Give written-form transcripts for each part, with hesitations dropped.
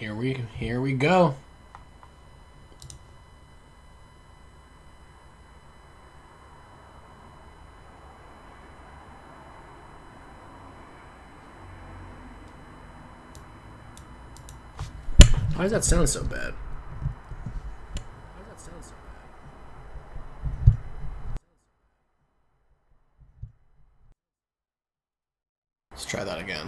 Here we go. Why does that sound so bad? Let's try that again.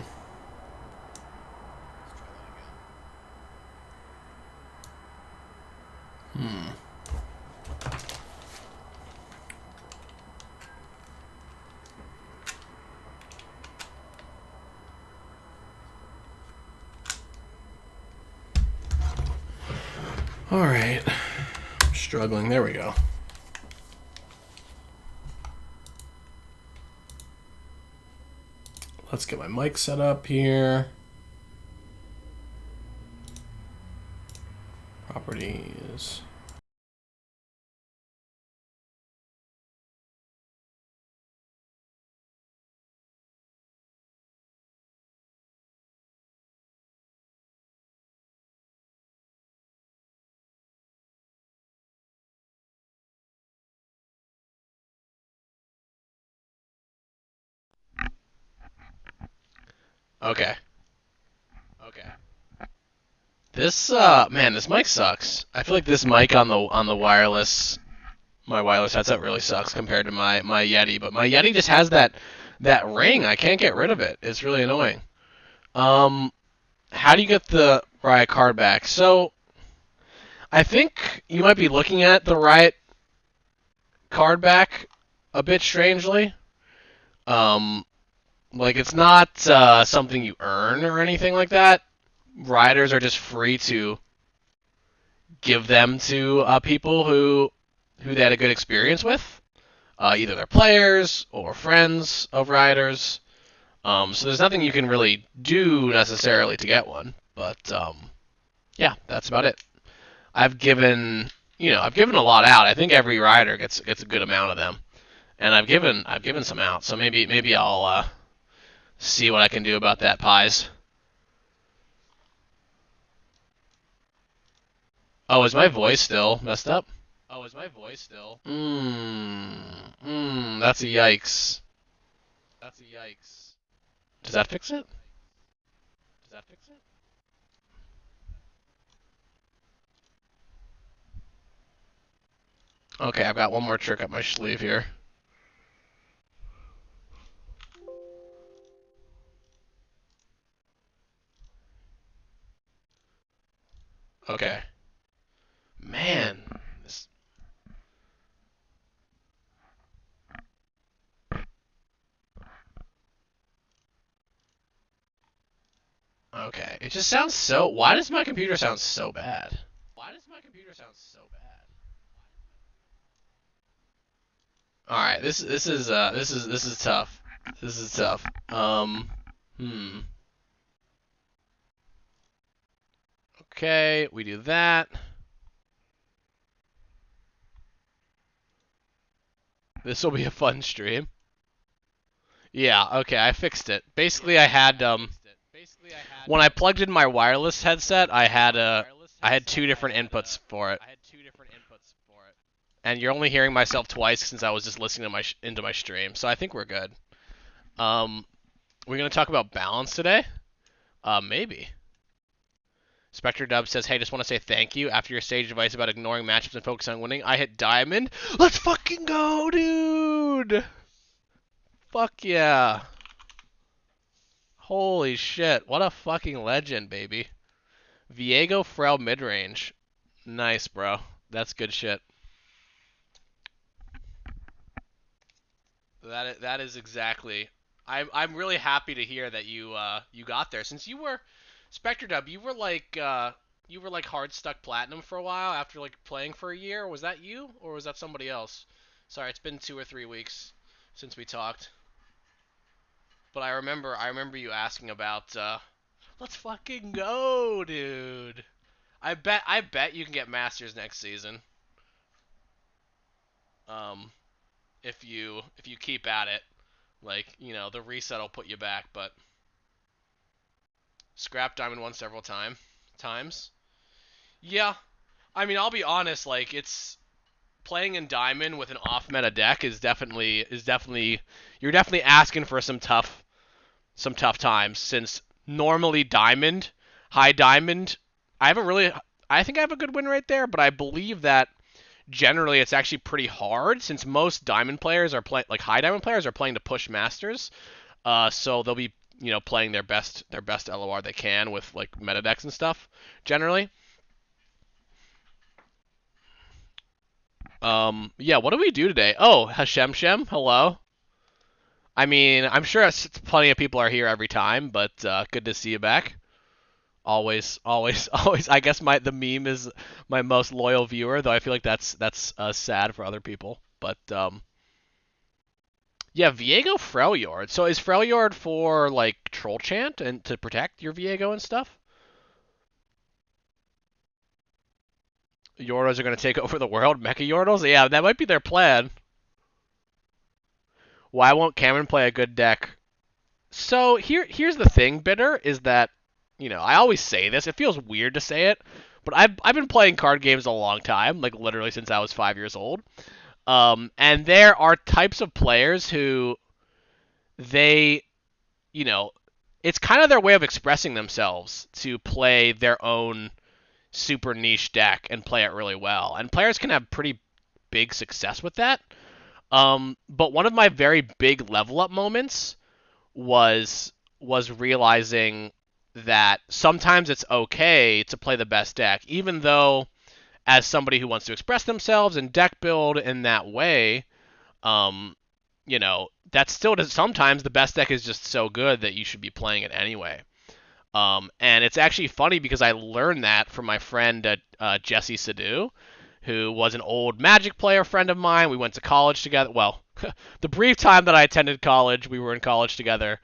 All right. I'm struggling. There we go. Let's get my mic set up here. Properties. Okay. This man, this mic sucks. I feel like this mic on the wireless, my wireless headset really sucks compared to my Yeti. But my Yeti just has that ring. I can't get rid of it. It's really annoying. How do you get the Riot card back? So I think you might be looking at the Riot card back a bit strangely. Like it's not something you earn or anything like that. Rioters are just free to give them to people who they had a good experience with, either their players or friends of Rioters. So there's nothing you can really do necessarily to get one, but yeah, that's about it. I've given a lot out. I think every Rioter gets a good amount of them, and I've given some out. So maybe I'll see what I can do about that, Pies. Oh, is my voice still messed up? That's a yikes. Does that fix it? Okay, I've got one more trick up my sleeve here. Okay. Man, this... Okay, it just sounds so... Why does my computer sound so bad? All right, this is tough. This is tough. Hmm. Okay, we do that. This will be a fun stream. Yeah, okay, I fixed it. Basically, I had when I plugged in my wireless headset, I had two different inputs for it. And you're only hearing myself twice since I was just listening to into my stream. So I think we're good. We're gonna talk about balance today. Maybe. Spectre Dub says, "Hey, just want to say thank you. After your sage advice about ignoring matchups and focusing on winning, I hit diamond. Let's fucking go, dude! Fuck yeah! Holy shit! What a fucking legend, baby. Viego Frel midrange. Nice, bro. That's good shit. That is exactly. I'm really happy to hear that you got there since you were Spectre Dub. You were like hard stuck platinum for a while after like playing for a year. Was that you or was that somebody else? Sorry, it's been 2 or 3 weeks since we talked. But I remember you asking about let's fucking go, dude. I bet you can get Masters next season. Um, if you keep at it. Like, the reset will put you back, but scrap Diamond 1 several times. times. Yeah, I mean, I'll be honest. Like, it's playing in Diamond with an off-meta deck is definitely you're definitely asking for some tough times since normally Diamond, high Diamond, I haven't really. I think I have a good win rate there, but I believe that generally it's actually pretty hard since most Diamond players are playing like high Diamond players are playing to push Masters. So they'll be playing their best LOR they can with like meta decks and stuff generally. Yeah, what do we do today? Oh, Hashem Shem, hello. I mean, I'm sure plenty of people are here every time, but good to see you back. Always, always, always. I guess the meme is my most loyal viewer, though I feel like that's sad for other people. But yeah, Viego Freljord. So is Freljord for like troll chant and to protect your Viego and stuff? Yordos are going to take over the world, Mecha Yordles. Yeah, that might be their plan. Why won't Cameron play a good deck? So here's the thing, Bitter, is that I always say this. It feels weird to say it, but I've been playing card games a long time, like literally since I was 5 years old. And there are types of players who they, you know, it's kind of their way of expressing themselves to play their own super niche deck and play it really well. And players can have pretty big success with that. But one of my very big level up moments was realizing that sometimes it's okay to play the best deck, even though as somebody who wants to express themselves and deck build in that way, um, that's still sometimes the best deck is just so good that you should be playing it anyway. And it's actually funny because I learned that from my friend Jesse Sadu, who was an old Magic player friend of mine. We went to college together. Well, the brief time that I attended college, we were in college together.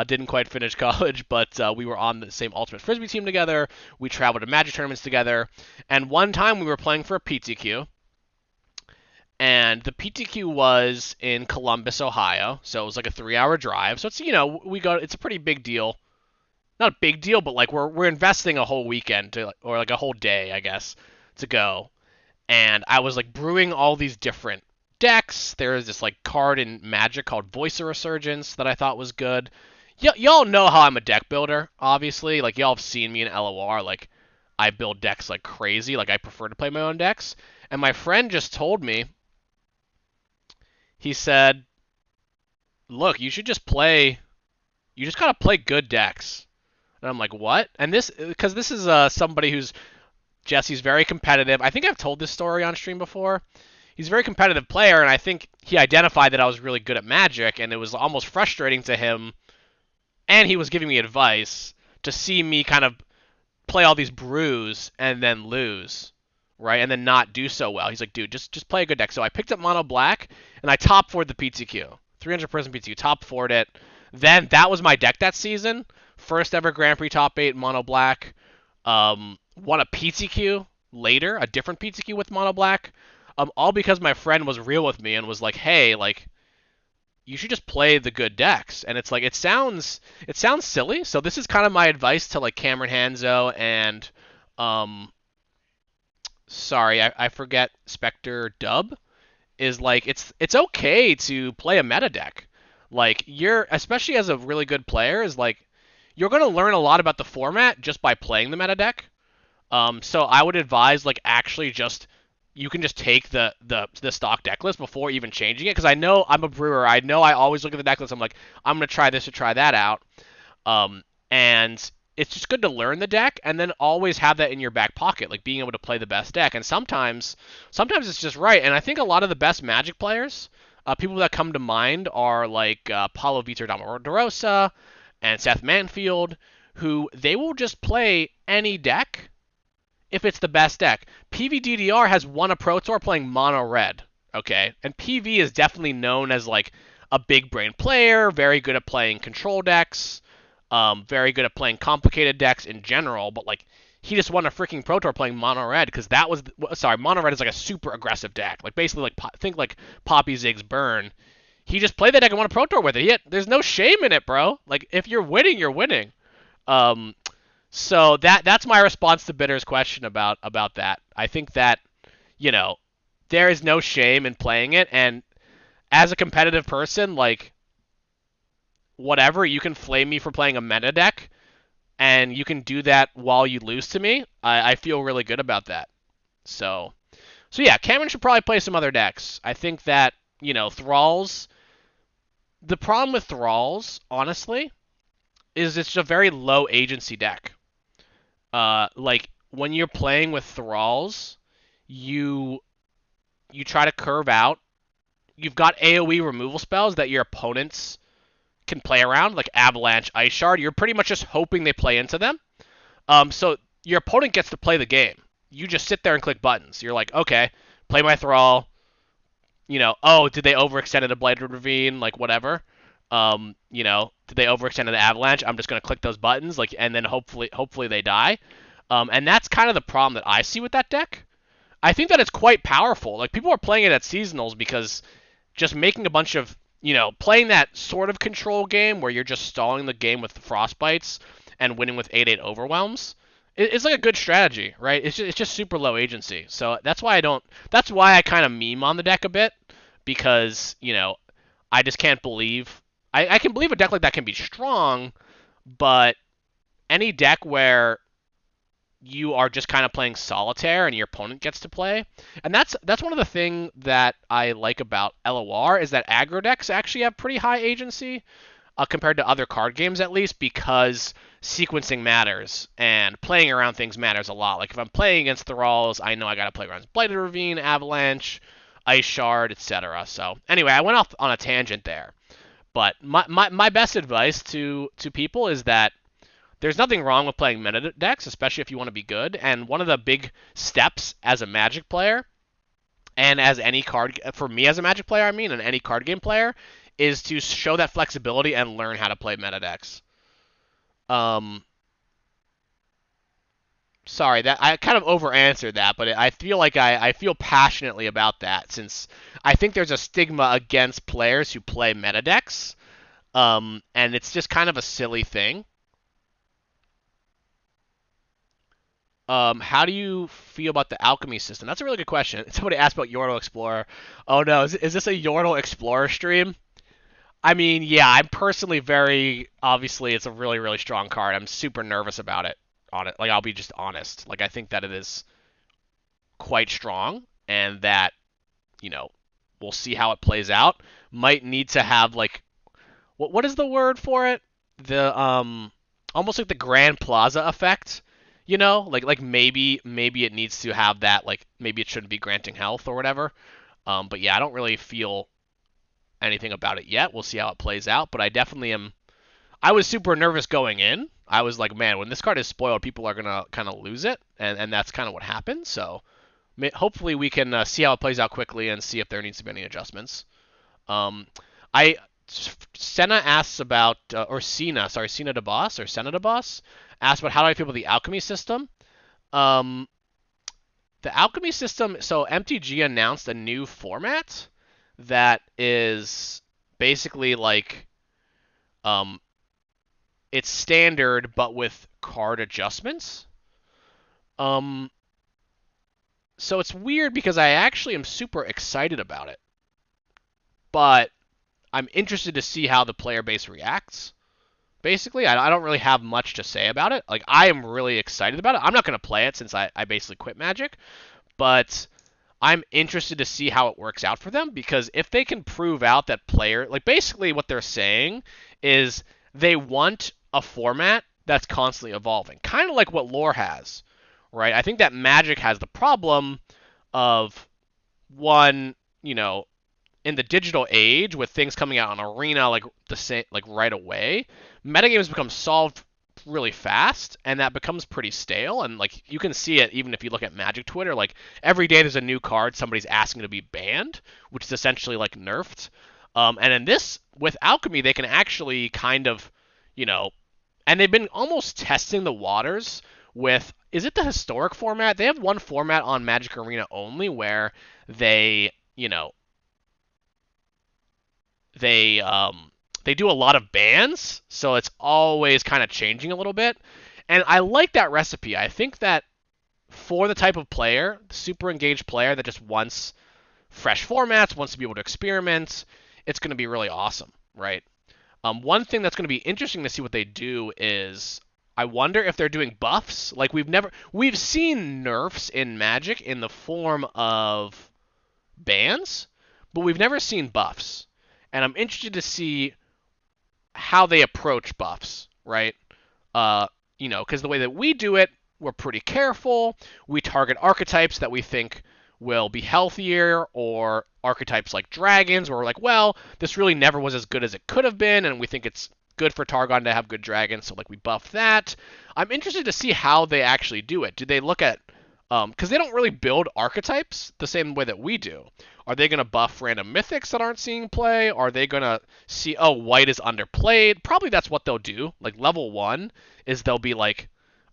Didn't quite finish college, but we were on the same Ultimate Frisbee team together. We traveled to Magic tournaments together. And one time we were playing for a PTQ. And the PTQ was in Columbus, Ohio. So it was like a 3-hour drive. So it's a pretty big deal. Not a big deal, but like we're investing a whole weekend or like a whole day, I guess, to go. And I was like brewing all these different decks. There is this like card in Magic called Voice of Resurgence that I thought was good. Y'all know how I'm a deck builder, obviously. Like y'all have seen me in LOR. Like I build decks like crazy. Like I prefer to play my own decks. And my friend just told me. He said, "Look, you should just play. You just gotta play good decks." And I'm like, "What?" And because this is somebody who's Jesse's very competitive. I think I've told this story on stream before. He's a very competitive player, and I think he identified that I was really good at Magic, and it was almost frustrating to him. And he was giving me advice to see me kind of play all these brews and then lose, right? And then not do so well. He's like, dude, just play a good deck. So I picked up Mono Black, and I top 4'd the PTQ. 300-person PTQ, top 4'd it. Then that was my deck that season. First ever Grand Prix top 8 Mono Black. Won a PTQ later, a different PTQ with Mono Black. All because my friend was real with me and was like, hey, like, you should just play the good decks. And it's like, it sounds silly. So this is kind of my advice to like Cameron Hanzo and, sorry, I forget Spectre Dub, is like, it's okay to play a meta deck. Like, especially as a really good player, is like, you're going to learn a lot about the format just by playing the meta deck. So I would advise like actually just you can just take the stock deck list before even changing it, because I know I'm a brewer. I know I always look at the deck list. I'm like, I'm gonna try this or try that out. And it's just good to learn the deck and then always have that in your back pocket, like being able to play the best deck. And sometimes it's just right. And I think a lot of the best Magic players, people that come to mind are like Paulo Vitor Damarosa and Seth Manfield, who they will just play any deck if it's the best deck. PVDDR has won a Pro Tour playing mono red, okay? And PV is definitely known as like a big brain player, very good at playing control decks, very good at playing complicated decks in general, but like he just won a freaking Pro Tour playing mono red because mono red is like a super aggressive deck. Like basically like think like Poppy Ziggs Burn. He just played that deck and won a Pro Tour with it. There's no shame in it, bro. Like if you're winning, you're winning. So that's my response to Bitter's question about that. I think that, you know, there is no shame in playing it, and as a competitive person, like, whatever, you can flame me for playing a meta deck, and you can do that while you lose to me. I feel really good about that. So yeah, Cameron should probably play some other decks. I think that, Thralls. The problem with Thralls, honestly, is it's a very low agency deck. Like when you're playing with Thralls, you you try to curve out. You've got AoE removal spells that your opponents can play around, like Avalanche, Ice Shard. You're pretty much just hoping they play into them. So your opponent gets to play the game. You just sit there and click buttons. You're like, okay, play my Thrall. Oh, did they overextend a Blighted Ravine? Like, whatever. Did they overextend an Avalanche? I'm just gonna click those buttons, like, and then hopefully they die. And that's kind of the problem that I see with that deck. I think that it's quite powerful. Like, people are playing it at seasonals because just making a bunch of, playing that sort of control game where you're just stalling the game with the frostbites and winning with 8/8 overwhelms. It's like a good strategy, right? It's just super low agency. So that's why I don't. That's why I kind of meme on the deck a bit, because I just can't believe. I can believe a deck like that can be strong, but any deck where you are just kind of playing solitaire and your opponent gets to play. And that's one of the things that I like about LoR is that aggro decks actually have pretty high agency compared to other card games, at least, because sequencing matters and playing around things matters a lot. Like if I'm playing against Thralls, I know I got to play around Blighted Ravine, Avalanche, Ice Shard, etc. So anyway, I went off on a tangent there. But my best advice to people is that there's nothing wrong with playing meta decks, especially if you want to be good. And one of the big steps as a Magic player, and as any card, for me as a Magic player, I mean, and any card game player, is to show that flexibility and learn how to play meta decks. Um, Sorry, that I kind of over answered that, but I feel like I feel passionately about that, since I think there's a stigma against players who play meta decks. And it's just kind of a silly thing. How do you feel about the Alchemy System? That's a really good question. Somebody asked about Yordle Explorer. Oh no, is this a Yordle Explorer stream? I mean, yeah, I'm personally very, obviously it's a really, really strong card. I'm super nervous about it. On it, like, I'll be just honest. Like, I think that it is quite strong, and that, you know, we'll see how it plays out. Might need to have, like, what is the word for it? The almost like the Grand Plaza effect. Like maybe it needs to have that, like maybe it shouldn't be granting health or whatever. But yeah, I don't really feel anything about it yet. We'll see how it plays out. But I definitely am. I was super nervous going in. I was like, man, when this card is spoiled, people are gonna kind of lose it, and that's kind of what happened. So hopefully we can see how it plays out quickly and see if there needs to be any adjustments. I Senna asks about, or Cena, sorry, Cena de Boss or Senna de Boss asked about how do I feel about the Alchemy System. Um, the Alchemy System. So MTG announced a new format that is basically like, um, it's standard but with card adjustments. Um, so it's weird because I actually am super excited about it, but I'm interested to see how the player base reacts. Basically, I don't really have much to say about it. Like, I am really excited about it. I'm not going to play it since I basically quit Magic, but I'm interested to see how it works out for them, because if they can prove out that player, like, basically what they're saying is they want a format that's constantly evolving, kind of like what LoR has, right? I think that Magic has the problem of, one, in the digital age, with things coming out on Arena like the same, like right away, metagames become solved really fast, and that becomes pretty stale. And like, you can see it even if you look at Magic Twitter. Like, every day there's a new card somebody's asking to be banned, which is essentially like nerfed. And in this, with Alchemy, they can actually kind of, you know, and they've been almost testing the waters with, is it the historic format? They have one format on Magic Arena only where they, they do a lot of bans, so it's always kind of changing a little bit. And I like that recipe. I think that for the type of player, super engaged player that just wants fresh formats, wants to be able to experiment, it's going to be really awesome, right? One thing that's going to be interesting to see what they do is I wonder if they're doing buffs. Like we've seen nerfs in Magic in the form of bans, but we've never seen buffs. And I'm interested to see how they approach buffs, right? Because the way that we do it, we're pretty careful. We target archetypes that we think will be healthier, or archetypes like dragons, where we're like, well, this really never was as good as it could have been, and we think it's good for Targon to have good dragons, so like we buff that. I'm interested to see how they actually do it. Do they look at because they don't really build archetypes the same way that we do. Are they going to buff random mythics that aren't seeing play? Are they going to see, oh, white is underplayed? Probably that's what they'll do. Like level 1 is they'll be like,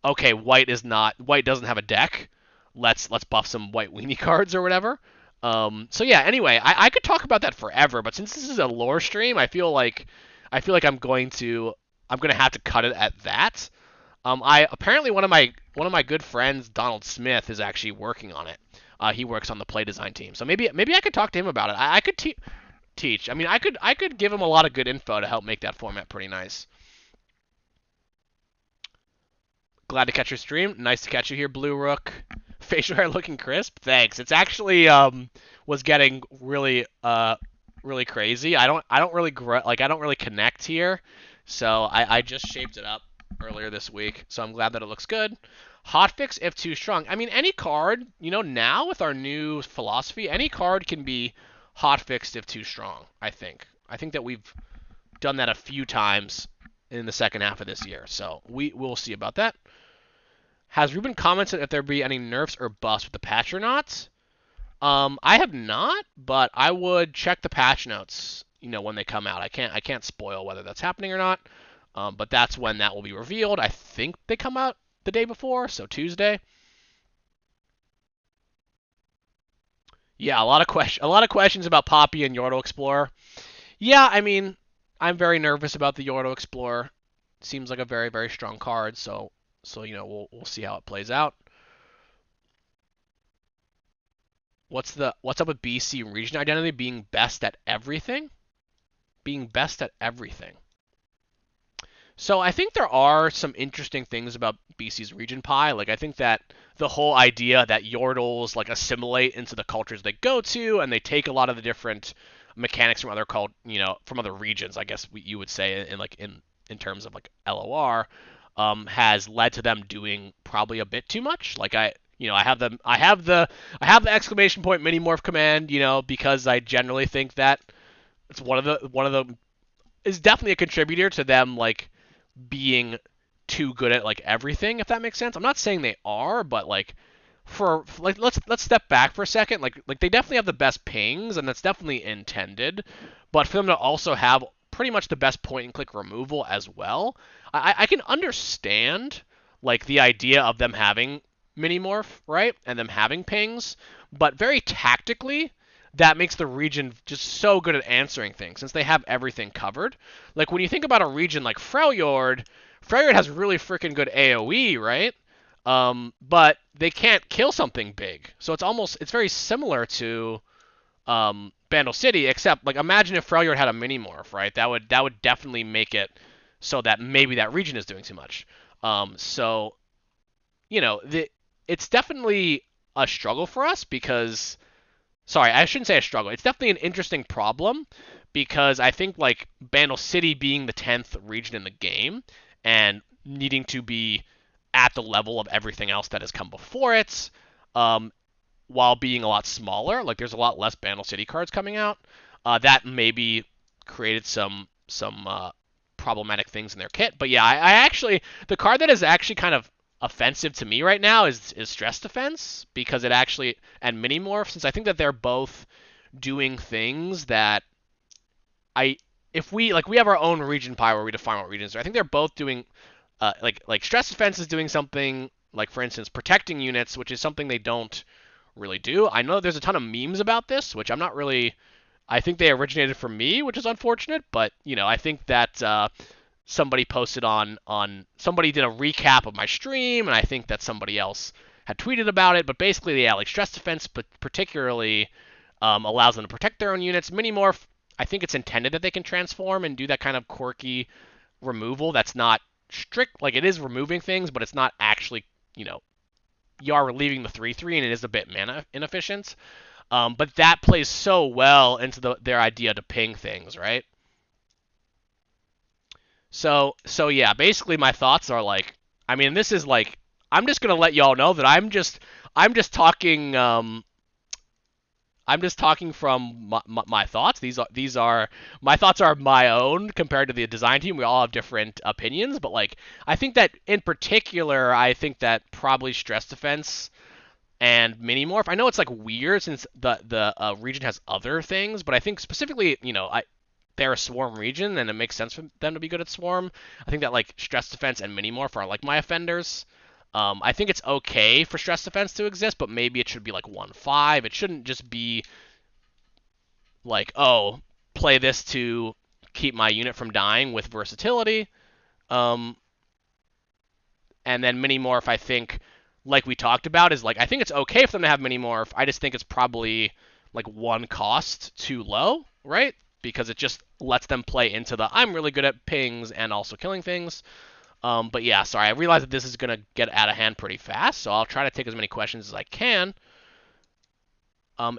okay, white doesn't have a deck. Let's buff some white weenie cards or whatever. So yeah, anyway, I could talk about that forever, but since this is a lore stream, I feel like I'm going to have to cut it at that. I apparently one of my good friends, Donald Smith, is actually working on it. He works on the play design team, so maybe I could talk to him about it. I could teach. I mean, I could give him a lot of good info to help make that format pretty nice. Glad to catch your stream. Nice to catch you here, Blue Rook. Facial hair looking crisp. Thanks. It's actually was getting really really crazy. I don't really connect here, so I just shaped it up earlier this week, so I'm glad that it looks good. Hotfix if too strong. I mean, any card, now with our new philosophy, any card can be hotfixed if too strong, I think. I think that we've done that a few times in the second half of this year, so we'll see about that. Has Ruben commented if there be any nerfs or buffs with the patch or not? I have not, but I would check the patch notes, when they come out. I can't spoil whether that's happening or not. But that's when that will be revealed. I think they come out the day before, so Tuesday. Yeah, a lot of questions about Poppy and Yordle Explorer. Yeah, I mean, I'm very nervous about the Yordle Explorer. Seems like a very, very strong card, so we'll see how it plays out. What's up with BC region identity being best at everything? Being best at everything. So I think there are some interesting things about BC's region pie. Like I think that the whole idea that Yordles like assimilate into the cultures they go to, and they take a lot of the different mechanics from from other regions, I guess you would say in terms of like LOR, has led to them doing probably a bit too much. Like I have the exclamation point minimorph command, because I generally think that it's one of the is definitely a contributor to them like being too good at like everything, if that makes sense. I'm not saying they are, but like let's step back for a second. Like they definitely have the best pings, and that's definitely intended. But for them to also have pretty much the best point and click removal as well, I can understand like the idea of them having minimorph, right, and them having pings, but very tactically, that makes the region just so good at answering things since they have everything covered. Like when you think about a region like Freljord has really freaking good AoE, right? But they can't kill something big. So it's very similar to Bandle City, except like imagine if Freljord had a minimorph, right? That would definitely make it so that maybe that region is doing too much. So it's definitely a struggle for us because sorry, I shouldn't say a struggle. It's definitely an interesting problem because I think like Bandle City being the 10th region in the game and needing to be at the level of everything else that has come before it, while being a lot smaller, like there's a lot less Bandle City cards coming out, that maybe created some problematic things in their kit. But yeah, I actually, the card that is actually kind of offensive to me right now is Stress Defense, because it actually, and Minimorph, since I think that they're both doing things that if we have our own region pie where we define what regions are. I think they're both doing like Stress Defense is doing something like, for instance, protecting units, which is something they don't really do. I know there's a ton of memes about this, which I'm not really, I think they originated from me, which is unfortunate, but I think that somebody posted on somebody did a recap of my stream, and I think that somebody else had tweeted about it. But basically, yeah, like stress defense, but particularly allows them to protect their own units. Minimorph, I think it's intended that they can transform and do that kind of quirky removal. That's not strict, like it is removing things, but it's not actually, you are relieving the 3/3, and it is a bit mana inefficient. But that plays so well into their idea to ping things, right? So yeah, basically my thoughts are like, I mean, this is like, I'm just gonna let y'all know that I'm just talking I'm just talking from my thoughts. These are my thoughts are my own compared to the design team. We all have different opinions, but like I think that in particular, I think that probably stress defense and minimorph. I know it's like weird since the region has other things, but I think specifically, they're a swarm region, and it makes sense for them to be good at swarm. I think that like stress defense and minimorph are like my offenders. I think it's okay for stress defense to exist, but maybe it should be like 1/5. It shouldn't just be like, oh, play this to keep my unit from dying with versatility. Um, and then minimorph, I think, like we talked about, is like, I think it's okay for them to have minimorph. I just think it's probably like one cost too low, right? Because it just lets them play into the I'm really good at pings and also killing things. But yeah, sorry, I realize that this is gonna get out of hand pretty fast, so I'll try to take as many questions as I can.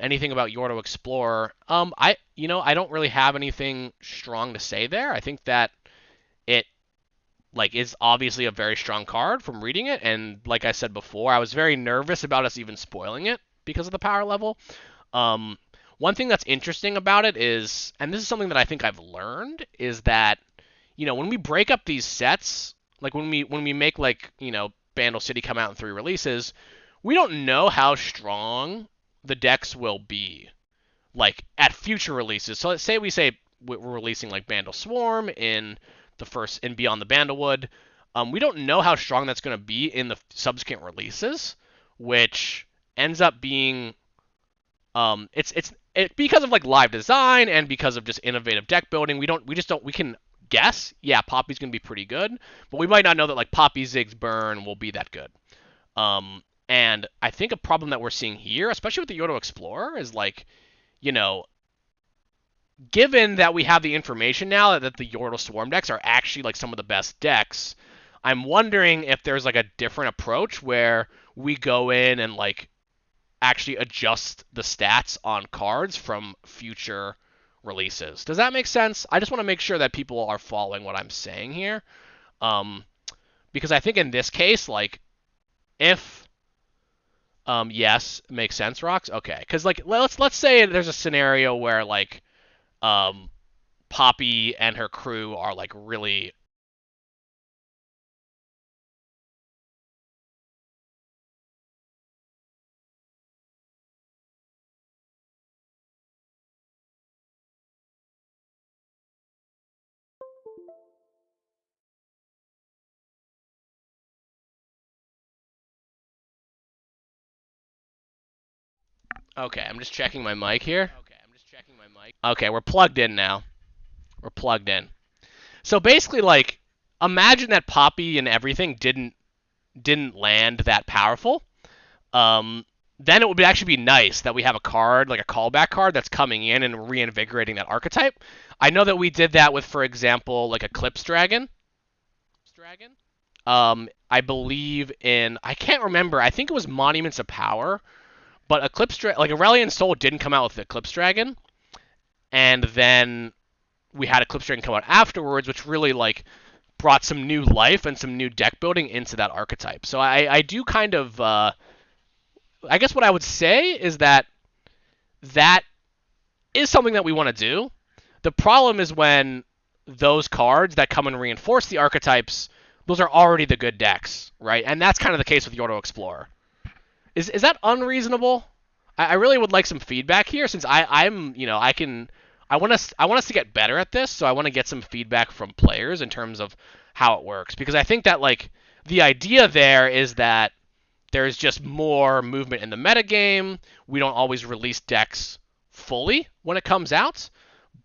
Anything about Yordo Explorer? I don't really have anything strong to say there. I think that it like is obviously a very strong card from reading it, and like I said before, I was very nervous about us even spoiling it because of the power level. Um, One thing that's interesting about it is, and this is something that I think I've learned, is that when we break up these sets, like when we make like Bandle City come out in 3 releases, we don't know how strong the decks will be like at future releases. So let's say we're releasing like Bandle Swarm in the first in Beyond the Bandlewood. We don't know how strong that's going to be in the subsequent releases, which ends up being it's because of like live design and because of just innovative deck building. We can guess, yeah, Poppy's going to be pretty good, but we might not know that like Poppy Ziggs Burn will be that good. And I think a problem that we're seeing here, especially with the Yordo Explorer, is like, given that we have the information now that the Yordo Swarm decks are actually like some of the best decks, I'm wondering if there's like a different approach where we go in and like actually adjust the stats on cards from future releases. Does that make sense? I just want to make sure that people are following what I'm saying here. Because I think in this case, like, if yes, makes sense, Rocks. Okay, because like let's say there's a scenario where like Poppy and her crew are like really. Okay, I'm just checking my mic here. Okay, we're plugged in now. We're plugged in. So basically, like, imagine that Poppy and everything didn't land that powerful. Then it would actually be nice that we have a card, like a callback card, that's coming in and reinvigorating that archetype. I know that we did that with, for example, like Eclipse Dragon. I believe I can't remember. I think it was Monuments of Power, but like Aurelion Soul didn't come out with Eclipse Dragon, and then we had Eclipse Dragon come out afterwards, which really like brought some new life and some new deck building into that archetype. So I do kind of I guess what I would say is that is something that we want to do. The problem is when those cards that come and reinforce the archetypes, those are already the good decks, right? And that's kind of the case with Yordo Explorer. Is that unreasonable? I really would like some feedback here, since I'm I want us to get better at this, so I want to get some feedback from players in terms of how it works, because I think that like the idea there is that there's just more movement in the metagame. We don't always release decks fully when it comes out,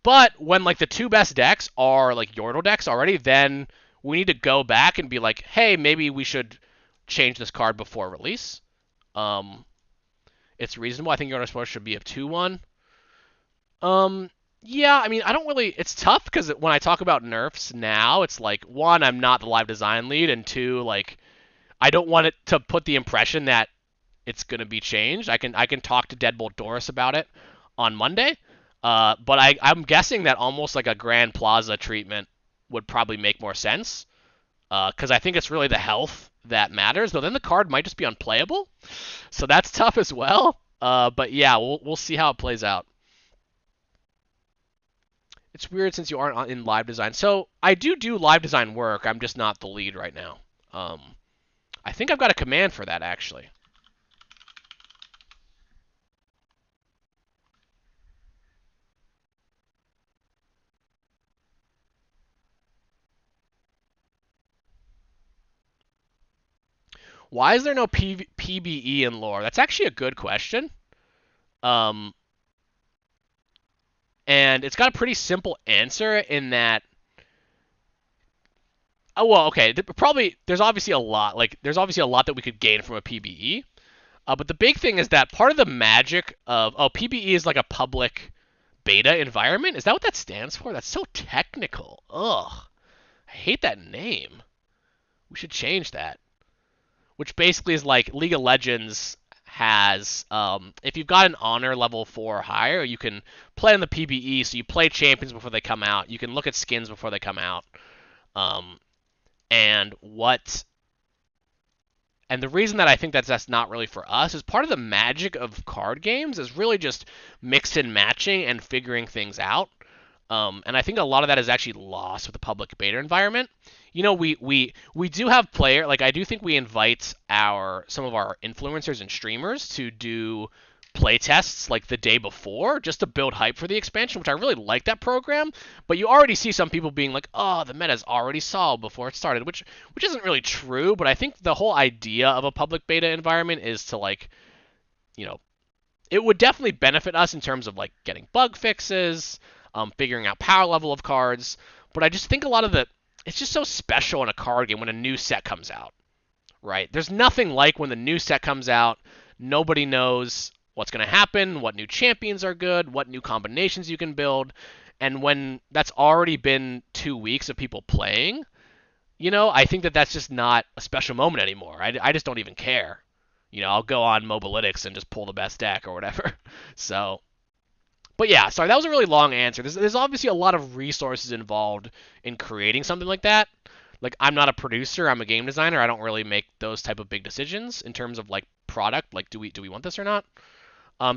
But when like the two best decks are like Yordle decks already, then we need to go back and be like, hey, maybe we should change this card before release. Um, it's reasonable. I think Yordle Sport should be a 2-1. Um, yeah, I mean, I don't really. It's tough because when I talk about nerfs now, it's like one, I'm not the live design lead, and two, like I don't want it to put the impression that it's gonna be changed. I can talk to Deadbolt Doris about it on Monday. But I'm guessing that almost like a Grand Plaza treatment would probably make more sense. Because I think it's really the health that matters. Though then the card might just be unplayable, so that's tough as well. But yeah, we'll see how it plays out. It's weird since you aren't in live design. So I do live design work. I'm just not the lead right now. I think I've got a command for that actually. Why is there no PBE in LoR? That's actually a good question. Um, and it's got a pretty simple answer in that. Oh well, okay. Probably there's obviously a lot. Like there's obviously a lot that we could gain from a PBE. But the big thing is that part of the magic of PBE is like a public beta environment. Is that what that stands for? That's so technical. Ugh, I hate that name. We should change that. Which basically is like League of Legends has, if you've got an honor level 4 or higher, you can play in the PBE, so you play champions before they come out. You can look at skins before they come out. Um, and what and the reason that I think that's not really for us is part of the magic of card games is really just mix and matching and figuring things out. And I think a lot of that is actually lost with the public beta environment. You know, we do have player like I do think we invite some of our influencers and streamers to do play tests like the day before just to build hype for the expansion, which I really like that program. But you already see some people being like, "Oh, the meta's already solved before it started," which isn't really true. But I think the whole idea of a public beta environment is to like, you know, it would definitely benefit us in terms of like getting bug fixes, figuring out power level of cards. But I just think a lot of it's just so special in a card game when a new set comes out, right? There's nothing like when the new set comes out, nobody knows what's going to happen, what new champions are good, what new combinations you can build, and when that's already been 2 weeks of people playing, I think that's just not a special moment anymore. I just don't even care. I'll go on Mobalytics and just pull the best deck or whatever. So, but yeah, sorry, that was a really long answer. There's obviously a lot of resources involved in creating something like that. Like, I'm not a producer, I'm a game designer. I don't really make those type of big decisions in terms of like product. Like, do we want this or not?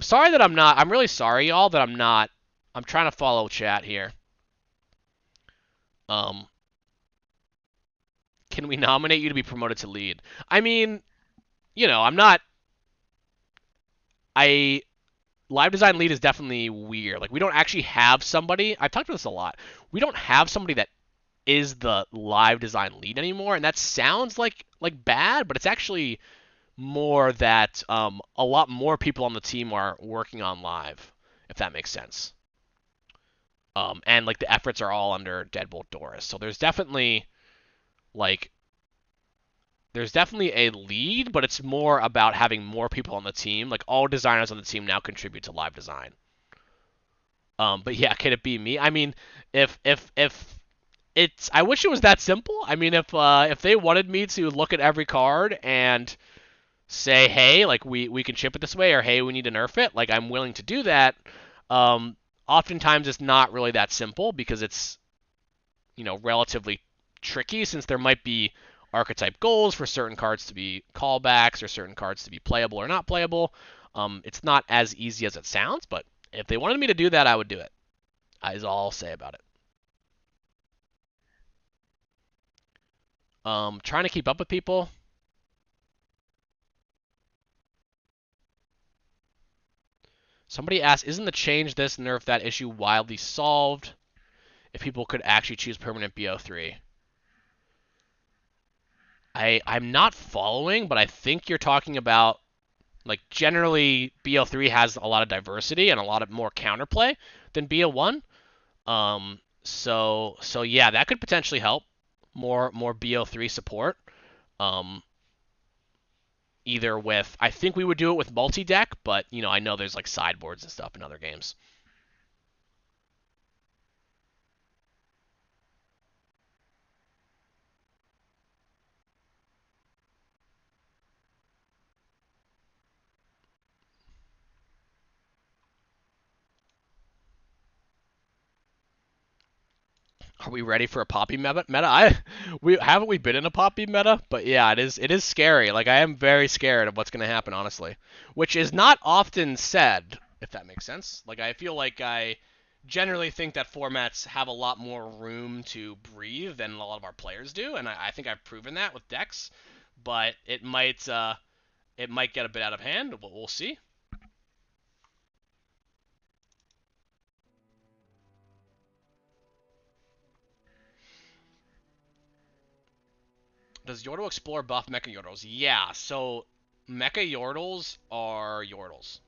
Sorry that I'm not. I'm really sorry, y'all, that I'm not. I'm trying to follow chat here. Um, can we nominate you to be promoted to lead? I mean, I'm not. I live design lead is definitely weird. Like we don't actually have somebody. I've talked about this a lot. We don't have somebody that is the live design lead anymore, and that sounds like bad, but it's actually more that a lot more people on the team are working on live, if that makes sense. And like the efforts are all under Deadbolt Doris, so like there's definitely a lead, but it's more about having more people on the team. Like all designers on the team now contribute to live design. But yeah, can it be me? I mean, if it's, I wish it was that simple. I mean, if they wanted me to look at every card and say, hey, like we can ship it this way, or hey, we need to nerf it, like I'm willing to do that. Oftentimes it's not really that simple because it's relatively tricky since there might be archetype goals for certain cards to be callbacks or certain cards to be playable or not playable. It's not as easy as it sounds, but if they wanted me to do that, I would do it. Is all I'll say about it. Trying to keep up with people. Somebody asked, isn't the change this nerf that issue wildly solved if people could actually choose permanent BO3? I'm not following, but I think you're talking about like generally BO3 has a lot of diversity and a lot of more counterplay than BO1. So yeah, that could potentially help. More BO3 support. Um, Either with, I think we would do it with multi-deck, but I know there's like sideboards and stuff in other games. Are we ready for a Poppy meta? We haven't we been in a Poppy meta, but yeah, it is scary. Like I am very scared of what's gonna happen, honestly, which is not often said, if that makes sense. Like I feel like I generally think that formats have a lot more room to breathe than a lot of our players do, and I think I've proven that with decks. But it might get a bit out of hand. We'll see. Does Yordle Explore buff Mecha Yordles? Yeah, so Mecha Yordles are Yordles.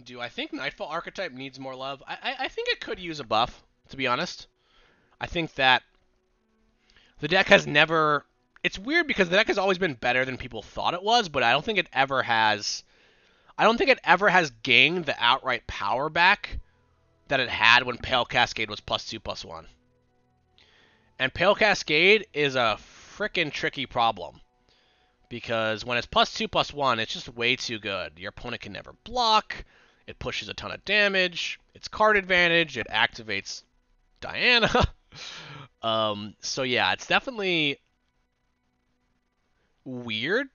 Do I think Nightfall archetype needs more love? I think it could use a buff, to be honest. I think that the deck has never. It's weird because the deck has always been better than people thought it was, but I don't think it ever has. I don't think it ever has gained the outright power back that it had when Pale Cascade was +2/+1. And Pale Cascade is a frickin' tricky problem because when it's +2/+1, it's just way too good. Your opponent can never block. It pushes a ton of damage. It's card advantage. It activates Diana. So yeah, it's definitely weird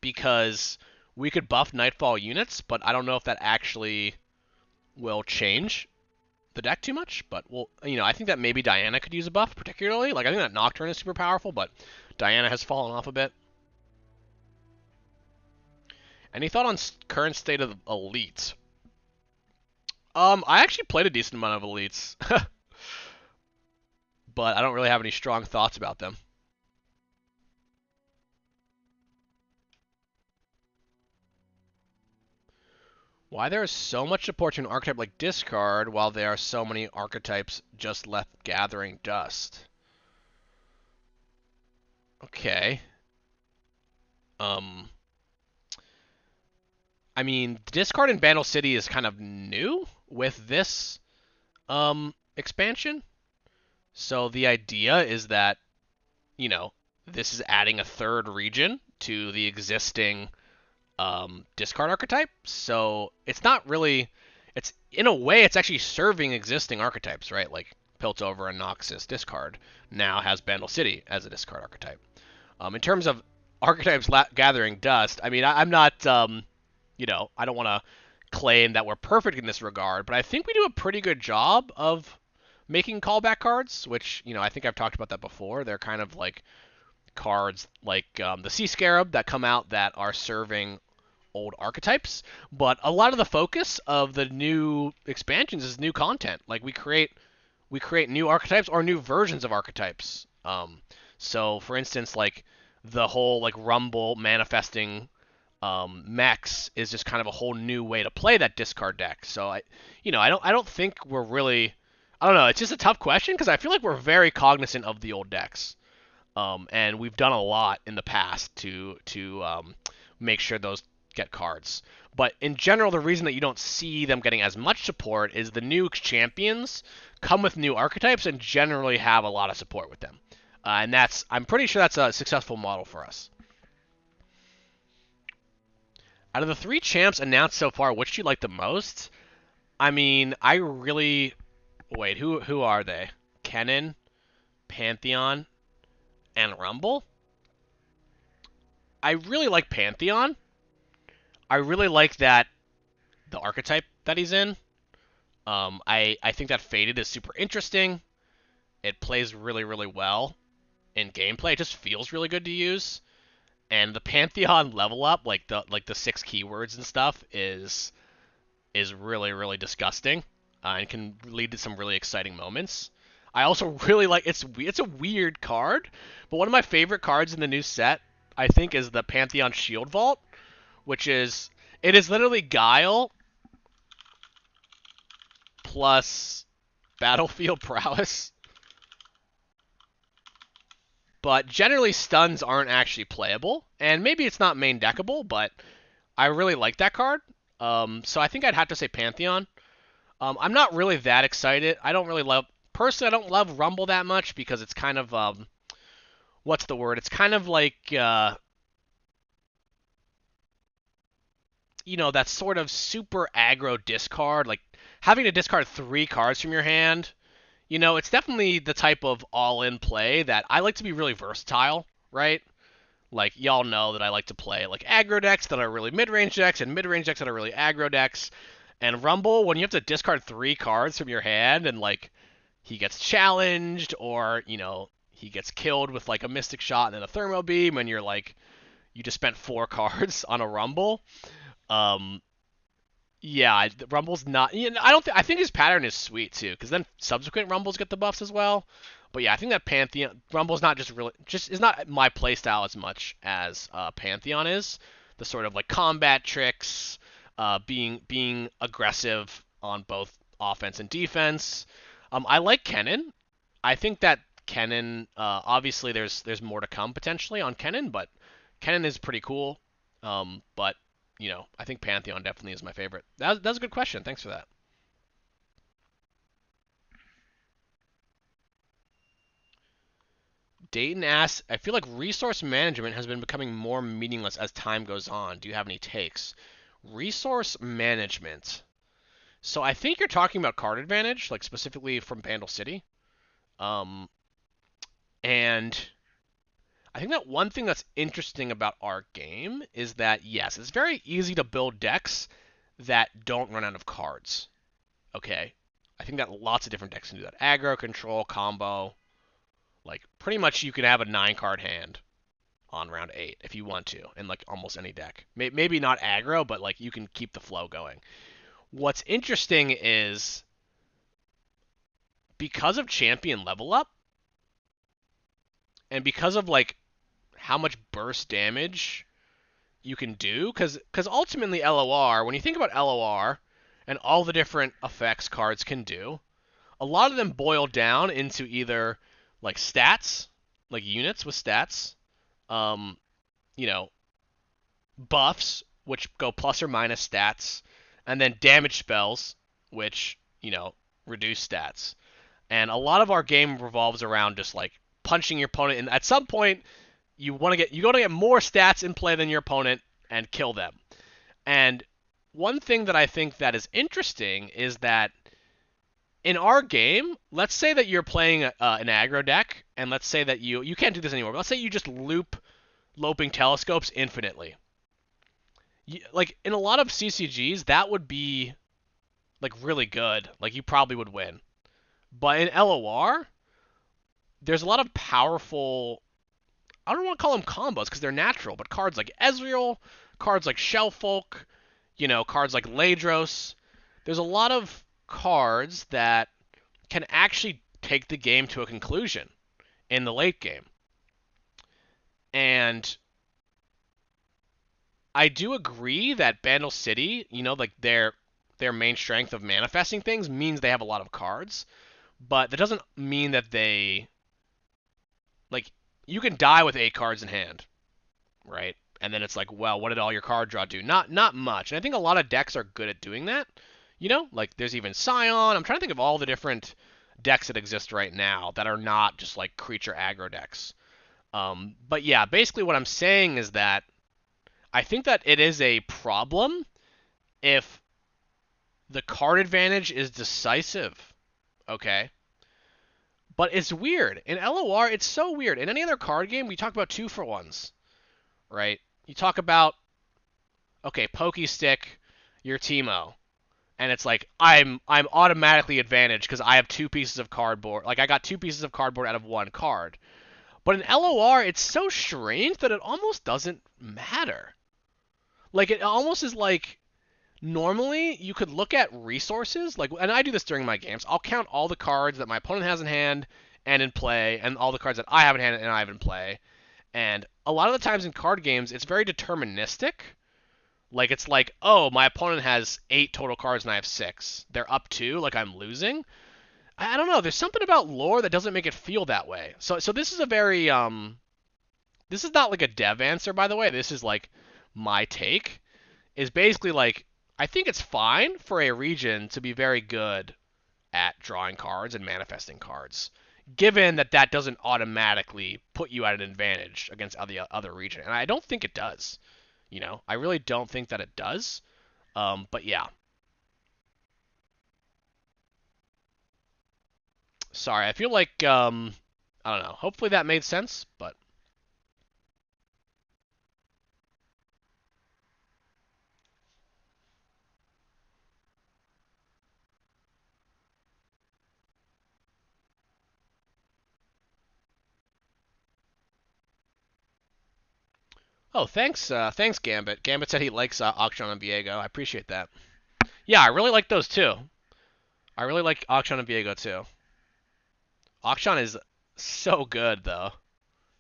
because we could buff Nightfall units, but I don't know if that actually will change the deck too much. But I think that maybe Diana could use a buff particularly. Like I think that Nocturne is super powerful, but Diana has fallen off a bit. Any thought on current state of Elite? I actually played a decent amount of Elites, but I don't really have any strong thoughts about them. Why there is so much support to an archetype like Discard while there are so many archetypes just left gathering dust? Okay. Um, I mean, Discard in Vandal City is kind of new with this expansion. So the idea is that, you know, this is adding a third region to the existing discard archetype. So it's not really, it's in a way, it's actually serving existing archetypes, right? Like Piltover and Noxus discard now has Bandle City as a discard archetype. In terms of archetypes gathering dust, I mean, I'm not, I don't want to claim that we're perfect in this regard, but I think we do a pretty good job of making callback cards, which, I think I've talked about that before. They're kind of like cards like the Sea Scarab that come out that are serving old archetypes, but a lot of the focus of the new expansions is new content. Like we create new archetypes or new versions of archetypes. So for instance, like the whole like Rumble manifesting mechs is just kind of a whole new way to play that discard deck. So I don't think we're really. I don't know. It's just a tough question because I feel like we're very cognizant of the old decks, and we've done a lot in the past to make sure those get cards. But in general, the reason that you don't see them getting as much support is the new champions come with new archetypes and generally have a lot of support with them. And I'm pretty sure that's a successful model for us. Out of the three champs announced so far, which do you like the most? I mean, I really wait. Who are they? Kennen, Pantheon, and Rumble. I really like Pantheon. I really like that the archetype that he's in. I think that Faded is super interesting. It plays really really well in gameplay. It just feels really good to use. And the Pantheon level up, like the 6 keywords and stuff, is really really disgusting, and can lead to some really exciting moments. I also really like it's a weird card, but one of my favorite cards in the new set, I think, is the Pantheon Shield Vault, which is it is literally Guile plus Battlefield Prowess. But generally stuns aren't actually playable, and maybe it's not main deckable, but I really like that card. So I think I'd have to say Pantheon. I'm not really that excited. I don't really love personally. I don't love Rumble that much because it's kind of what's the word? It's kind of like that sort of super aggro discard, like having to discard 3 cards from your hand. It's definitely the type of all-in play that I like to be really versatile, right? Like, y'all know that I like to play, like, aggro decks that are really mid-range decks and mid-range decks that are really aggro decks. And Rumble, when you have to discard 3 cards from your hand and, like, he gets challenged or, he gets killed with, like, a Mystic Shot and then a Thermo Beam and you're, like, you just spent 4 cards on a Rumble. Yeah, Rumble's not. I don't. I think his pattern is sweet too, because then subsequent Rumbles get the buffs as well. But yeah, I think that Pantheon Rumble's not just is not my playstyle as much as Pantheon is. The sort of like combat tricks, being aggressive on both offense and defense. I like Kennen. I think that Kennen, obviously there's more to come potentially on Kennen, but Kennen is pretty cool. But I think Pantheon definitely is my favorite. That's a good question. Thanks for that. Dayton asks, I feel like resource management has been becoming more meaningless as time goes on. Do you have any takes? Resource management. So I think you're talking about card advantage, like specifically from Vandal City. And I think that one thing that's interesting about our game is that, yes, it's very easy to build decks that don't run out of cards. Okay? I think that lots of different decks can do that. Aggro, control, combo. Like, pretty much you can have a 9-card hand on round 8 if you want to, in, like, almost any deck. Maybe not aggro, but, like, you can keep the flow going. What's interesting is, because of champion level up, and because of, like, how much burst damage you can do, because ultimately LOR, when you think about LOR and all the different effects cards can do, a lot of them boil down into either like stats, like units with stats, you know, buffs, which go plus or minus stats, and then damage spells, which, reduce stats. And a lot of our game revolves around just like punching your opponent, and at some point you want to get more stats in play than your opponent and kill them. And one thing that I think that is interesting is that in our game, let's say that you're playing an aggro deck, and let's say that you can't do this anymore, but let's say you just loop Loping Telescopes infinitely. Like, in a lot of CCGs, that would be, like, really good. Like, you probably would win. But in LOR, there's a lot of powerful, I don't want to call them combos because they're natural, but cards like Ezreal, cards like Shellfolk, cards like Ladros. There's a lot of cards that can actually take the game to a conclusion in the late game. And I do agree that Bandle City, like their main strength of manifesting things means they have a lot of cards, but that doesn't mean that they, like, you can die with 8 cards in hand, right? And then it's like, well, what did all your card draw do? Not much. And I think a lot of decks are good at doing that. Like there's even Scion. I'm trying to think of all the different decks that exist right now that are not just like creature aggro decks. But yeah, basically what I'm saying is that I think that it is a problem if the card advantage is decisive. Okay? But it's weird. In LOR, it's so weird. In any other card game, we talk about 2-for-1s, right? You talk about, okay, Pokey Stick, your Teemo, and it's like, I'm automatically advantaged because I have 2 pieces of cardboard. Like, I got 2 pieces of cardboard out of 1 card. But in LOR, it's so strange that it almost doesn't matter. Like, it almost is like Normally, you could look at resources, like, and I do this during my games. I'll count all the cards that my opponent has in hand and in play, and all the cards that I have in hand and I have in play. And a lot of the times in card games, it's very deterministic. Like, it's like, oh, my opponent has 8 total cards and I have 6. They're up 2, like I'm losing. I don't know. There's something about lore that doesn't make it feel that way. So this is a very this is not like a dev answer, by the way. This is like my take. Is basically like, I think it's fine for a region to be very good at drawing cards and manifesting cards, given that that doesn't automatically put you at an advantage against the other region. And I don't think it does. You know, I really don't think that it does. But yeah. Sorry, I feel like I don't know. Hopefully that made sense, but oh, thanks Gambit. Gambit said he likes Auction and Viego. I appreciate that. Yeah, I really like those too. I really like Auction and Viego too. Auction is so good though,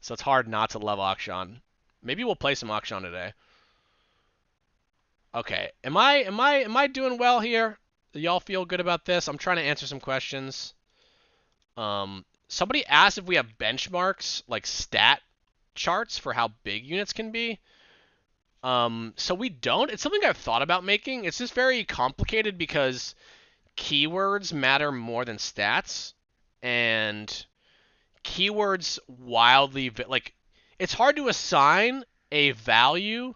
so it's hard not to love Auction. Maybe we'll play some Auction today. Okay, am I doing well here? Do y'all feel good about this? I'm trying to answer some questions. Somebody asked if we have benchmarks, like stat charts for how big units can be. So we don't. It's something I've thought about making. It's just very complicated because keywords matter more than stats, and keywords wildly like, it's hard to assign a value,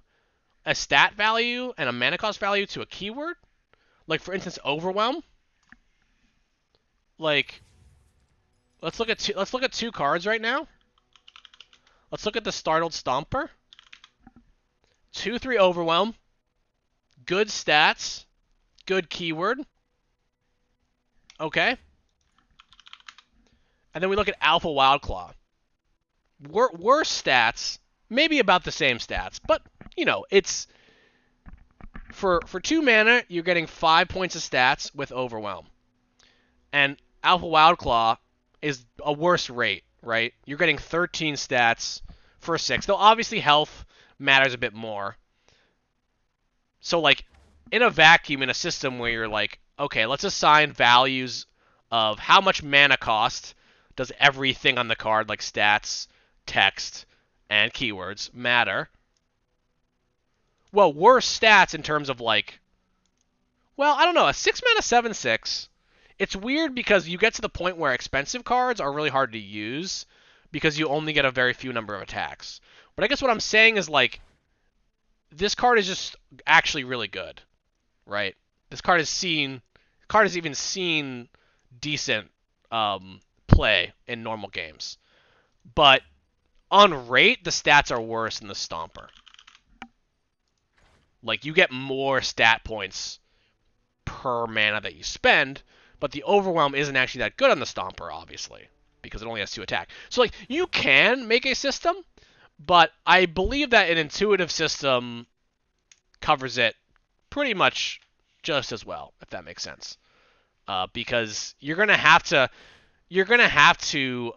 a stat value, and a mana cost value to a keyword. Like for instance, overwhelm. Like, let's look at 2 cards right now. Let's look at the Startled Stomper. 2/3 overwhelm. Good stats. Good keyword. Okay. And then we look at Alpha Wildclaw. Worse stats, maybe about the same stats, but you know, it's for 2 mana, you're getting 5 points of stats with overwhelm. And Alpha Wildclaw is a worse rate, right? You're getting 13 stats for 6. Though obviously health matters a bit more. So like, in a vacuum, in a system where you're like, okay, let's assign values of how much mana cost does everything on the card, like stats, text, and keywords, matter. Well, worse stats in terms of like, well, I don't know, a 6 mana 7/6. It's weird because you get to the point where expensive cards are really hard to use because you only get a very few number of attacks. But I guess what I'm saying is like, this card is just actually really good, right? This card has even seen decent play in normal games. But on rate, the stats are worse than the Stomper. Like, you get more stat points per mana that you spend, but the Overwhelm isn't actually that good on the Stomper, obviously, because it only has 2 attack. So, like, you can make a system, but I believe that an intuitive system covers it pretty much just as well, if that makes sense. Because you're gonna have to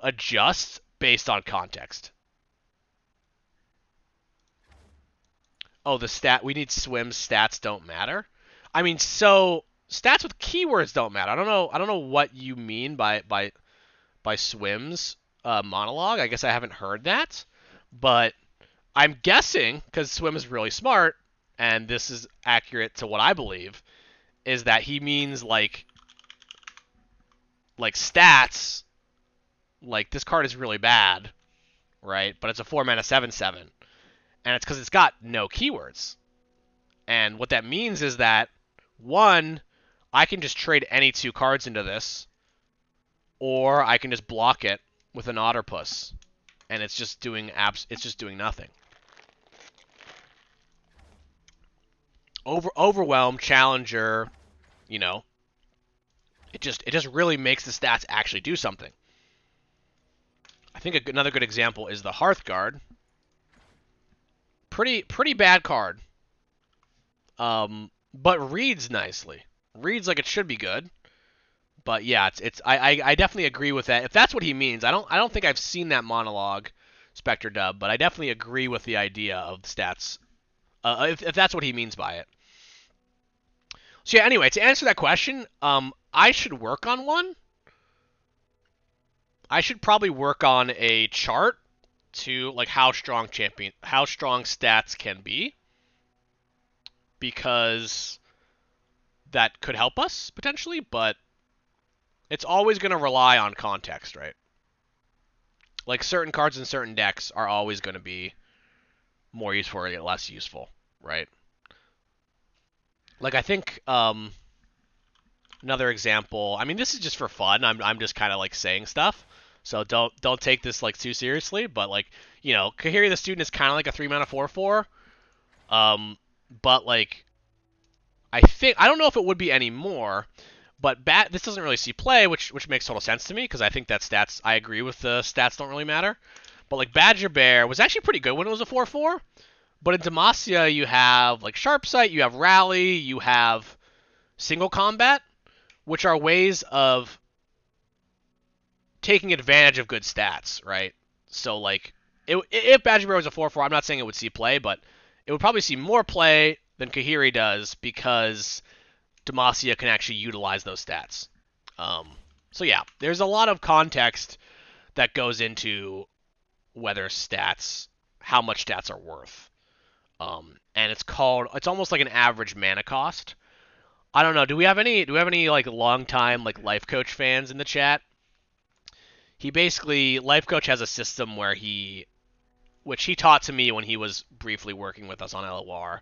adjust based on context. Oh, the stat, we need swims. Stats don't matter. I mean, so stats with keywords don't matter. I don't know what you mean by swims monologue. I guess I haven't heard that, but I'm guessing, because Swim is really smart, and this is accurate to what I believe, is that he means like stats. Like, this card is really bad, right? But it's a 4 mana 7/7, and it's because it's got no keywords. And what that means is that, one, I can just trade any 2 cards into this, or I can just block it with an Otterpuss, and it's just doing nothing. Overwhelm, Challenger, you know, it just really makes the stats actually do something. I think another good example is the Hearthguard. Pretty bad card. but reads nicely. Reads like it should be good. But yeah, I definitely agree with that. If that's what he means, I don't think I've seen that monologue, Spectre Dub, but I definitely agree with the idea of the stats. If that's what he means by it. So yeah, anyway, to answer that question, I should work on one. I should probably work on a chart to like how strong stats can be, because that could help us potentially, but it's always going to rely on context, right? Like certain cards in certain decks are always going to be more useful or less useful, right? Like I think another example. I mean, this is just for fun. I'm just kind of like saying stuff, so don't take this like too seriously. But like Kahiri the Student is kind of like a 3-mana 4/4. But like I don't know if it would be anymore. But this doesn't really see play, which makes total sense to me, because I think that stats. I agree with the stats don't really matter. But like Badger Bear was actually pretty good when it was a 4/4. But in Demacia you have like Sharp Sight, you have Rally, you have Single Combat, which are ways of taking advantage of good stats, right? So like if Badger Bear was a 4/4, I'm not saying it would see play, but it would probably see more play than Kahiri does, because Demacia can actually utilize those stats. So yeah, there's a lot of context that goes into whether how much stats are worth. And it's almost like an average mana cost. I don't know. Do we have any like long time like Life Coach fans in the chat? Life Coach has a system which he taught to me when he was briefly working with us on LoR,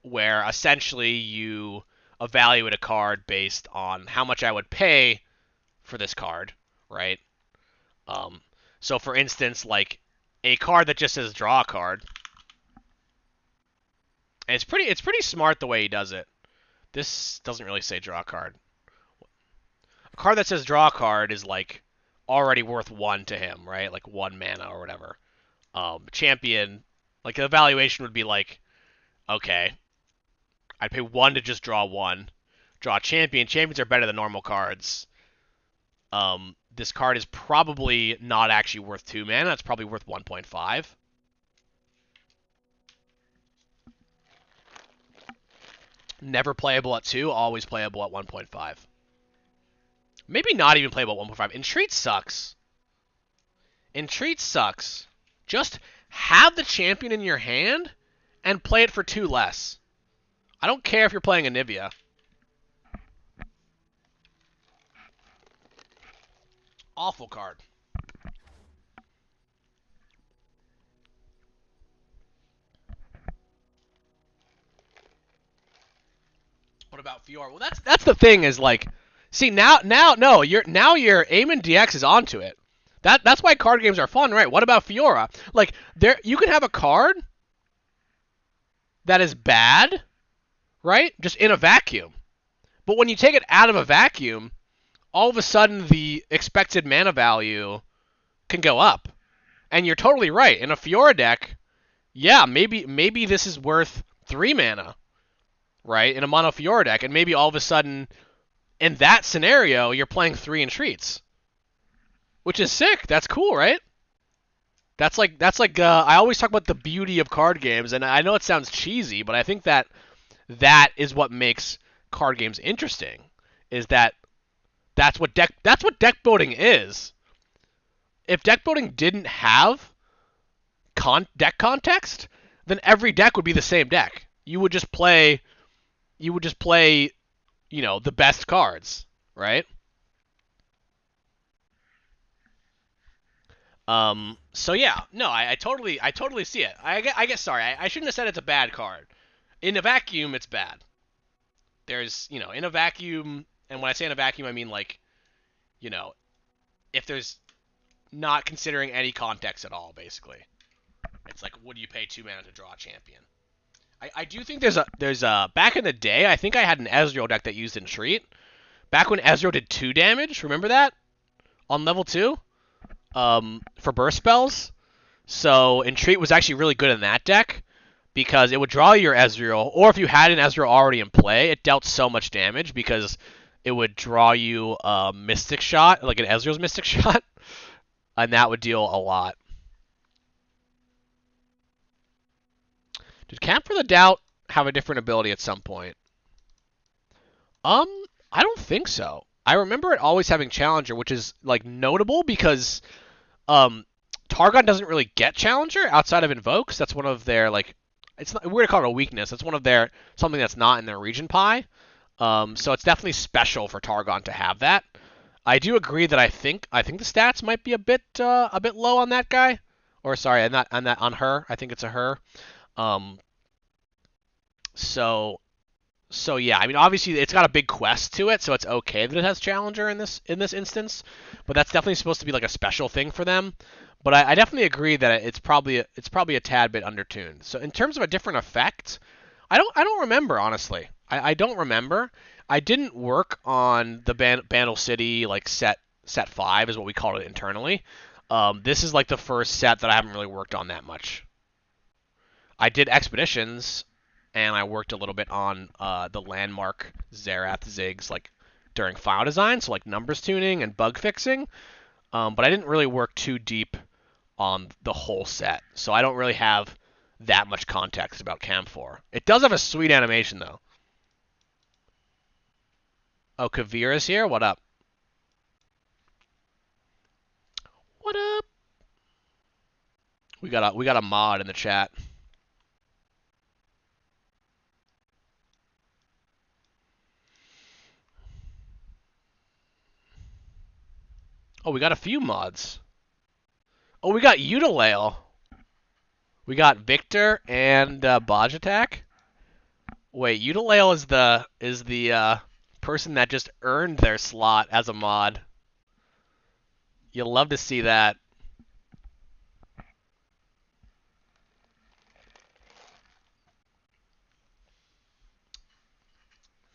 where essentially you evaluate a card based on how much I would pay for this card, right? So for instance, like a card that just says draw a card, and it's pretty smart the way he does it. This doesn't really say draw a card. A card that says draw a card is like already worth 1 to him, right? Like 1 mana or whatever. Champion, like the evaluation would be like, okay, I'd pay 1 to just draw 1. Draw champion. Champions are better than normal cards. This card is probably not actually worth 2 mana. It's probably worth 1.5. Never playable at 2, always playable at 1.5. Maybe not even playable at 1.5. Entreat sucks. Entreat sucks. Just have the champion in your hand and play it for 2 less. I don't care if you're playing Anivia. Awful card. What about Fiora? Well, that's the thing is like, see no, your Aemon DX is onto it. That's why card games are fun, right? What about Fiora? Like you can have a card that is bad, right? Just in a vacuum. But when you take it out of a vacuum, all of a sudden the expected mana value can go up. And you're totally right. In a Fiora deck, yeah, maybe this is worth 3 mana, right? In a mono Fiora deck, and maybe all of a sudden in that scenario you're playing 3 entreats. Which is sick. That's cool, right? That's like I always talk about the beauty of card games, and I know it sounds cheesy, but I think that is what makes card games interesting. Is that's what deck building is. If deck building didn't have deck context, then every deck would be the same deck. You would just play the best cards, right? So yeah, no, I totally see it. I guess sorry, I shouldn't have said it's a bad card. In a vacuum, it's bad. There's, in a vacuum, and when I say in a vacuum, I mean like, if there's not considering any context at all, basically. It's like, would you pay 2 mana to draw a champion? I do think there's a back in the day, I think I had an Ezreal deck that used Entreat. Back when Ezreal did 2 damage, remember that? On level 2? For burst spells. So Entreat was actually really good in that deck. because it would draw your Ezreal, or if you had an Ezreal already in play, it dealt so much damage because it would draw you a Mystic Shot, like an Ezreal's Mystic Shot, and that would deal a lot. Did Camp for the Doubt have a different ability at some point? I don't think so. I remember it always having Challenger, which is like notable because Targon doesn't really get Challenger outside of Invokes. That's one of their like it's not, we're gonna call it a weakness. It's one of their something that's not in their region pie. So it's definitely special for Targon to have that. I do agree that I think the stats might be a bit low on that guy, or sorry, not on that on her. I think it's a her. Um, so yeah, I mean obviously it's got a big quest to it, so it's okay that it has Challenger in this instance, but that's definitely supposed to be like a special thing for them. But I definitely agree that it's probably a tad bit undertuned. So in terms of a different effect, I don't remember honestly. I don't remember. I didn't work on the Bandle City like set 5 is what we called it internally. This is like the first set that I haven't really worked on that much. I did Expeditions, and I worked a little bit on the landmark Xerath Ziggs like during file design, so like numbers tuning and bug fixing. But I didn't really work too deep on the whole set, so I don't really have that much context about Cam 4. It does have a sweet animation though. Oh, Kavira's here. What up? What up? We got a mod in the chat. Oh, we got a few mods. Oh, we got Utilale. We got Victor and Baj Attack. Wait, Utilale is the person that just earned their slot as a mod. You'll love to see that.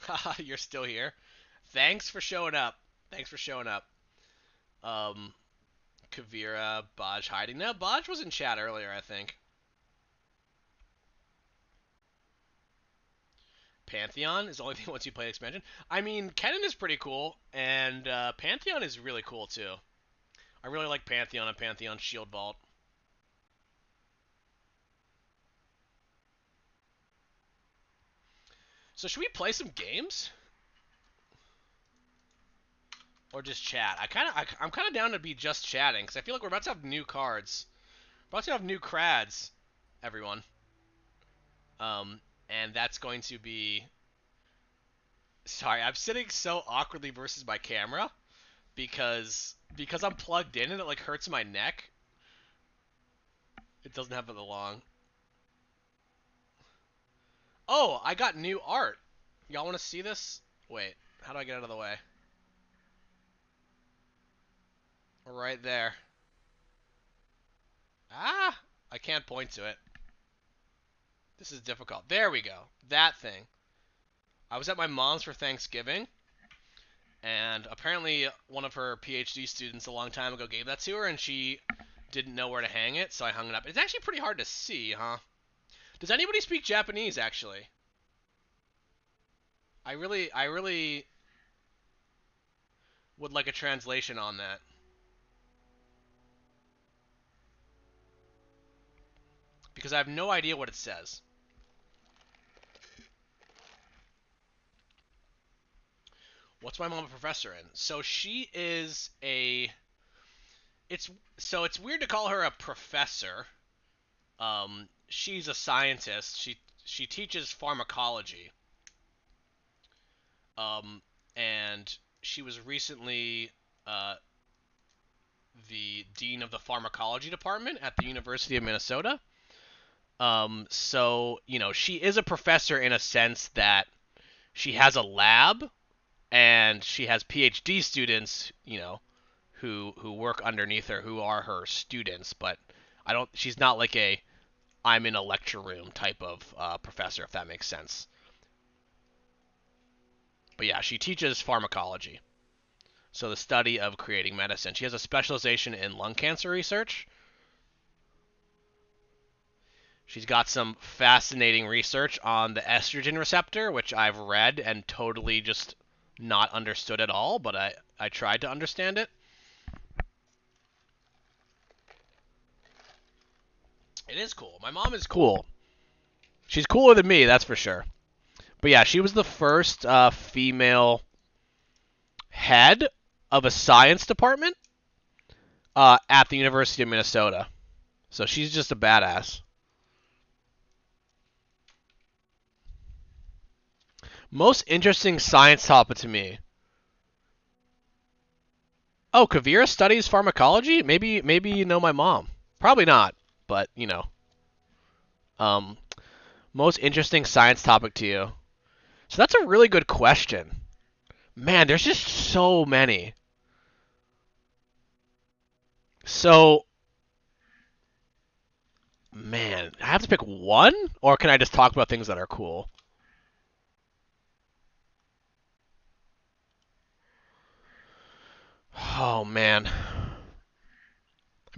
Haha, you're still here. Thanks for showing up. Um, Kavira, Baj hiding. No, Baj was in chat earlier, I think. Pantheon is the only thing once you play the expansion. I mean, Kennen is pretty cool, and Pantheon is really cool too. I really like Pantheon and Pantheon Shield Vault. So should we play some games? Or just chat? I'm kind of down to be just chatting, because I feel like we're about to have new cards. We're about to have new crads, everyone. And that's going to be... Sorry, I'm sitting so awkwardly versus my camera, because I'm plugged in and it like hurts my neck. It doesn't have the long. Oh, I got new art. Y'all want to see this? Wait, how do I get out of the way? Right there. Ah! I can't point to it. This is difficult. There we go. That thing. I was at my mom's for Thanksgiving, and apparently one of her PhD students a long time ago gave that to her, and she didn't know where to hang it, so I hung it up. It's actually pretty hard to see, huh? Does anybody speak Japanese, actually? I really would like a translation on that. Because I have no idea what it says. What's my mom a professor in? So she is a... It's weird to call her a professor. She's a scientist. She teaches pharmacology. And she was recently the dean of the pharmacology department at the University of Minnesota. So, you know, she is a professor in a sense that she has a lab and she has PhD students, you know, who work underneath her who are her students, but she's not like a I'm in a lecture room type of professor, if that makes sense. But yeah, she teaches pharmacology. So the study of creating medicine. She has a specialization in lung cancer research. She's got some fascinating research on the estrogen receptor, which I've read and totally just not understood at all, but I tried to understand it. It is cool. My mom is cool. She's cooler than me, that's for sure. But yeah, she was the first female head of a science department at the University of Minnesota. So she's just a badass. Most interesting science topic to me. Oh, Kavira studies pharmacology? Maybe you know my mom. Probably not, but you know. Um, Most interesting science topic to you. So that's a really good question. Man, there's just so many. So, man, I have to pick one, or can I just talk about things that are cool? Oh man. I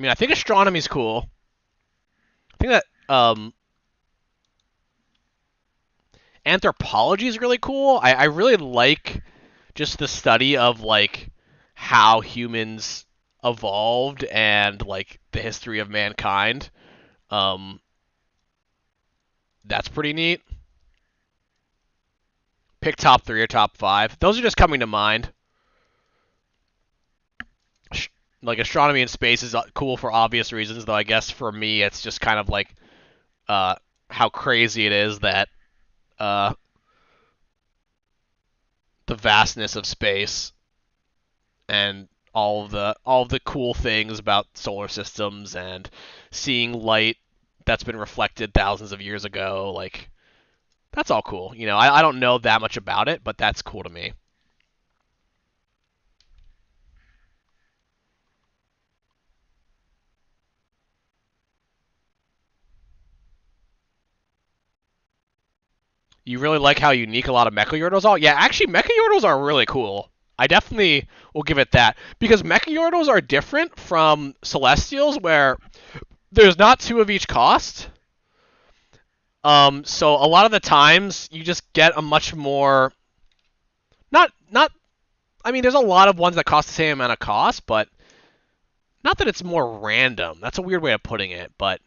mean, I think astronomy's cool. I think that anthropology is really cool. I really like just the study of like how humans evolved and like the history of mankind. Um, that's pretty neat. Pick top 3 or top 5. Those are just coming to mind. Like astronomy and space is cool for obvious reasons, though I guess for me it's just kind of like uh, how crazy it is that uh, the vastness of space and all of the cool things about solar systems and seeing light that's been reflected thousands of years ago. Like that's all cool. You know, I don't know that much about it, but that's cool to me. You really like how unique a lot of Mecha are? Yeah, actually, Mecha are really cool. I definitely will give it that because Mecha are different from Celestials, where there's not two of each cost. So a lot of the times you just get a much more not. I mean, there's a lot of ones that cost the same amount of cost, but not that it's more random. That's a weird way of putting it, but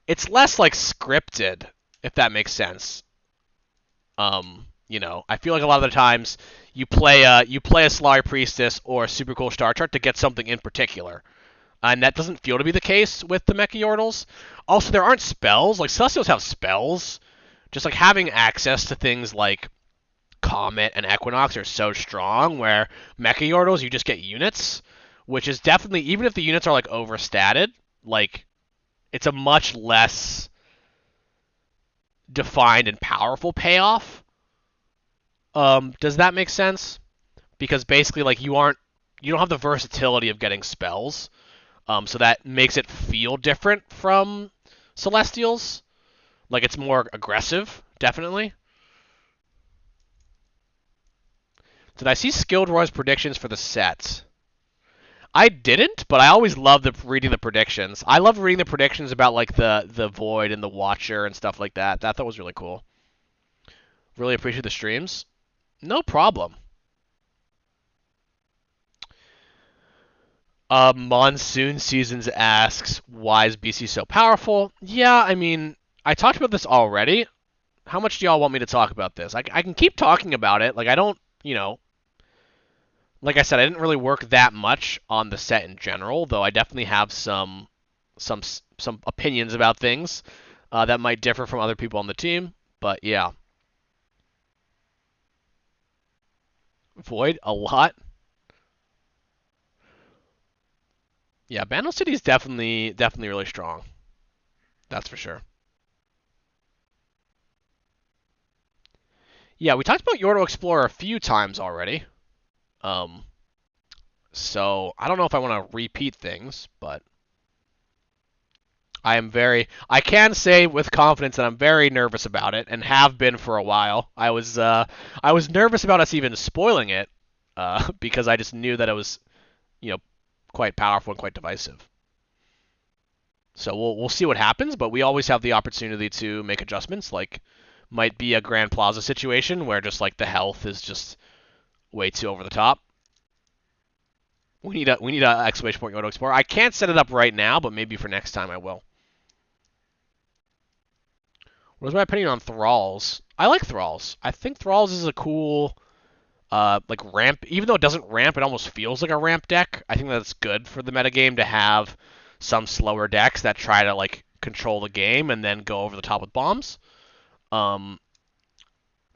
it's less like scripted, if that makes sense. You know, I feel like a lot of the times you play a Solari Priestess or a super cool star chart to get something in particular. And that doesn't feel to be the case with the Mecha. Also, there aren't spells. Like, Celestials have spells. Just, like, having access to things like Comet and Equinox are so strong, where Mecha you just get units, which is definitely, even if the units are, like, overstated, like, it's a much less defined and powerful payoff. Does that make sense? Because basically, like, you don't have the versatility of getting spells. So that makes it feel different from Celestials. Like it's more aggressive, definitely. Did I see Skilled Roy's predictions for the set? I didn't, but I always love reading the predictions. I love reading the predictions about like the Void and the Watcher and stuff like that. That was really cool. Really appreciate the streams. No problem. Monsoon Seasons asks, why is BC so powerful? Yeah, I mean, I talked about this already. How much do y'all want me to talk about this? I can keep talking about it. Like, I don't, you know, like I said, I didn't really work that much on the set in general, though I definitely have some some opinions about things that might differ from other people on the team. But yeah, Void a lot. Yeah, Bandle City is definitely really strong. That's for sure. Yeah, we talked about Yordo Explorer a few times already. Um, so I don't know if I want to repeat things, but I can say with confidence that I'm very nervous about it and have been for a while. I was nervous about us even spoiling it, because I just knew that it was, you know, quite powerful and quite divisive. So we'll see what happens, but we always have the opportunity to make adjustments. Like, might be a Grand Plaza situation where just like the health is just way too over the top. We need a exclamation point Auto Explorer. I can't set it up right now, but maybe for next time I will. What's my opinion on Thralls? I like Thralls. I think Thralls is a cool like ramp. Even though it doesn't ramp, it almost feels like a ramp deck. I think that's good for the metagame to have some slower decks that try to like control the game and then go over the top with bombs. Um,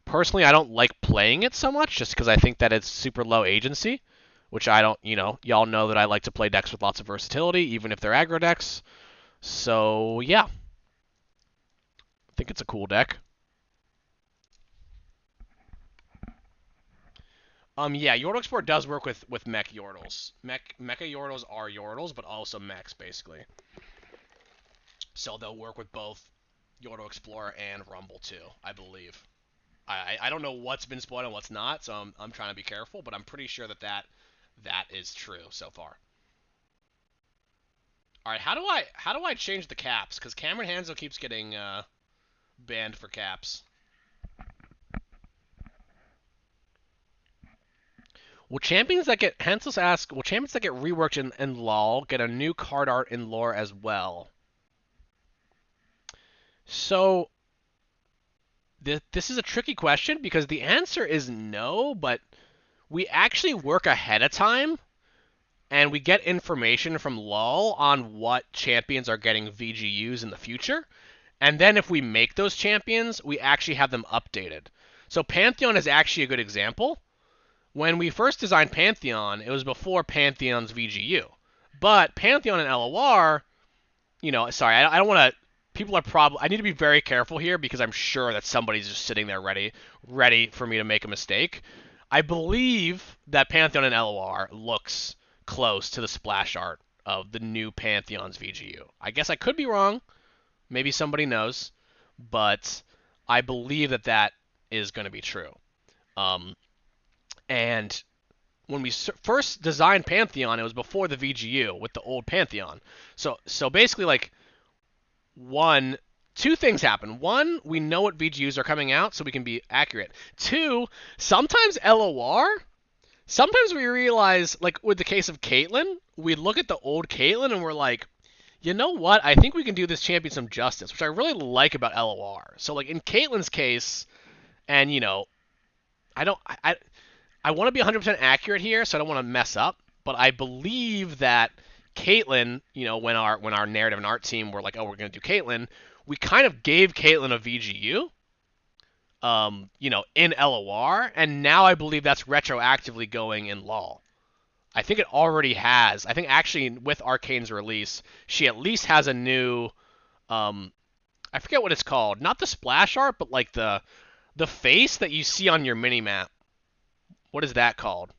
Personally, I don't like playing it so much just because I think that it's super low agency, which I don't, y'all know that I like to play decks with lots of versatility, even if they're aggro decks. So, yeah, I think it's a cool deck. Yeah, Yordle Explorer does work with mech Yordles. Mecha Yordles are Yordles, but also mechs, basically. So they'll work with both Yordle Explorer and Rumble, too, I believe. I don't know what's been spoiled and what's not, so I'm trying to be careful, but I'm pretty sure that is true so far. All right, how do I change the caps? Because Cameron Hansel keeps getting banned for caps. Will champions that get Hansel's ask? Will champions that get reworked in LoL get a new card art in LoR as well? So this is a tricky question because the answer is no, but we actually work ahead of time and we get information from LoL on what champions are getting VGUs in the future. And then if we make those champions, we actually have them updated. So Pantheon is actually a good example. When we first designed Pantheon, it was before Pantheon's VGU. But Pantheon and LoR, sorry, I don't want to. People are probably. I need to be very careful here because I'm sure that somebody's just sitting there ready for me to make a mistake. I believe that Pantheon and LoR looks close to the splash art of the new Pantheon's VGU. I guess I could be wrong. Maybe somebody knows, but I believe that is going to be true. And when we first designed Pantheon, it was before the VGU with the old Pantheon. So basically, like, two things happen. One, we know what VGUs are coming out, so we can be accurate. Two, sometimes LOR. Sometimes we realize, like with the case of Caitlyn, we look at the old Caitlyn and we're like, you know what? I think we can do this champion some justice, which I really like about LOR. So, like in Caitlyn's case, and I don't, I want to be 100% accurate here, so I don't want to mess up. But I believe that Caitlyn, when our narrative and art team were like, oh, we're going to do Caitlyn, we kind of gave Caitlyn a VGU, in LOR, and now I believe that's retroactively going in LoL. I think it already has. I think actually with Arcane's release, she at least has a new, I forget what it's called. Not the splash art, but like the face that you see on your minimap. What is that called?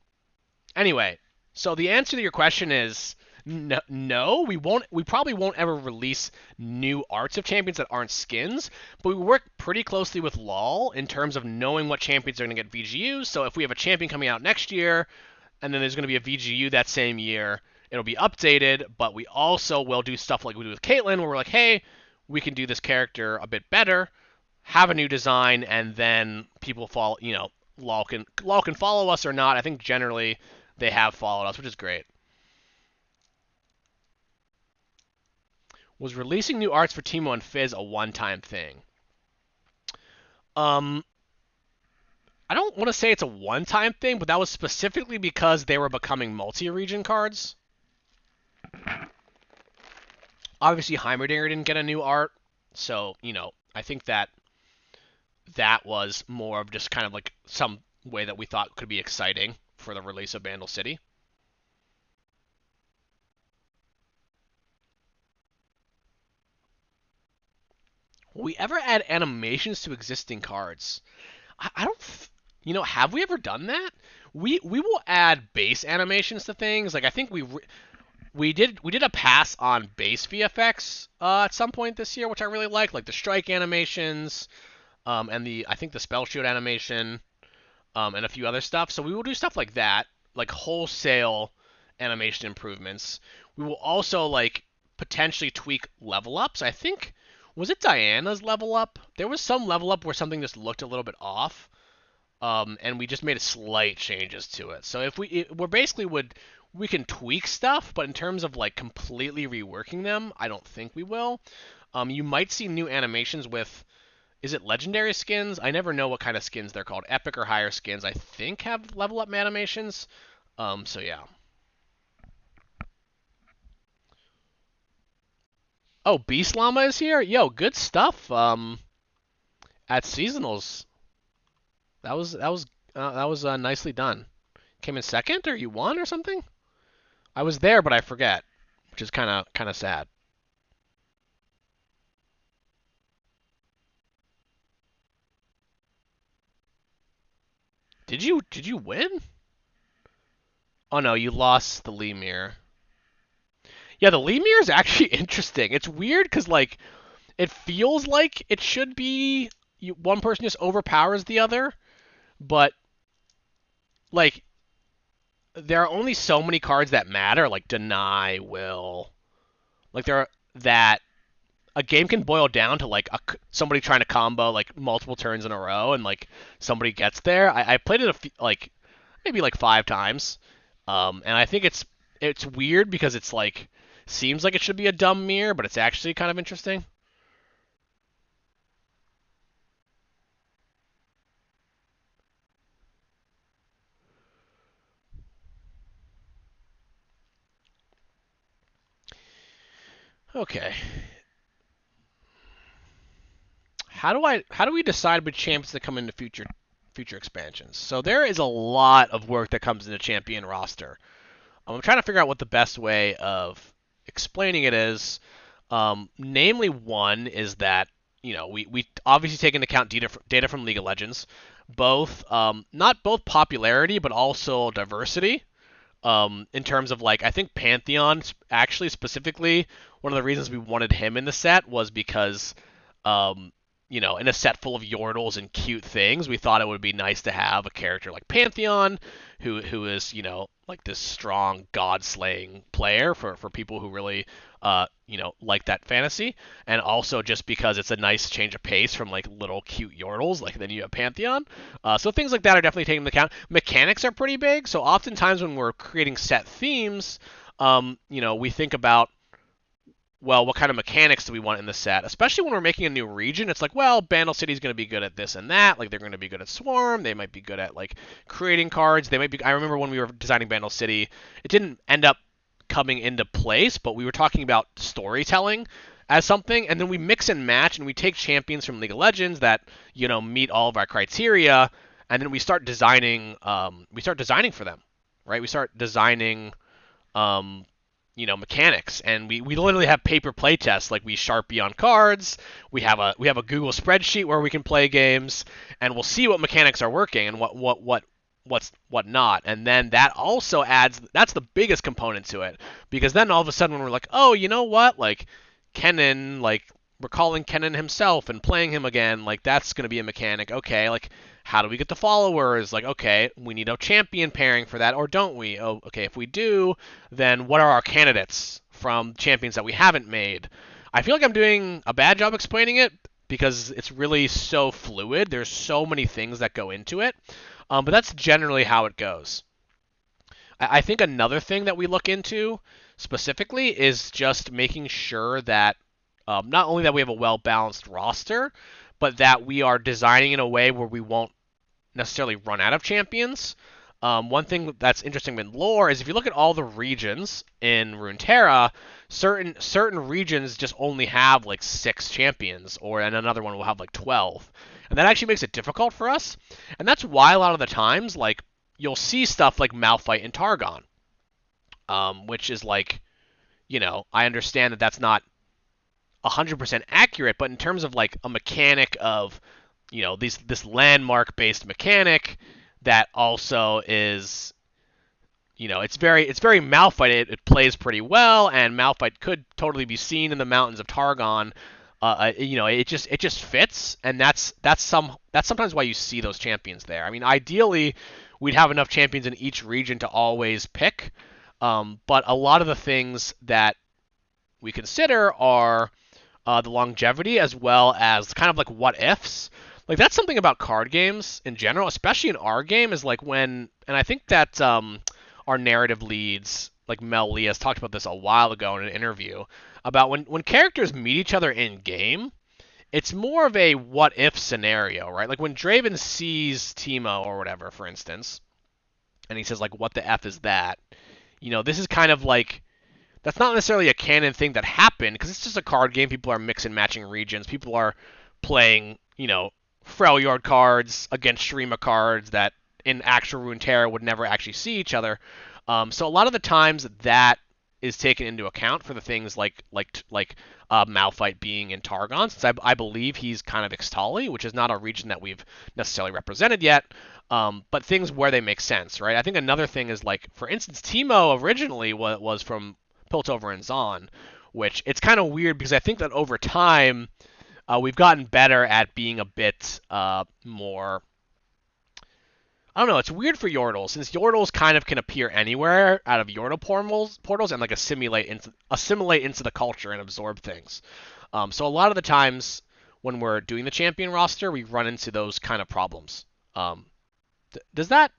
Anyway, so the answer to your question is no, we won't. We probably won't ever release new arts of champions that aren't skins, but we work pretty closely with LoL in terms of knowing what champions are going to get VGUs. So if we have a champion coming out next year, and then there's going to be a VGU that same year, it'll be updated. But we also will do stuff like we do with Caitlyn, where we're like, hey, we can do this character a bit better, have a new design, and then people follow. LoL can follow us or not. I think generally they have followed us, which is great. Was releasing new arts for Teemo and Fizz a one-time thing? Um, I don't want to say it's a one-time thing, but that was specifically because they were becoming multi-region cards. Obviously, Heimerdinger didn't get a new art, so, I think that was more of just kind of like some way that we thought could be exciting for the release of Vandal City. Will we ever add animations to existing cards? I don't. Have we ever done that? We will add base animations to things. Like I think we did a pass on base VFX at some point this year, which I really like the strike animations, and I think the spell shield animation, and a few other stuff. So we will do stuff like that, like wholesale animation improvements. We will also like potentially tweak level ups. I think, was it Diana's level up? There was some level up where something just looked a little bit off, and we just made a slight changes to it. So if we're basically we can tweak stuff, but in terms of like completely reworking them, I don't think we will. You might see new animations with, is it legendary skins? I never know what kind of skins they're called. Epic or higher skins, I think, have level up animations. So yeah. Oh, Beast Llama is here? Yo, good stuff. At seasonals, that was nicely done. Came in second, or you won, or something? I was there, but I forget, which is kind of sad. Did you win? Oh no, you lost the Lemire. Yeah, the Lemire is actually interesting. It's weird because like it feels like it should be one person just overpowers the other, but like there are only so many cards that matter, like deny, will, like there are that a game can boil down to like somebody trying to combo like multiple turns in a row, and like somebody gets there. I played it like maybe like 5 times, and I think it's weird because it's like seems like it should be a dumb mirror, but it's actually kind of interesting. Okay, how do we decide which champions that come into future expansions? So there is a lot of work that comes into champion roster. I'm trying to figure out what the best way of explaining it is. Namely, one is that we obviously take into account data from League of Legends, both not both popularity but also diversity. In terms of like, I think Pantheon actually specifically one of the reasons we wanted him in the set was because um, in a set full of Yordles and cute things, we thought it would be nice to have a character like Pantheon, who is like this strong god slaying player for people who really like that fantasy, and also just because it's a nice change of pace from like little cute Yordles, like then you have Pantheon. So things like that are definitely taken into account. Mechanics are pretty big, so oftentimes when we're creating set themes, we think about, well, what kind of mechanics do we want in the set? Especially when we're making a new region, it's like, well, Bandle City's going to be good at this and that. Like, they're going to be good at Swarm. They might be good at, like, creating cards. They might be. I remember when we were designing Bandle City, it didn't end up coming into place, but we were talking about storytelling as something, and then we mix and match, and we take champions from League of Legends that, meet all of our criteria, and then we start designing. We start designing for them, right? We start designing. Mechanics, and we literally have paper play tests. Like, we Sharpie on cards, we have a Google spreadsheet where we can play games, and we'll see what mechanics are working and what not. And then that also adds, that's the biggest component to it, because then all of a sudden when we're like, oh, you know what, like Kennen, like recalling Kennen himself and playing him again, like that's going to be a mechanic. Okay, like how do we get the followers? Like, okay, we need a champion pairing for that, or don't we? Oh, okay, if we do, then what are our candidates from champions that we haven't made? I feel like I'm doing a bad job explaining it because it's really so fluid. There's so many things that go into it, but that's generally how it goes. I think another thing that we look into specifically is just making sure that not only that we have a well-balanced roster, but that we are designing in a way where we won't necessarily run out of champions. One thing that's interesting in LoR is if you look at all the regions in Runeterra, certain regions just only have like 6 champions, and another one will have like 12, and that actually makes it difficult for us. And that's why a lot of the times, like, you'll see stuff like Malphite and Targon, which is like, I understand that that's not 100% accurate, but in terms of like a mechanic of, this landmark based mechanic that also is, it's very Malphite. It plays pretty well, and Malphite could totally be seen in the mountains of Targon. It just fits, and that's sometimes why you see those champions there. I mean, ideally, we'd have enough champions in each region to always pick, but a lot of the things that we consider are the longevity as well as kind of like what ifs. Like that's something about card games in general, especially in our game, is like when, and I think that our narrative leads, like Mel Lee, has talked about this a while ago in an interview about when characters meet each other in game, it's more of a what if scenario, right? Like when Draven sees Teemo or whatever, for instance, and he says like, "What the f is that?" You know, this is kind of like that's not necessarily a canon thing that happened because it's just a card game. People are mixing matching regions. People are playing, Freljord cards against Shurima cards that in actual Runeterra would never actually see each other. So a lot of the times that is taken into account for the things like Malphite being in Targon, since I believe he's kind of Ixtali, which is not a region that we've necessarily represented yet. But things where they make sense, right? I think another thing is like, for instance, Teemo originally was from Piltover and Zaun, which it's kind of weird because I think that over time we've gotten better at being a bit more. I don't know. It's weird for Yordles since Yordles kind of can appear anywhere out of Yordle portals and like assimilate into the culture and absorb things. So a lot of the times when we're doing the champion roster, we run into those kind of problems. Does that?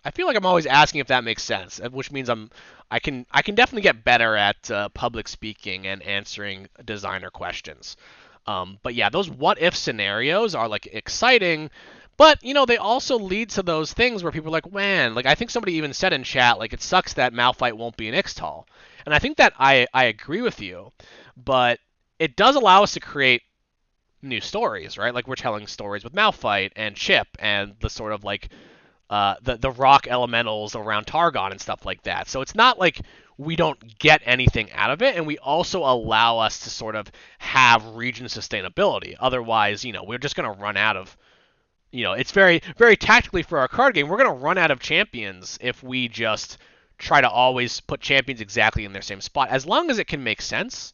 I feel like I'm always asking if that makes sense, which means I can definitely get better at public speaking and answering designer questions. But yeah, those what if scenarios are like exciting, but they also lead to those things where people are like, man, like I think somebody even said in chat, like it sucks that Malphite won't be an Ixtal, and I think that I agree with you, but it does allow us to create new stories, right? Like we're telling stories with Malphite and Chip and the sort of like the rock elementals around Targon and stuff like that. So it's not like we don't get anything out of it, and we also allow us to sort of have region sustainability. Otherwise, we're just going to run out of, it's very, very tactically for our card game, we're going to run out of champions if we just try to always put champions exactly in their same spot, as long as it can make sense.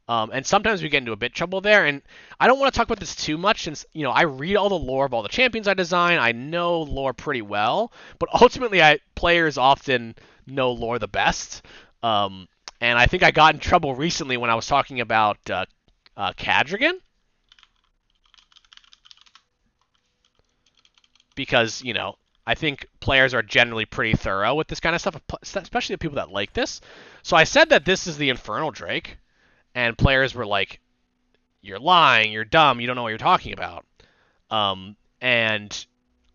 And sometimes we get into a bit trouble there, and I don't want to talk about this too much since, I read all the lore of all the champions I design. I know lore pretty well, but ultimately players often know lore the best. And I think I got in trouble recently when I was talking about Kadrigan, because, I think players are generally pretty thorough with this kind of stuff, especially the people that like this. So I said that this is the Infernal Drake, and players were like, "You're lying, you're dumb, you don't know what you're talking about." And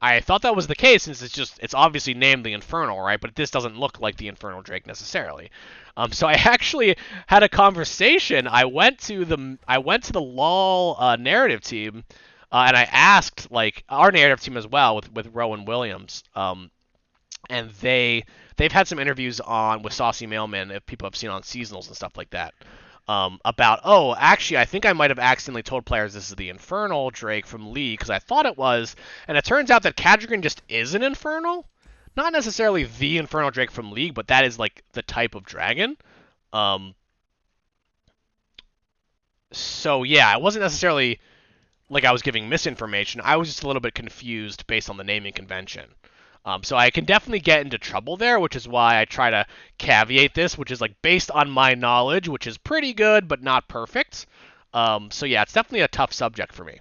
I thought that was the case since it's obviously named the Infernal, right? But this doesn't look like the Infernal Drake necessarily. So I actually had a conversation. I went to the LOL narrative team, and I asked like our narrative team as well with Rowan Williams. And they've had some interviews with Saucy Mailman, if people have seen on seasonals and stuff like that. About, actually, I think I might have accidentally told players this is the Infernal Drake from League, because I thought it was, and it turns out that Kadrigan just is an Infernal. Not necessarily the Infernal Drake from League, but that is, like, the type of dragon. So, yeah, it wasn't necessarily like I was giving misinformation. I was just a little bit confused based on the naming convention. So I can definitely get into trouble there, which is why I try to caveat this, which is like based on my knowledge, which is pretty good but not perfect. So yeah, it's definitely a tough subject for me.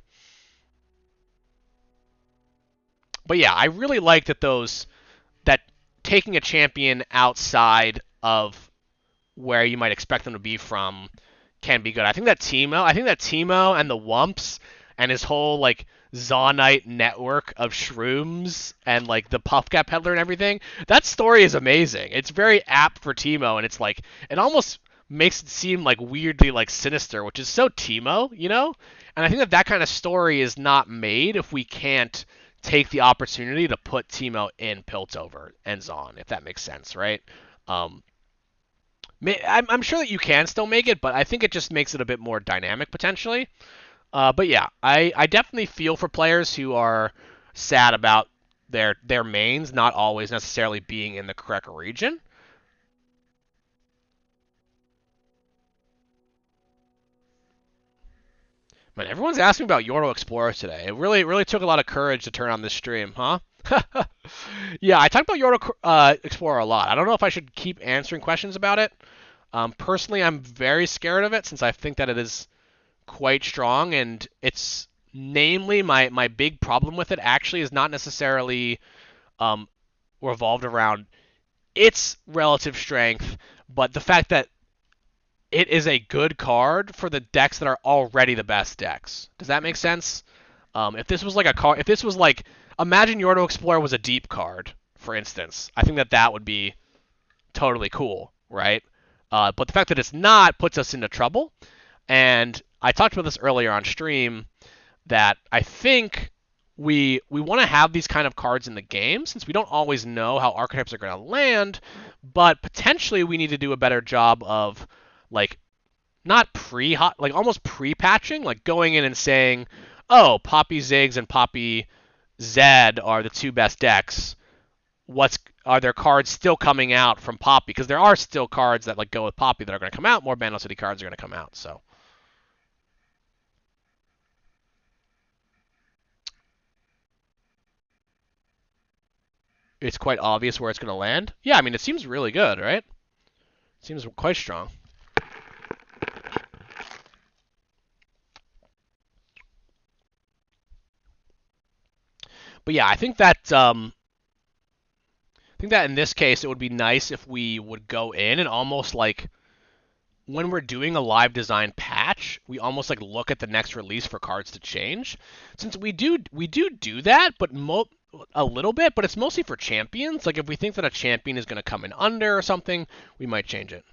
But yeah, I really like that taking a champion outside of where you might expect them to be from can be good. I think that Teemo and the Wumps and his whole like Zaunite network of shrooms and like the Puffcat Peddler and everything, that story is amazing. It's very apt for Teemo, and it's like it almost makes it seem like weirdly like sinister, which is so Teemo, And I think that kind of story is not made if we can't take the opportunity to put Teemo in Piltover and Zaun, if that makes sense, right? I'm sure that you can still make it, but I think it just makes it a bit more dynamic potentially. But yeah, I definitely feel for players who are sad about their mains not always necessarily being in the correct region. Man, everyone's asking about Yordle Explorers today. It really took a lot of courage to turn on this stream, huh? Yeah, I talk about Yordle Explorer a lot. I don't know if I should keep answering questions about it. Personally, I'm very scared of it since I think that it is quite strong, and it's namely my big problem with it actually is not necessarily um, revolved around its relative strength, but the fact that it is a good card for the decks that are already the best decks. Does that make sense? If this was like a card, if this was like, imagine Yordo Explorer was a deep card, for instance, I think that that would be totally cool, right? But the fact that it's not puts us into trouble. And I talked about this earlier on stream that I think we want to have these kind of cards in the game since we don't always know how archetypes are going to land, but potentially we need to do a better job of like not like almost pre-patching, like going in and saying, "Oh, Poppy Ziggs and Poppy Zed are the two best decks. What's Are there cards still coming out from Poppy? Because there are still cards that like go with Poppy that are going to come out. More Banner City cards are going to come out. So it's quite obvious where it's going to land. Yeah, I mean it seems really good, right? It seems quite strong. But yeah, I think that in this case it would be nice if we would go in and almost like when we're doing a live design patch, we almost like look at the next release for cards to change. Since we do that, but a little bit, but it's mostly for champions. Like if we think that a champion is going to come in under or something, we might change it.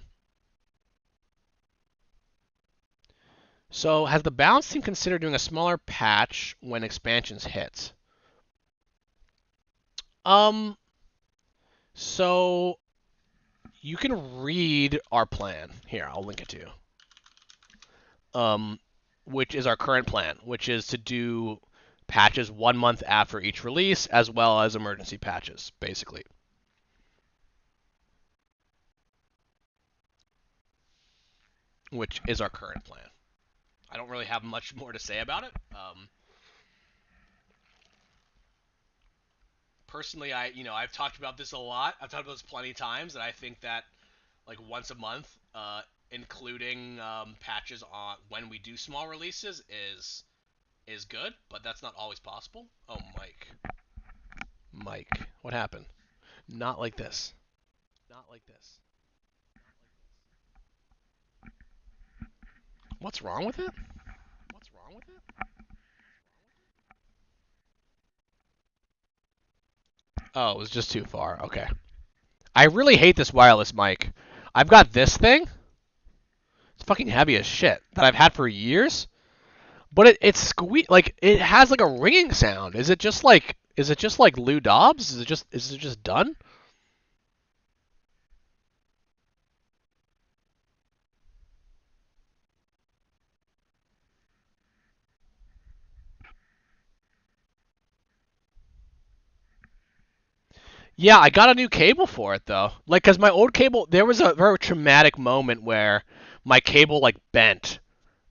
So has the balance team considered doing a smaller patch when expansions hit? Um, so you can read our plan. Here, I'll link it to you. Which is our current plan, which is to do patches 1 month after each release, as well as emergency patches, basically. Which is our current plan. I don't really have much more to say about it. Personally, I've talked about this a lot. I've talked about this plenty of times, and I think that like once a month, including patches on when we do small releases, is good, but that's not always possible. Oh, Mike, what happened? Not like this. Not like this. What's wrong with it? What's wrong with it? Oh, it was just too far. Okay. I really hate this wireless mic. I've got this thing. It's fucking heavy as shit that I've had for years. But it's like it has like a ringing sound. Is it just like Lou Dobbs? Is it just done? Yeah, I got a new cable for it though. Like, cause my old cable, there was a very traumatic moment where my cable like bent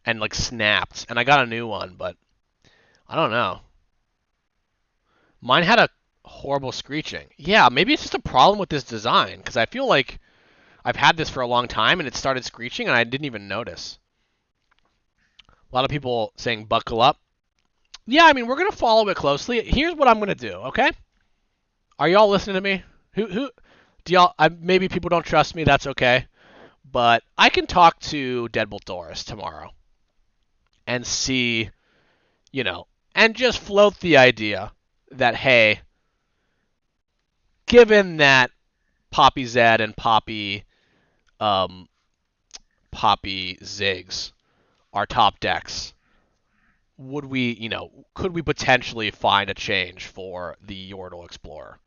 and like snapped, and I got a new one. But I don't know. Mine had a horrible screeching. Yeah, maybe it's just a problem with this design, because I feel like I've had this for a long time and it started screeching and I didn't even notice. A lot of people saying buckle up. Yeah, I mean we're gonna follow it closely. Here's what I'm gonna do. Okay? Are y'all listening to me? Who do y'all? Maybe people don't trust me. That's okay. But I can talk to Deadbolt Doris tomorrow and see, you know, and just float the idea that hey, given that Poppy Zed and um, Poppy Ziggs are top decks, could we potentially find a change for the Yordle Explorer?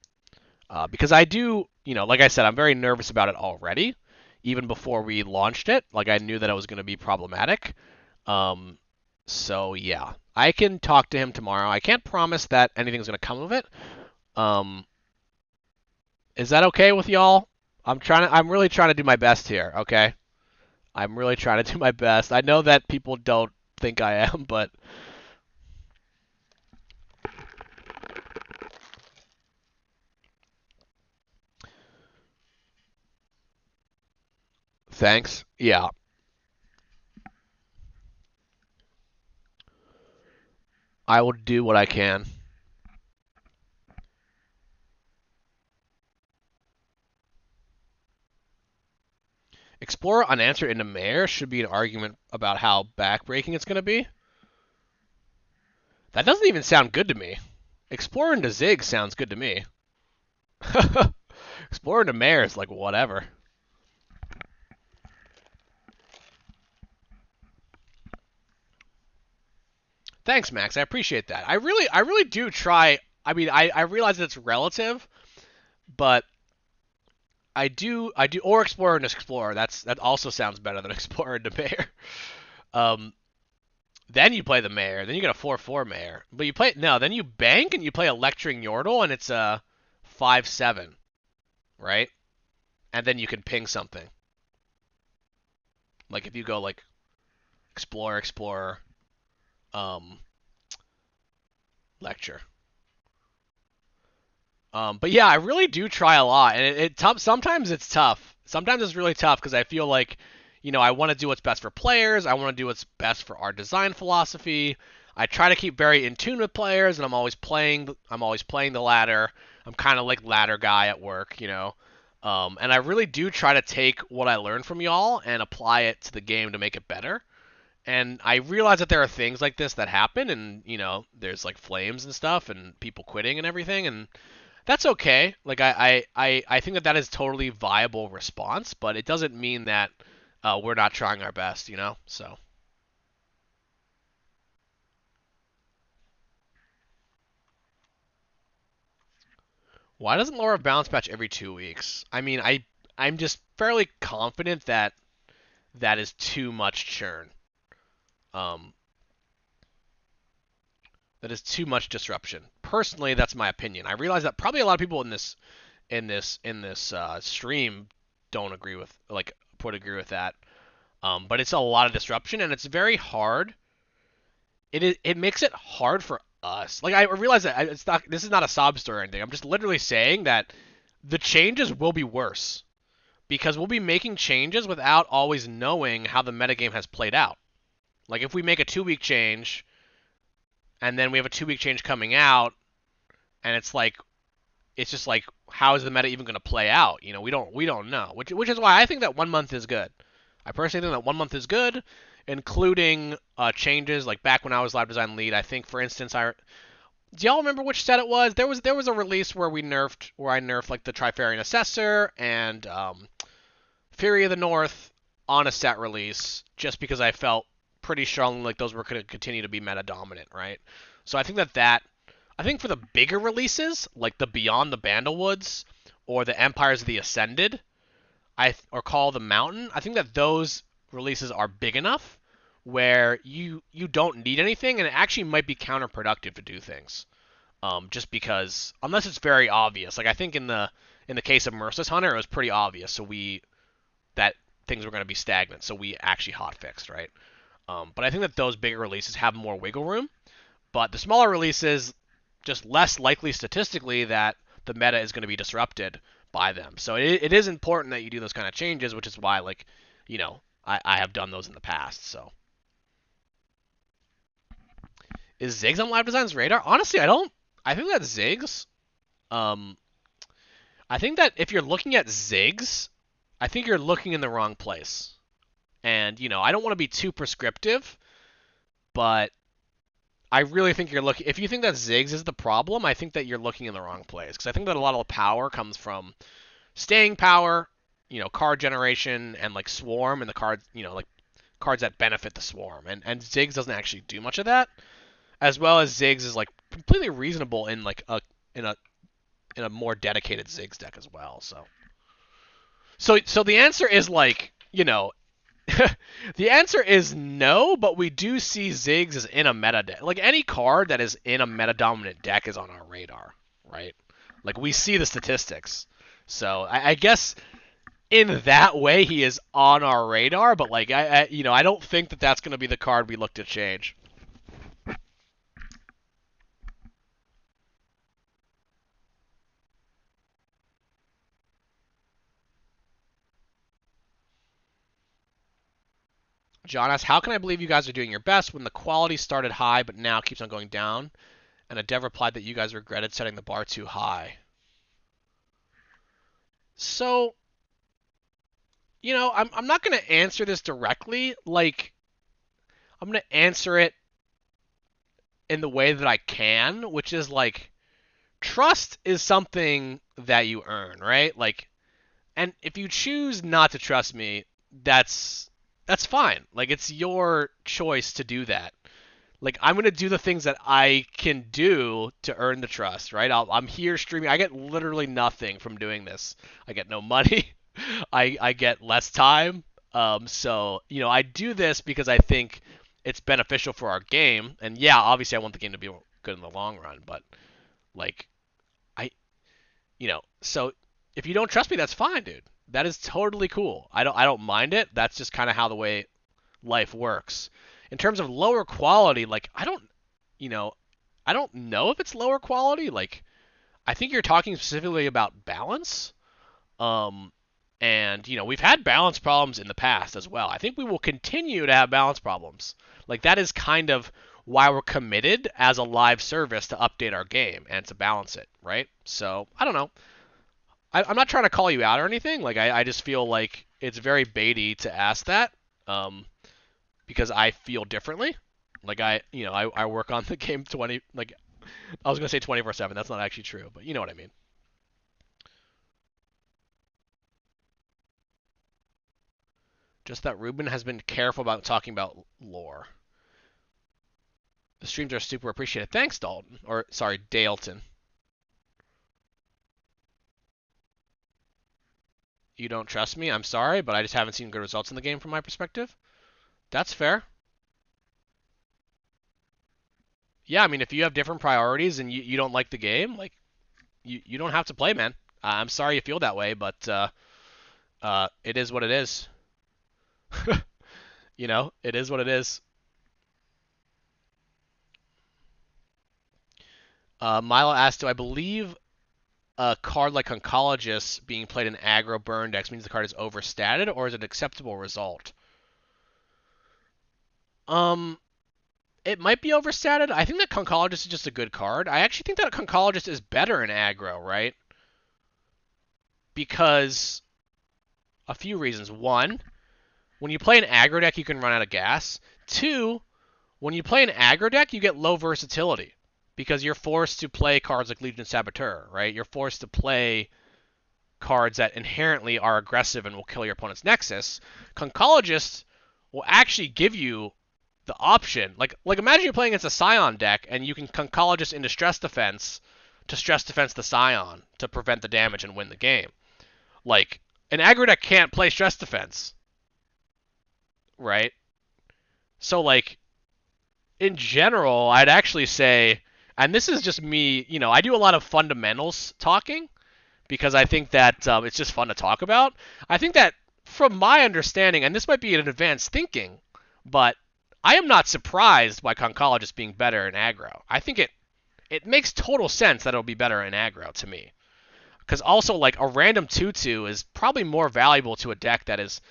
Because I do, like I said, I'm very nervous about it already, even before we launched it. Like I knew that it was going to be problematic. Um, so yeah, I can talk to him tomorrow. I can't promise that anything's going to come of it. Um, is that okay with y'all? I'm really trying to do my best here. Okay, I'm really trying to do my best. I know that people don't think I am, but Thanks. Yeah. I will do what I can. Explorer unanswered into Mare should be an argument about how backbreaking it's going to be. That doesn't even sound good to me. Explorer into Zig sounds good to me. Explorer into Mare is like whatever. Thanks, Max. I appreciate that. I really do try. I mean, I realize that it's relative, but or Explorer and Explorer. That also sounds better than Explorer and Mayor. Um, then you play the Mayor. Then you get a 4/4 Mayor. But you play no. Then you bank and you play a Lecturing Yordle, and it's a 5/7, right? And then you can ping something. Like if you go like Explorer, um, Lecture. But yeah, I really do try a lot, and sometimes it's tough. Sometimes it's really tough because I feel like, I want to do what's best for players. I want to do what's best for our design philosophy. I try to keep very in tune with players, and I'm always playing. I'm always playing the ladder. I'm kind of like ladder guy at work. And I really do try to take what I learned from y'all and apply it to the game to make it better. And I realize that there are things like this that happen, and there's like flames and stuff, and people quitting and everything, and that's okay. Like I think that is totally viable response, but it doesn't mean that we're not trying our best. So why doesn't LoR bounce patch every 2 weeks? I mean, I'm just fairly confident that that is too much churn. Um, that is too much disruption. Personally, that's my opinion. I realize that probably a lot of people in this stream don't agree with would agree with that. But it's a lot of disruption, and it's very hard. It makes it hard for us. Like I realize that it's not. This is not a sob story or anything. I'm just literally saying that the changes will be worse because we'll be making changes without always knowing how the metagame has played out. Like if we make a 2 week change and then we have a 2 week change coming out, and it's just like how is the meta even going to play out? We don't know. Which is why I think that 1 month is good. I personally think that 1 month is good, including changes like back when I was live design lead. I think, for instance, do y'all remember which set it was? There was a release where I nerfed like the Trifarian Assessor and Fury of the North on a set release just because I felt pretty strongly like those were going to continue to be meta dominant, right? So I think for the bigger releases like the Beyond the Bandlewoods or the Empires of the Ascended, or Call of the Mountain, I think that those releases are big enough where you don't need anything, and it actually might be counterproductive to do things. Just because unless it's very obvious, like I think in the case of Merciless Hunter, it was pretty obvious. So that things were going to be stagnant, so we actually hot fixed, right? But I think that those bigger releases have more wiggle room, but the smaller releases just less likely statistically that the meta is going to be disrupted by them. So it is important that you do those kind of changes, which is why I have done those in the past. So is Ziggs on Live Design's radar? Honestly, I don't. I think that Ziggs. Um, I think that if you're looking at Ziggs, I think you're looking in the wrong place. And I don't want to be too prescriptive, but I really think you're looking. If you think that Ziggs is the problem, I think that you're looking in the wrong place. Because I think that a lot of the power comes from staying power, card generation, and like swarm, and the cards, like cards that benefit the swarm. And Ziggs doesn't actually do much of that. As well as Ziggs is like completely reasonable in like in a in a more dedicated Ziggs deck as well. So the answer is the answer is no, but we do see Ziggs as in a meta deck. Like any card that is in a meta dominant deck is on our radar, right? Like we see the statistics. So I guess in that way he is on our radar, but like I don't think that that's going to be the card we look to change. John asks, how can I believe you guys are doing your best when the quality started high but now keeps on going down? And a dev replied that you guys regretted setting the bar too high. So, I'm not going to answer this directly. Like, I'm going to answer it in the way that I can, which is like, trust is something that you earn, right? Like, and if you choose not to trust me, that's fine. Like, it's your choice to do that. Like, I'm gonna do the things that I can do to earn the trust, right? I'm here streaming. I get literally nothing from doing this. I get no money. I get less time. So I do this because I think it's beneficial for our game. And yeah, obviously I want the game to be good in the long run. But like, so if you don't trust me, that's fine, dude. That is totally cool. I don't mind it. That's just kind of how the way life works. In terms of lower quality, like you know, I don't know if it's lower quality. Like, I think you're talking specifically about balance. Um, and we've had balance problems in the past as well. I think we will continue to have balance problems. Like, that is kind of why we're committed as a live service to update our game and to balance it, right? So I don't know. I'm not trying to call you out or anything. Like, I just feel like it's very baity to ask that. Because I feel differently. Like, I work on the game 20, like, I was going to say 24/7. That's not actually true, but you know what I mean. Just that Ruben has been careful about talking about lore. The streams are super appreciated. Thanks, Dalton. Or, sorry, Dalton. You don't trust me? I'm sorry, but I just haven't seen good results in the game from my perspective. That's fair. Yeah, I mean, if you have different priorities and you don't like the game, like, you don't have to play, man. I'm sorry you feel that way, but it is what it is. It is what it is. Milo asked, do I believe a card like Oncologist being played in aggro burn decks means the card is overstated, or is it an acceptable result? It might be overstated. I think that Oncologist is just a good card. I actually think that Oncologist is better in aggro, right? Because a few reasons. One, when you play an aggro deck, you can run out of gas. Two, when you play an aggro deck, you get low versatility because you're forced to play cards like Legion Saboteur, right? You're forced to play cards that inherently are aggressive and will kill your opponent's Nexus. Conchologist will actually give you the option. Like imagine you're playing against a Scion deck and you can Conchologist into Stress Defense to Stress Defense the Scion to prevent the damage and win the game. Like, an aggro deck can't play Stress Defense, right? So, like, in general, I'd actually say, and this is just me, I do a lot of fundamentals talking because I think that it's just fun to talk about. I think that from my understanding, and this might be an advanced thinking, but I am not surprised by Conchologist being better in aggro. I think it makes total sense that it'll be better in aggro to me. Because also, like, a random 2/2 is probably more valuable to a deck that is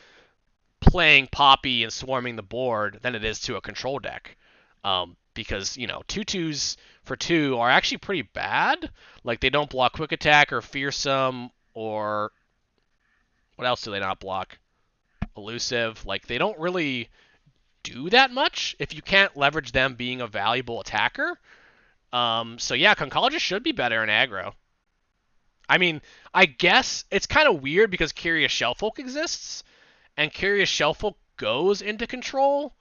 playing Poppy and swarming the board than it is to a control deck. Because 2/2s for 2 are actually pretty bad. Like, they don't block Quick Attack or Fearsome, or what else do they not block? Elusive. Like, they don't really do that much if you can't leverage them being a valuable attacker. So yeah, Conchologist should be better in aggro. I mean, I guess it's kind of weird because Curious Shellfolk exists, and Curious Shellfolk goes into control,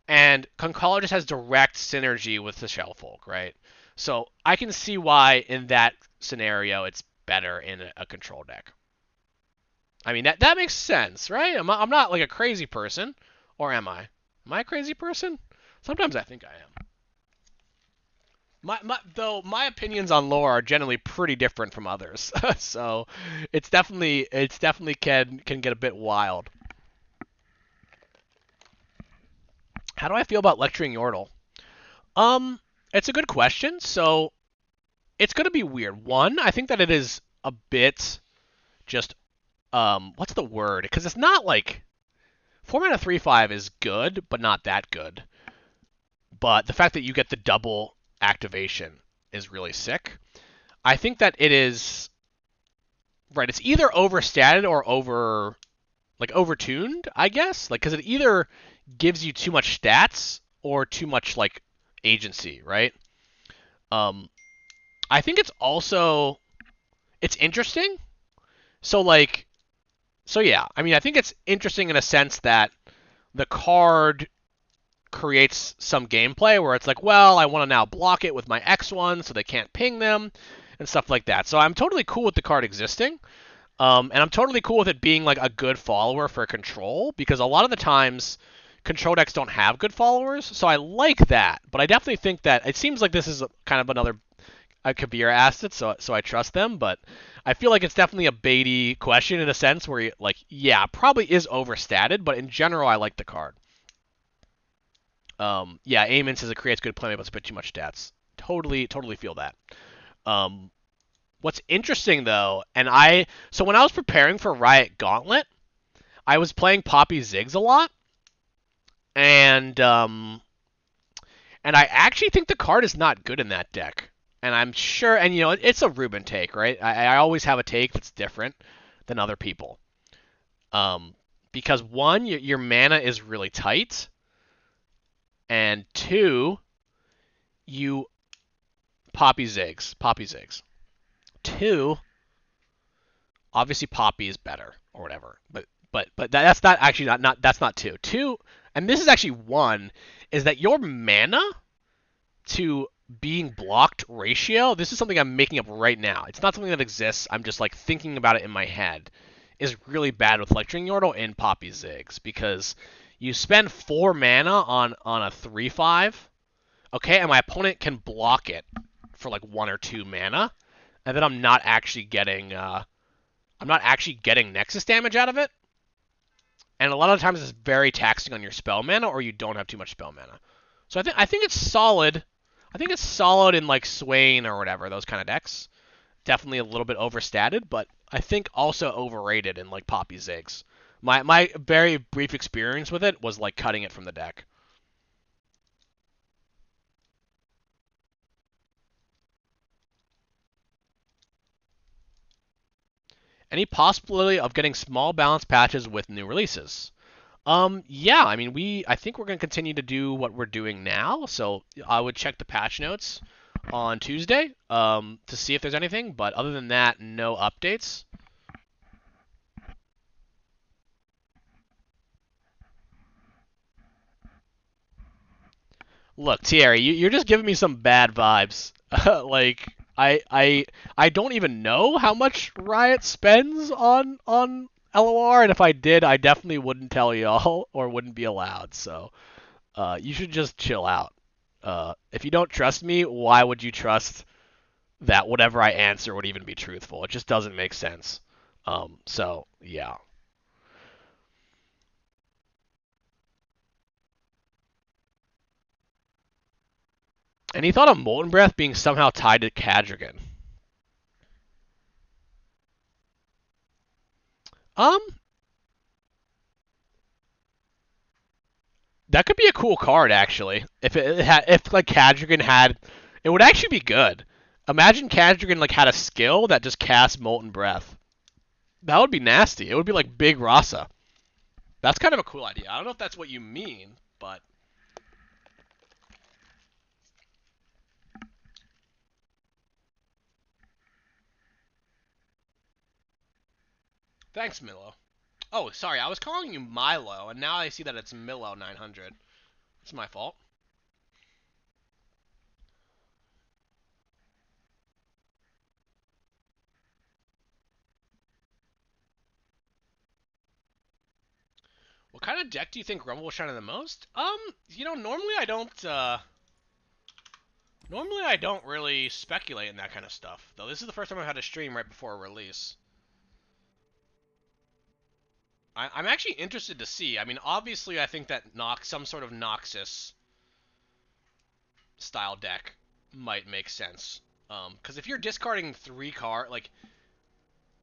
and Conchologist has direct synergy with the Shellfolk, right? So I can see why in that scenario it's better in a control deck. I mean, that makes sense, right? I'm not like a crazy person, or am I? Am I a crazy person? Sometimes I think I am. Though my opinions on lore are generally pretty different from others, so it's definitely can get a bit wild. How do I feel about lecturing Yordle? It's a good question. So it's gonna be weird. One, I think that it is a bit just what's the word? Because it's not like 4 mana 3/5 is good, but not that good. But the fact that you get the double activation is really sick. I think that it is right. It's either overstated or overtuned, I guess. Like, because it either gives you too much stats or too much like agency, right? Um, I think it's interesting. So like, so yeah. I mean, I think it's interesting in a sense that the card creates some gameplay where it's like, well, I want to now block it with my X1 so they can't ping them and stuff like that. So I'm totally cool with the card existing. And I'm totally cool with it being like a good follower for control because a lot of the times control decks don't have good followers. So I like that, but I definitely think that it seems like this is kind of another Kabir asked it, so I trust them. But I feel like it's definitely a baity question in a sense where like, yeah, probably is overstated, but in general, I like the card. Yeah, Aemon says it creates good play, but it's a bit too much stats. Totally feel that. Um, what's interesting though, so when I was preparing for Riot Gauntlet, I was playing Poppy Ziggs a lot, and I actually think the card is not good in that deck. And I'm sure, and it's a Ruben take, right? I always have a take that's different than other people. Because one, your mana is really tight, and two, you Poppy Ziggs. Two, obviously Poppy is better or whatever, but that's not actually not that's not two. Two, and this is actually one, is that your mana to being blocked ratio, this is something I'm making up right now. It's not something that exists. I'm just like thinking about it in my head. Is really bad with Lecturing Yordle and Poppy Ziggs because you spend 4 mana on a 3/5, okay, and my opponent can block it for like 1 or 2 mana, and then I'm not actually getting Nexus damage out of it. And a lot of times it's very taxing on your spell mana, or you don't have too much spell mana. So I think it's solid. I think it's solid in like Swain or whatever, those kind of decks. Definitely a little bit overstated, but I think also overrated in like Poppy Ziggs. My very brief experience with it was like cutting it from the deck. Any possibility of getting small balance patches with new releases? Yeah, I mean, I think we're going to continue to do what we're doing now. So I would check the patch notes on Tuesday to see if there's anything. But other than that, no updates. Look, Thierry, you're just giving me some bad vibes. Like I don't even know how much Riot spends on LoR, and if I did, I definitely wouldn't tell y'all or wouldn't be allowed. So you should just chill out. If you don't trust me, why would you trust that whatever I answer would even be truthful? It just doesn't make sense. So yeah. And he thought of Molten Breath being somehow tied to Cadrigan. Um, that could be a cool card actually. If like Cadrigan had, it would actually be good. Imagine Cadrigan like had a skill that just casts Molten Breath. That would be nasty. It would be like Big Rasa. That's kind of a cool idea. I don't know if that's what you mean, but thanks, Milo. Oh, sorry, I was calling you Milo, and now I see that it's Milo 900. It's my fault. What kind of deck do you think Rumble will shine in the most? Normally I don't. Normally I don't really speculate in that kind of stuff. Though this is the first time I've had a stream right before a release. I'm actually interested to see. I mean, obviously, I think that some sort of Noxus style deck might make sense. Because if you're discarding 3 card, like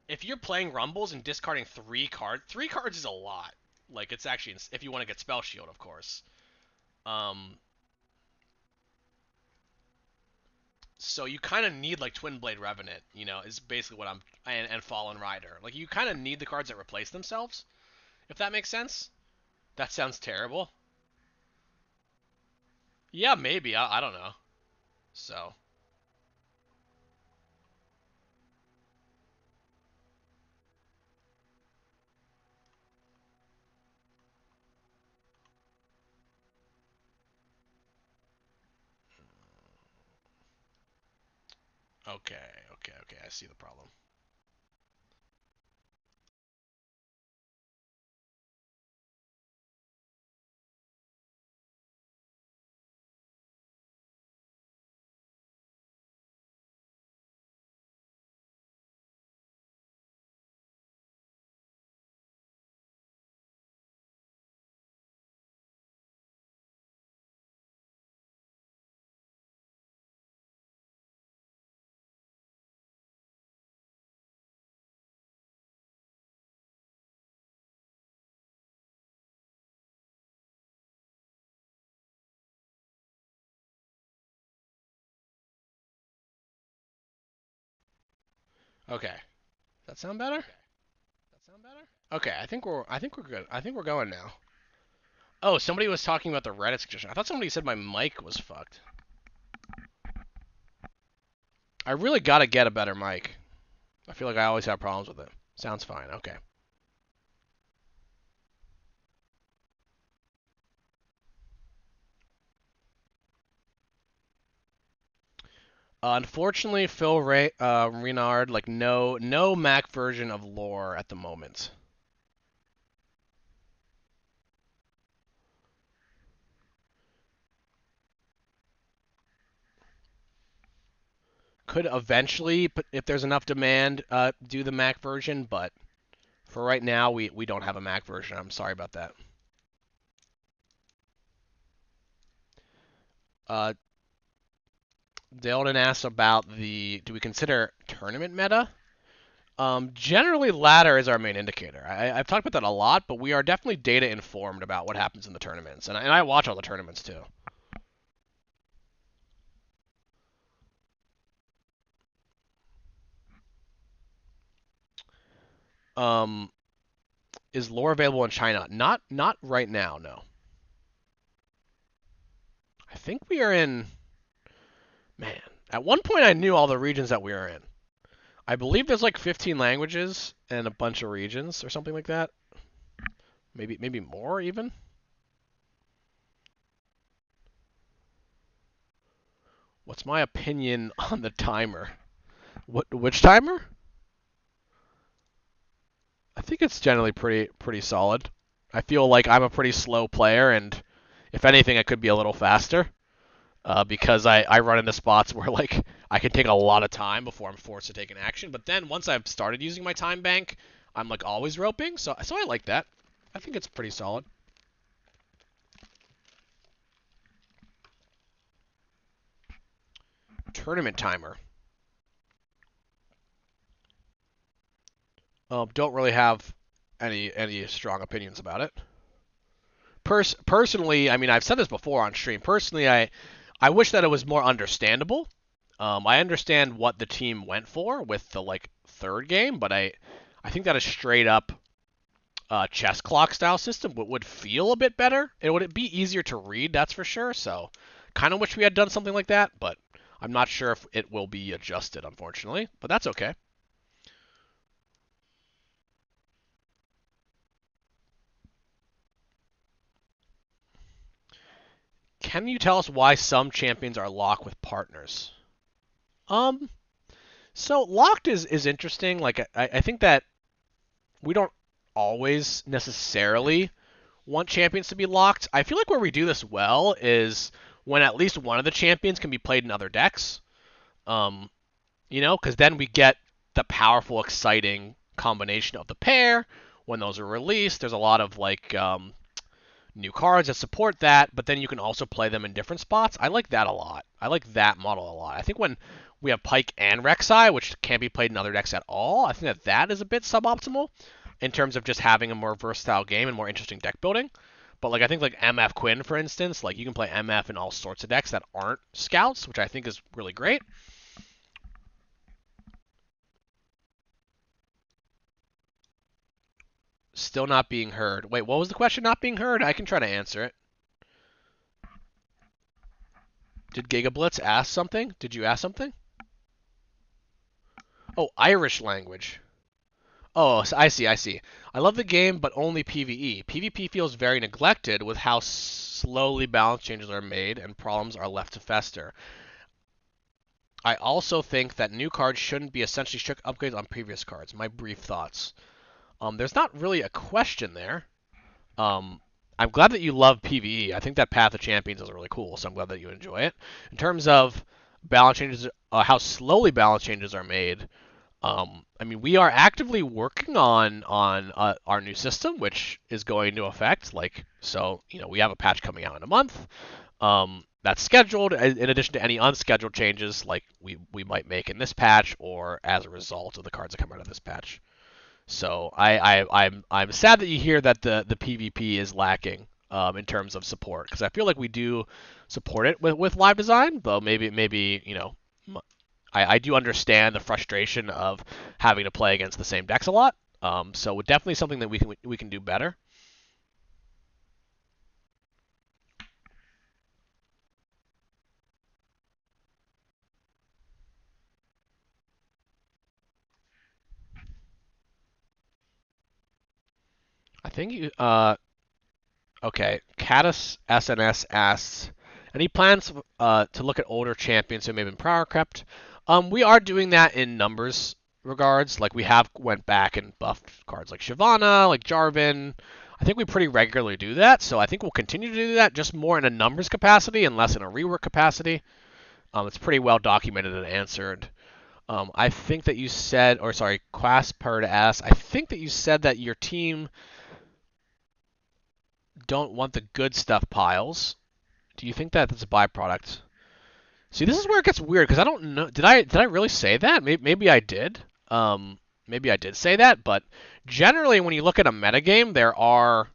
if you're playing Rumbles and discarding 3 cards is a lot. Like, it's actually, if you want to get Spell Shield, of course. Um, so you kind of need, like, Twin Blade Revenant, you know, is basically what and Fallen Rider. Like, you kind of need the cards that replace themselves, if that makes sense. That sounds terrible. Yeah, maybe. I don't know. So, okay. I see the problem. Okay. Does that sound better? Okay, I think we're good. I think we're going now. Oh, somebody was talking about the Reddit suggestion. I thought somebody said my mic was fucked. I really gotta get a better mic. I feel like I always have problems with it. Sounds fine. Okay. Unfortunately, Renard, like no Mac version of LoR at the moment. Could eventually, but if there's enough demand, do the Mac version. But for right now, we don't have a Mac version. I'm sorry about that. Uh, Dylan asks about do we consider tournament meta? Generally, ladder is our main indicator. I've talked about that a lot, but we are definitely data informed about what happens in the tournaments, and I watch all the tournaments too. Um, is LoR available in China? Not right now, no. I think we are in. Man, at one point I knew all the regions that we are in. I believe there's like 15 languages and a bunch of regions or something like that. Maybe more even. What's my opinion on the timer? Which timer? I think it's generally pretty solid. I feel like I'm a pretty slow player, and if anything, I could be a little faster because I run into spots where like I can take a lot of time before I'm forced to take an action. But then once I've started using my time bank, I'm like always roping, so I like that. I think it's pretty solid. Tournament timer. Don't really have any strong opinions about it. Personally, I mean, I've said this before on stream. Personally, I wish that it was more understandable. I understand what the team went for with the like third game, but I think that a straight up chess clock style system would feel a bit better. It would be easier to read, that's for sure. So, kind of wish we had done something like that, but I'm not sure if it will be adjusted, unfortunately. But that's okay. Can you tell us why some champions are locked with partners? Um, so locked is interesting. Like I think that we don't always necessarily want champions to be locked. I feel like where we do this well is when at least one of the champions can be played in other decks. Um, because then we get the powerful, exciting combination of the pair. When those are released, there's a lot of like new cards that support that, but then you can also play them in different spots. I like that a lot. I like that model a lot. I think when we have Pike and Rek'Sai, which can't be played in other decks at all, I think that is a bit suboptimal. in terms of just having a more versatile game and more interesting deck building. But like I think like MF Quinn, for instance, like you can play MF in all sorts of decks that aren't scouts, which I think is really great. Still not being heard. Wait, what was the question? Not being heard? I can try to answer it. Did Gigablitz ask something? Did you ask something? Oh, Irish language. Oh, I see, I see. I love the game, but only PvE. PvP feels very neglected with how slowly balance changes are made and problems are left to fester. I also think that new cards shouldn't be essentially strict upgrades on previous cards. My brief thoughts. There's not really a question there. Um, I'm glad that you love PvE. I think that Path of Champions is really cool, so I'm glad that you enjoy it. In terms of balance changes, how slowly balance changes are made, I mean, we are actively working on our new system, which is going into effect. Like, so we have a patch coming out in a month. That's scheduled in addition to any unscheduled changes like we might make in this patch or as a result of the cards that come out of this patch. So I'm sad that you hear that the PvP is lacking in terms of support because I feel like we do support it with live design, though maybe I do understand the frustration of having to play against the same decks a lot. So definitely something that we can do better. I think you okay. Catus SNS asks, any plans to look at older champions who may have been power crept? We are doing that in numbers regards. Like we have went back and buffed cards like Shyvana, like Jarvan. I think we pretty regularly do that, so I think we'll continue to do that, just more in a numbers capacity and less in a rework capacity. It's pretty well documented and answered. I think that you said, or sorry, Quasperd asks, I think that you said that your team don't want the good stuff piles. Do you think that that's a byproduct? See, this is where it gets weird because I don't know. Did I really say that? Maybe I did. Maybe I did say that, but generally, when you look at a metagame, there are,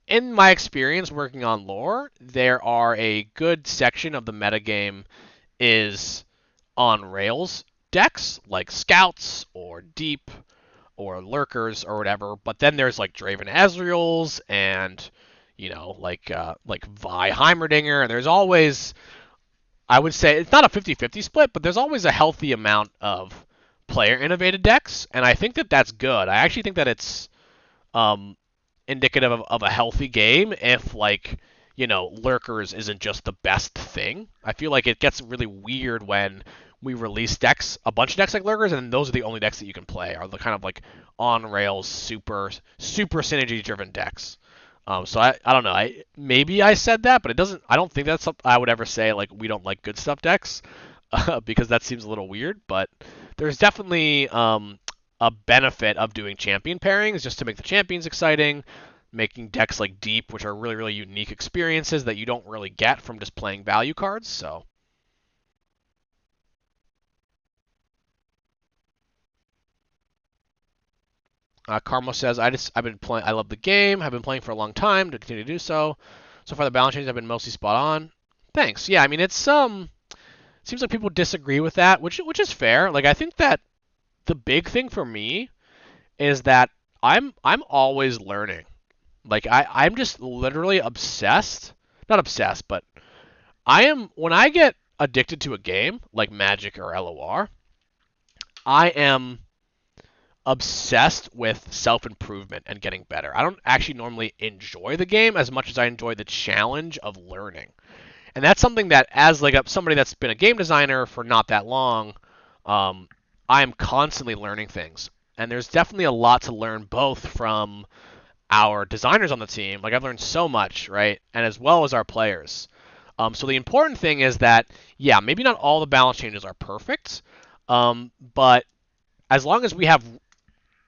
in my experience working on LoR, there are a good section of the metagame is on rails decks like scouts or deep or lurkers or whatever. But then there's like Draven Ezreals and like Vi Heimerdinger, and there's always, I would say it's not a 50-50 split, but there's always a healthy amount of player innovated decks, and I think that that's good. I actually think that it's um, indicative of a healthy game if lurkers isn't just the best thing. I feel like it gets really weird when we release decks, a bunch of decks like lurkers, and those are the only decks that you can play, are the kind of like on rails super synergy driven decks. So I don't know. Maybe I said that, but it doesn't. I don't think that's something I would ever say. Like we don't like good stuff decks, because that seems a little weird. But there's definitely a benefit of doing champion pairings just to make the champions exciting, making decks like deep, which are really unique experiences that you don't really get from just playing value cards. So. Carmo says, I've been playing. I love the game. I've been playing for a long time. To continue to do so. So far, the balance changes have been mostly spot on. Thanks. Yeah, I mean, it's seems like people disagree with that, which is fair. Like I think that the big thing for me is that I'm always learning. Like I'm just literally obsessed. Not obsessed, but I am when I get addicted to a game like Magic or LoR, I am obsessed with self-improvement and getting better. I don't actually normally enjoy the game as much as I enjoy the challenge of learning. And that's something that, as like somebody that's been a game designer for not that long, I am constantly learning things. And there's definitely a lot to learn, both from our designers on the team. Like I've learned so much, right? And as well as our players. So the important thing is that, yeah, maybe not all the balance changes are perfect, but as long as we have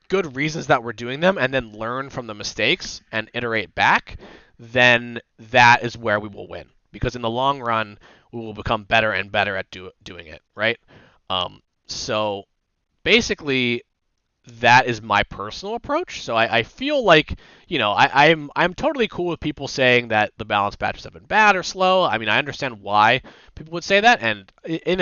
good reasons that we're doing them and then learn from the mistakes and iterate back, then that is where we will win. Because in the long run, we will become better and better at doing it, right? So basically, that is my personal approach. So I feel like, I'm totally cool with people saying that the balance patches have been bad or slow. I mean, I understand why people would say that, and in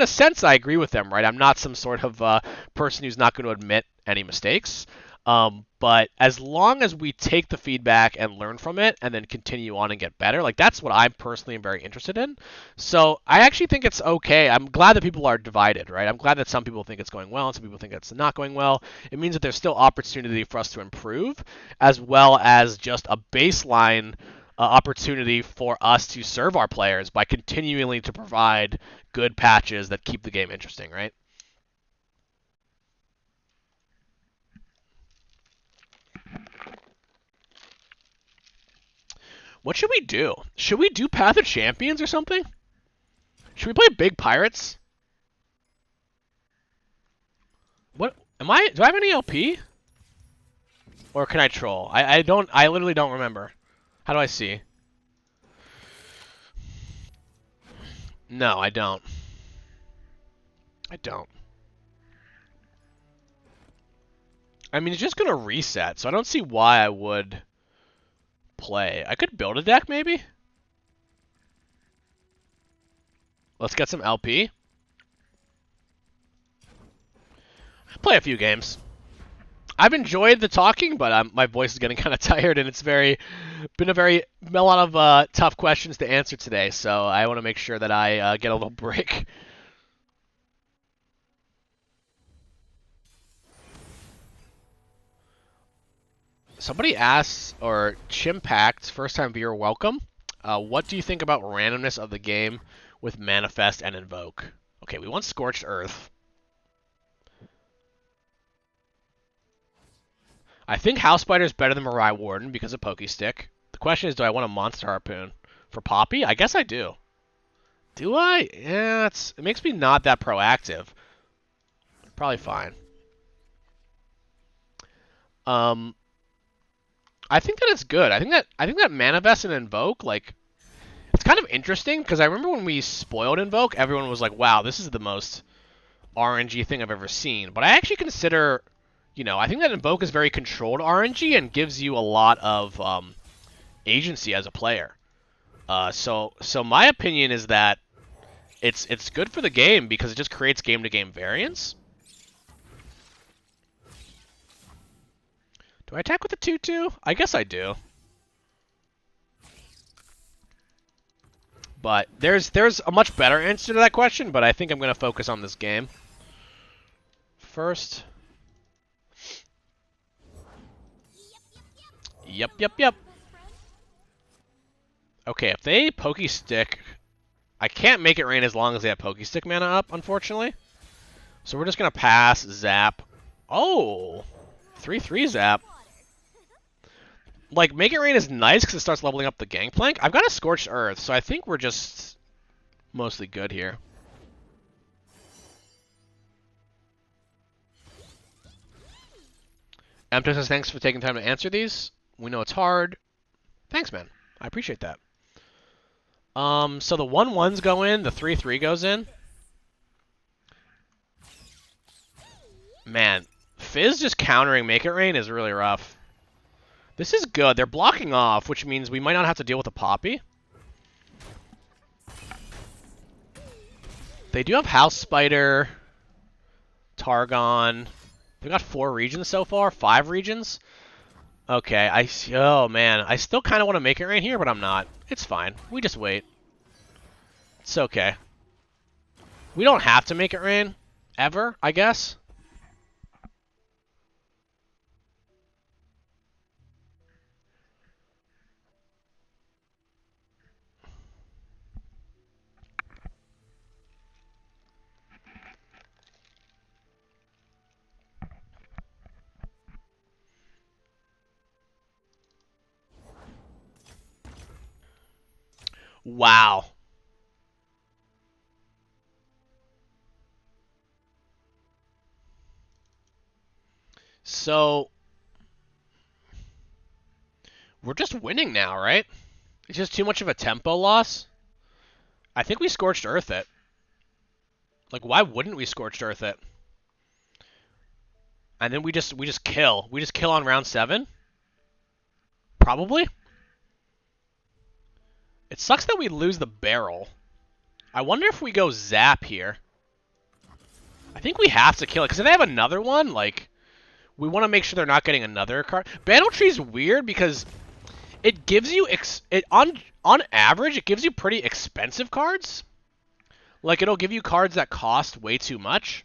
a sense, I agree with them, right? I'm not some sort of person who's not going to admit any mistakes. But as long as we take the feedback and learn from it and then continue on and get better, like that's what I personally am very interested in. So I actually think it's okay. I'm glad that people are divided, right? I'm glad that some people think it's going well and some people think it's not going well. It means that there's still opportunity for us to improve, as well as just a baseline opportunity for us to serve our players by continually to provide good patches that keep the game interesting, right? What should we do? Should we do Path of Champions or something? Should we play Big Pirates? What am I? Do I have any LP? Or can I troll? I don't. I literally don't remember. How do I see? No, I don't. I don't. I mean, it's just gonna reset, so I don't see why I would play. I could build a deck, maybe? Let's get some LP. Play a few games. I've enjoyed the talking, but my voice is getting kind of tired, and it's been a lot of tough questions to answer today, so I want to make sure that I get a little break. Somebody asks, or Chimpact, first time viewer, welcome. What do you think about randomness of the game with Manifest and Invoke? Okay, we want Scorched Earth. I think House Spider is better than Mirai Warden because of Pokestick. The question is, do I want a Monster Harpoon? For Poppy? I guess I do. Do I? Yeah, it makes me not that proactive. Probably fine. I think that it's good. I think that Manifest and Invoke, like, it's kind of interesting because I remember when we spoiled Invoke, everyone was like, "Wow, this is the most RNG thing I've ever seen." But I actually consider, I think that Invoke is very controlled RNG and gives you a lot of agency as a player. So my opinion is that it's good for the game because it just creates game-to-game variance. Do I attack with the 2/2? I guess I do. But there's a much better answer to that question, but I think I'm going to focus on this game first. Yep. Okay, if they Pokestick, I can't make it rain as long as they have Pokestick mana up, unfortunately. So we're just going to pass, zap. Oh, 3/3 zap. Like, Make It Rain is nice because it starts leveling up the Gangplank. I've got a Scorched Earth, so I think we're just mostly good here. Mto says, thanks for taking time to answer these. We know it's hard. Thanks, man. I appreciate that. So the 1/1s go in, the 3/3 goes in. Man, Fizz just countering Make It Rain is really rough. This is good. They're blocking off, which means we might not have to deal with a Poppy. They do have House Spider, Targon. They've got 4 regions so far, 5 regions. Okay, oh man, I still kind of want to Make It Rain here, but I'm not. It's fine. We just wait. It's okay. We don't have to Make It Rain, ever, I guess. Wow. So, we're just winning now, right? It's just too much of a tempo loss. I think we Scorched Earth it. Like, why wouldn't we Scorched Earth it? And then we just kill. We just kill on round 7. Probably. It sucks that we lose the barrel. I wonder if we go zap here. I think we have to kill it, because if they have another one, like, we want to make sure they're not getting another card. Battle Tree's weird because it gives you, on average, it gives you pretty expensive cards. Like, it'll give you cards that cost way too much.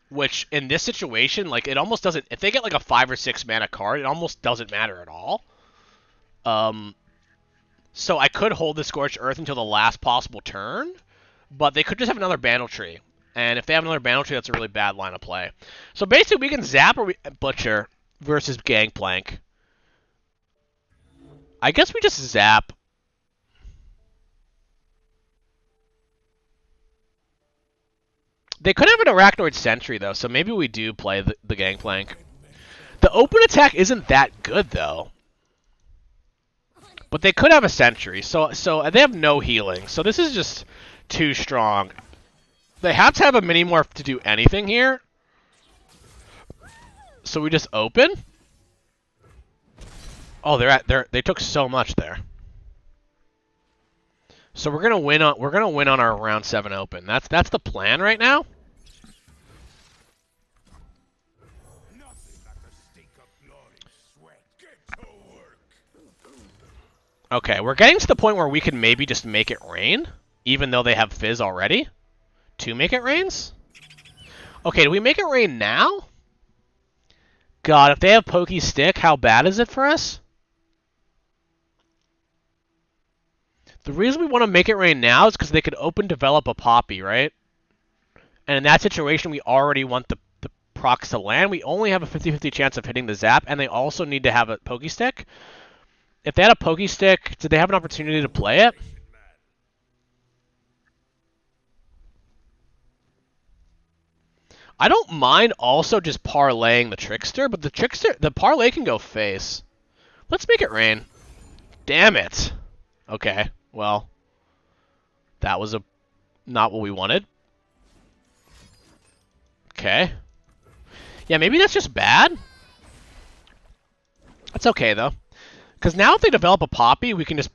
Which, in this situation, like, it almost doesn't, if they get, like, a 5 or 6 mana card, it almost doesn't matter at all. So I could hold the Scorched Earth until the last possible turn, but they could just have another Battle Tree. And if they have another Battle Tree, that's a really bad line of play. So basically, we can zap or Butcher versus Gangplank. I guess we just zap. They could have an Arachnoid Sentry, though, so maybe we do play the Gangplank. The open attack isn't that good, though. But they could have a Sentry, so they have no healing. So this is just too strong. They have to have a minimorph to do anything here. So we just open. Oh, they took so much there. So we're gonna win on our round 7 open. That's the plan right now. Okay, we're getting to the point where we can maybe just make it rain, even though they have Fizz already. 2 make it rains? Okay, do we make it rain now? God, if they have Pokey Stick, how bad is it for us? The reason we want to make it rain now is because they could open develop a Poppy, right? And in that situation, we already want the procs to land. We only have a 50-50 chance of hitting the zap, and they also need to have a Pokey Stick. If they had a Pokey Stick, did they have an opportunity to play it? I don't mind also just parlaying the Trickster, but the parlay can go face. Let's make it rain. Damn it. Okay, well, that was not what we wanted. Okay. Yeah, maybe that's just bad. That's okay, though. Because now if they develop a Poppy, we can just,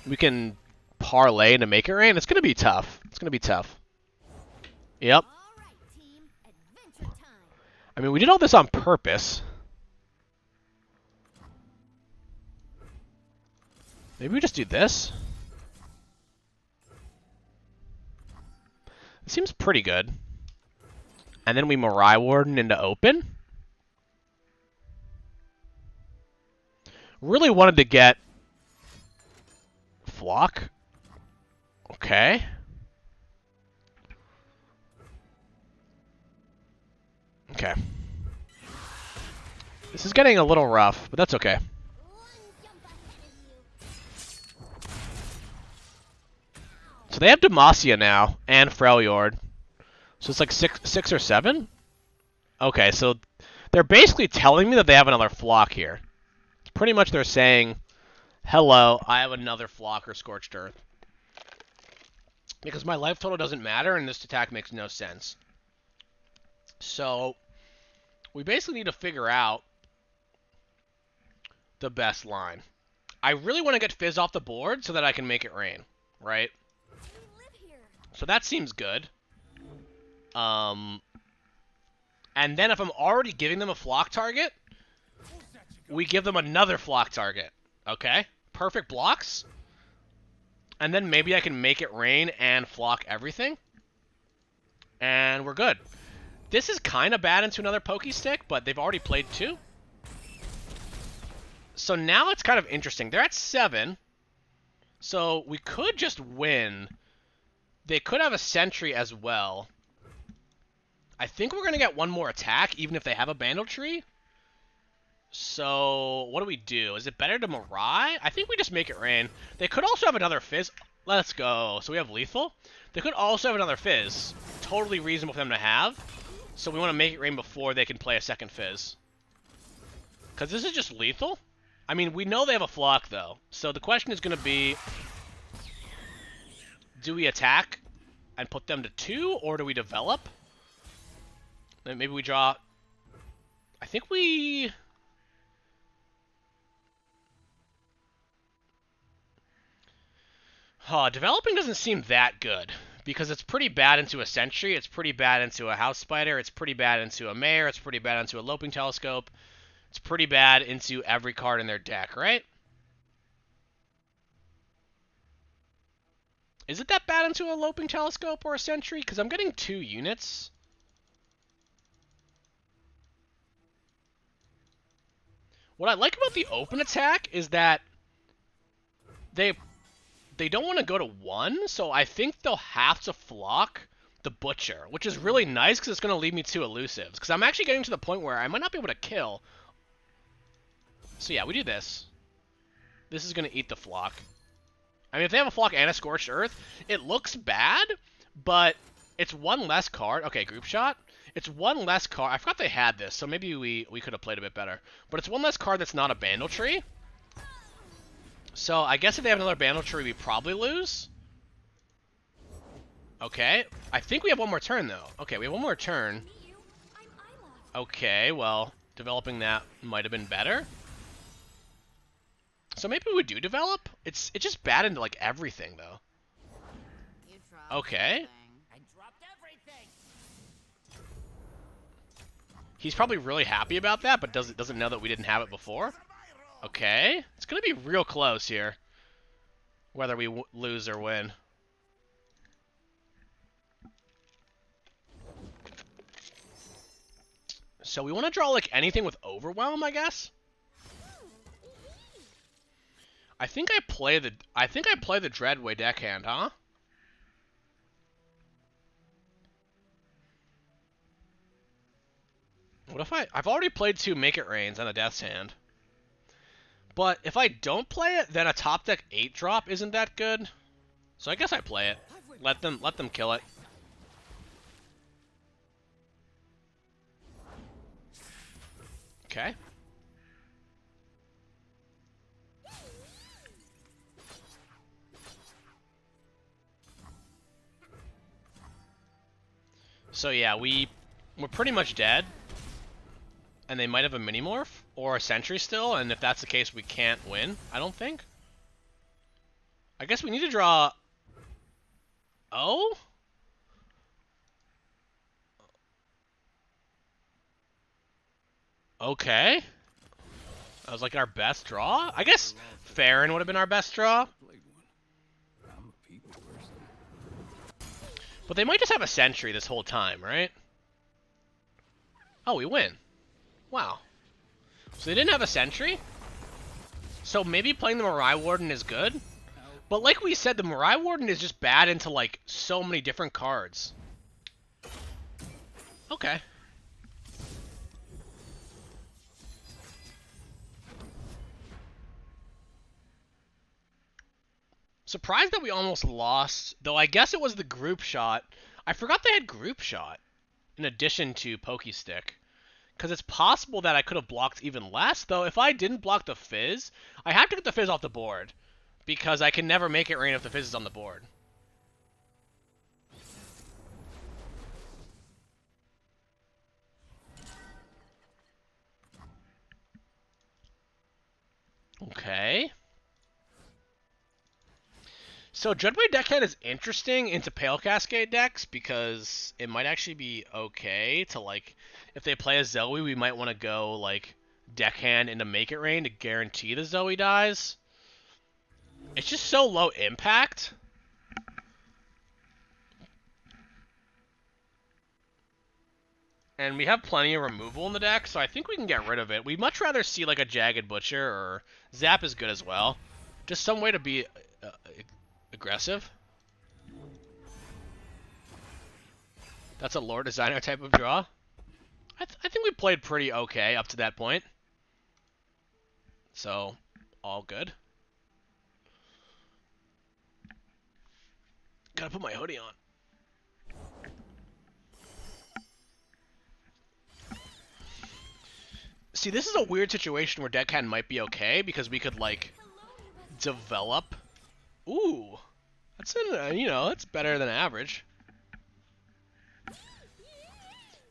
we can parlay to make it rain. It's going to be tough. It's going to be tough. Yep. I mean, we did all this on purpose. Maybe we just do this. It seems pretty good. And then we Mirai Warden into open. Really wanted to get Flock. Okay. Okay. This is getting a little rough, but that's okay. So they have Demacia now, and Freljord. So it's like 6 or 7? Okay, so they're basically telling me that they have another Flock here. Pretty much they're saying, hello, I have another Flock or Scorched Earth. Because my life total doesn't matter, and this attack makes no sense. So, we basically need to figure out the best line. I really want to get Fizz off the board so that I can make it rain, right? So that seems good. And then if I'm already giving them a Flock target, we give them another Flock target. Okay? Perfect blocks. And then maybe I can make it rain and Flock everything. And we're good. This is kind of bad into another Pokey Stick, but they've already played 2. So now it's kind of interesting. They're at 7. So we could just win. They could have a Sentry as well. I think we're going to get one more attack, even if they have a Bandle Tree. So, what do we do? Is it better to Mirai? I think we just make it rain. They could also have another Fizz. Let's go. So we have Lethal. They could also have another Fizz. Totally reasonable for them to have. So we want to make it rain before they can play a second Fizz. Because this is just Lethal. I mean, we know they have a Flock, though. So the question is going to be, do we attack and put them to 2, or do we develop? Then maybe we draw... I think we... Developing doesn't seem that good, because it's pretty bad into a Sentry, it's pretty bad into a House Spider, it's pretty bad into a Mayor, it's pretty bad into a Loping Telescope, it's pretty bad into every card in their deck, right? Is it that bad into a Loping Telescope or a Sentry? Because I'm getting 2 units. What I like about the open attack is that they don't want to go to 1, so I think they'll have to flock the Butcher, which is really nice because it's going to leave me 2 elusives. Because I'm actually getting to the point where I might not be able to kill. So yeah, we do this. This is going to eat the flock. I mean, if they have a flock and a Scorched Earth, it looks bad, but it's 1 less card. Okay, group shot. It's 1 less card. I forgot they had this, so maybe we could have played a bit better. But it's 1 less card that's not a Bandletree. So I guess if they have another Bandletree, we probably lose. Okay. I think we have 1 more turn, though. Okay, we have 1 more turn. Okay, well, developing that might have been better. So maybe we do develop? It's just bad into, like, everything, though. Okay. He's probably really happy about that, but doesn't know that we didn't have it before. Okay. It's going to be real close here, whether we lose or win. So we want to draw, like, anything with Overwhelm, I guess? I think I play the Dreadway deckhand, huh? What if I've already played 2 Make It Rains and a Death's Hand. But if I don't play it, then a top deck 8-drop isn't that good. So I guess I play it. Let them kill it. Okay. So yeah, we're pretty much dead. And they might have a minimorph or a Sentry still, and if that's the case, we can't win, I don't think. I guess we need to draw... Oh? Okay. That was like our best draw? I guess Farron would have been our best draw. But they might just have a Sentry this whole time, right? Oh, we win. Wow. So they didn't have a Sentry? So maybe playing the Mirai Warden is good? But like we said, the Mirai Warden is just bad into, like, so many different cards. Okay. Surprised that we almost lost, though I guess it was the group shot. I forgot they had group shot in addition to Pokey Stick. Because it's possible that I could have blocked even less, though if I didn't block the Fizz, I have to get the Fizz off the board. Because I can never make it rain if the Fizz is on the board. Okay. So Dreadway Deckhand is interesting into Pale Cascade decks because it might actually be okay to, like, if they play a Zoe, we might want to go, like, Deckhand into Make It Rain to guarantee the Zoe dies. It's just so low impact. And we have plenty of removal in the deck, so I think we can get rid of it. We'd much rather see, like, a Jagged Butcher, or Zap is good as well. Just some way to be aggressive. That's a lore designer type of draw. I think we played pretty okay up to that point. So, all good. Gotta put my hoodie on. See, this is a weird situation where Deckhand might be okay, because we could, like, develop. Ooh. That's, you know, that's better than average.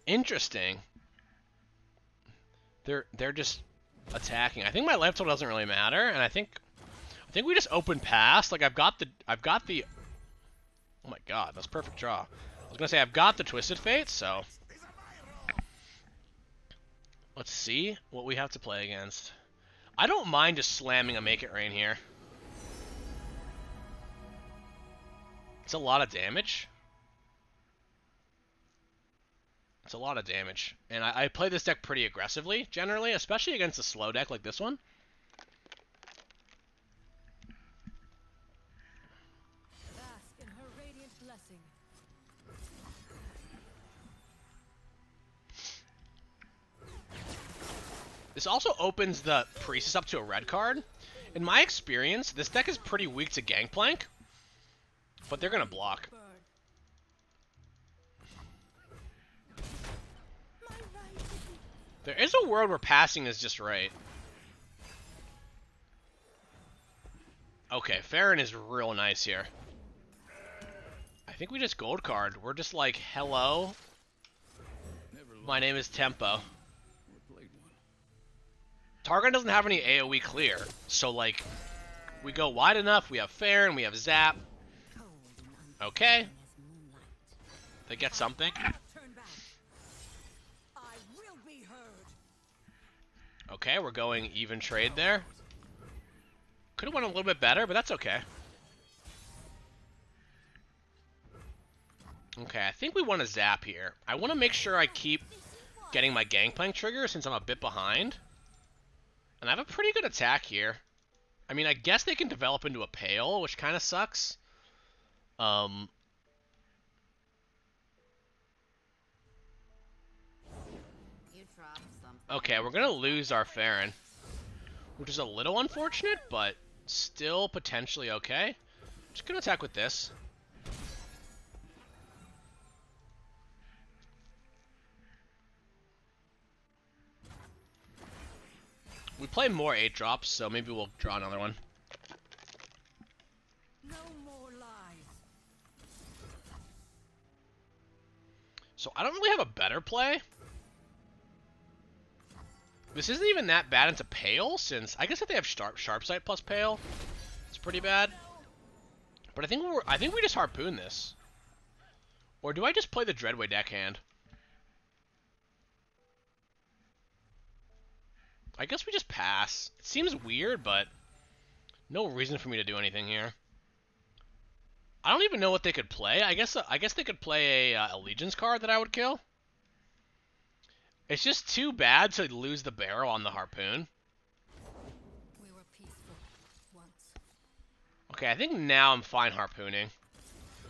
Interesting. They're just attacking. I think my life total doesn't really matter, and I think we just open past. Like I've got the oh my god, that's perfect draw. I was gonna say I've got the Twisted Fate, so let's see what we have to play against. I don't mind just slamming a Make It Rain here. It's a lot of damage. It's a lot of damage. And I play this deck pretty aggressively, generally, especially against a slow deck like this one. Bask in her radiant blessing. This also opens the Priestess up to a red card. In my experience, this deck is pretty weak to Gangplank, but they're going to block. There is a world where passing is just right. Okay, Farron is real nice here. I think we just gold card. We're just like, hello, my name is Tempo. Targon doesn't have any AoE clear, so like, we go wide enough, we have Farron, we have Zap. Okay. They get something. Okay, we're going even trade there. Could have went a little bit better, but that's okay. Okay, I think we want to Zap here. I want to make sure I keep getting my Gangplank trigger since I'm a bit behind. And I have a pretty good attack here. I mean, I guess they can develop into a Pale, which kind of sucks. Okay, we're going to lose our Farron, which is a little unfortunate, but still potentially okay. Just going to attack with this. We play more 8-drops, so maybe we'll draw another one. No more lies. So I don't really have a better play. This isn't even that bad into Pale, since I guess if they have Sharp Sight plus Pale, it's pretty bad. But I think we just Harpoon this. Or do I just play the Dreadway deckhand? I guess we just pass. It seems weird, but no reason for me to do anything here. I don't even know what they could play. I guess they could play a Allegiance card that I would kill. It's just too bad to lose the barrel on the Harpoon. We were peaceful once. Okay, I think now I'm fine harpooning.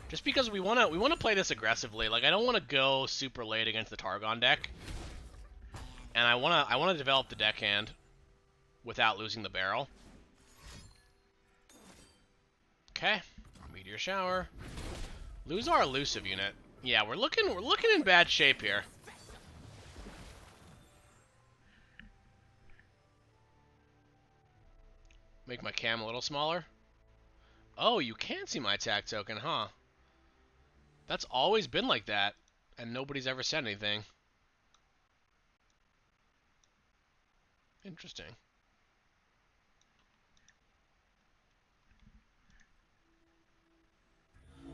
Just because we wanna play this aggressively. Like I don't want to go super late against the Targon deck. And I wanna develop the deckhand without losing the barrel. Okay. Meteor Shower. Lose our elusive unit. Yeah, we're looking in bad shape here. Make my cam a little smaller. Oh, you can see my attack token, huh? That's always been like that, and nobody's ever said anything. Interesting.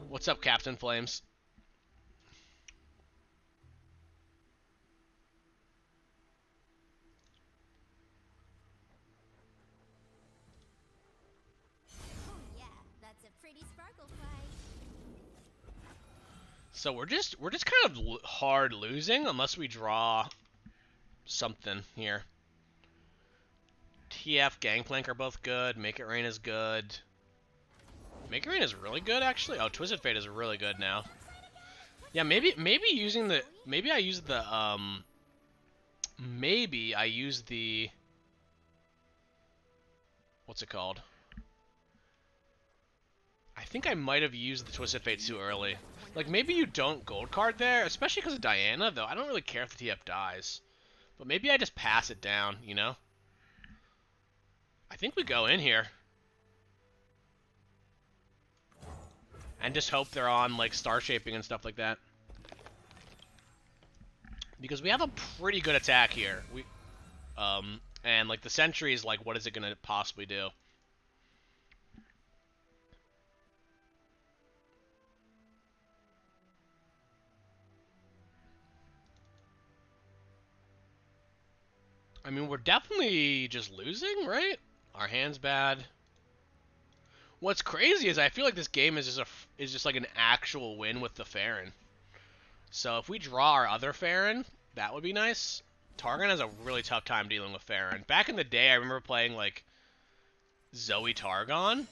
What's up, Captain Flames? That's a pretty sparkle fly. So we're just kind of hard losing unless we draw something here. TF, Gangplank are both good. Make It Rain is good. Make It Rain is really good, actually. Oh, Twisted Fate is really good now. Yeah, maybe using the maybe I use the what's it called? I think I might have used the Twisted Fate too early. Like, maybe you don't gold card there, especially because of Diana, though. I don't really care if the TF dies. But maybe I just pass it down, you know? I think we go in here. And just hope they're on, like, Star Shaping and stuff like that. Because we have a pretty good attack here. And like the sentry is like, what is it gonna possibly do? I mean, we're definitely just losing, right? Our hand's bad. What's crazy is I feel like this game is just like an actual win with the Farron. So if we draw our other Farron, that would be nice. Targon has a really tough time dealing with Farron. Back in the day, I remember playing like Zoe Targon,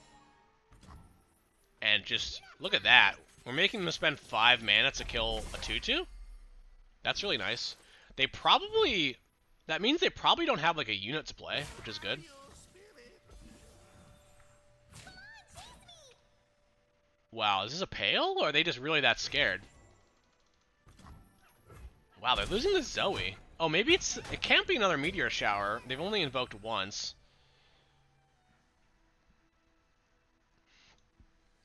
and just look at that. We're making them spend 5 mana to kill a 2/2. That's really nice. They probably that means they probably don't have like a unit to play, which is good. Wow, is this a pale, or are they just really that scared? Wow, they're losing to Zoe. Oh, maybe it can't be another meteor shower. They've only invoked once.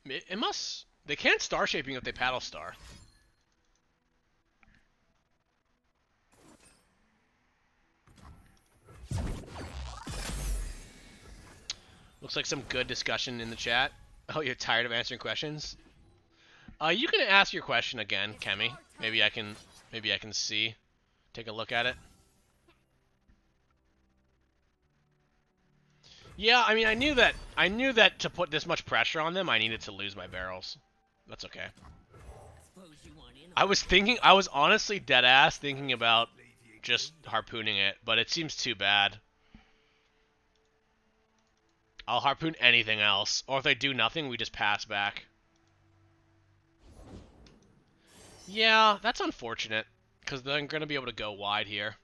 It must. They can't star shaping if they paddle star. Looks like some good discussion in the chat. Oh, you're tired of answering questions? You can ask your question again, Kemi. Maybe I can see. Take a look at it. Yeah, I mean, I knew that to put this much pressure on them, I needed to lose my barrels. That's okay. I was honestly dead ass thinking about just harpooning it, but it seems too bad. I'll harpoon anything else, or if they do nothing, we just pass back. Yeah, that's unfortunate, because they're gonna be able to go wide here.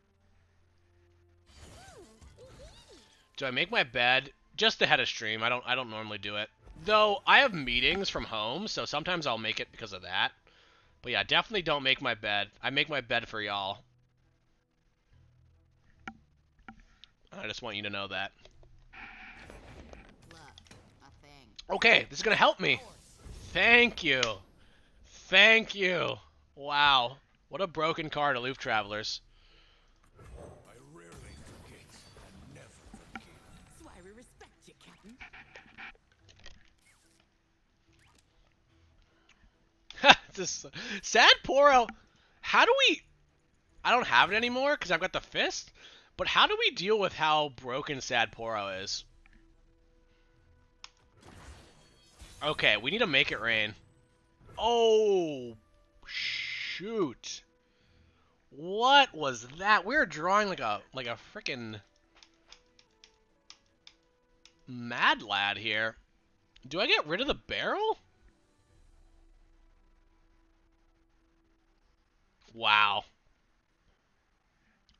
Do I make my bed just ahead of stream? I don't normally do it. Though I have meetings from home, so sometimes I'll make it because of that. But yeah, definitely don't make my bed. I make my bed for y'all. I just want you to know that. Okay, this is gonna help me. Thank you. Thank you. Wow. What a broken card, Aloof Travelers. I rarely forget and never forgive. So I respect you, Captain. Just Sad Poro. How do we? I don't have it anymore because I've got the fist. But how do we deal with how broken Sad Poro is? Okay, we need to make it rain. Oh, shoot. What was that? We were drawing like a freaking mad lad here. Do I get rid of the barrel? Wow.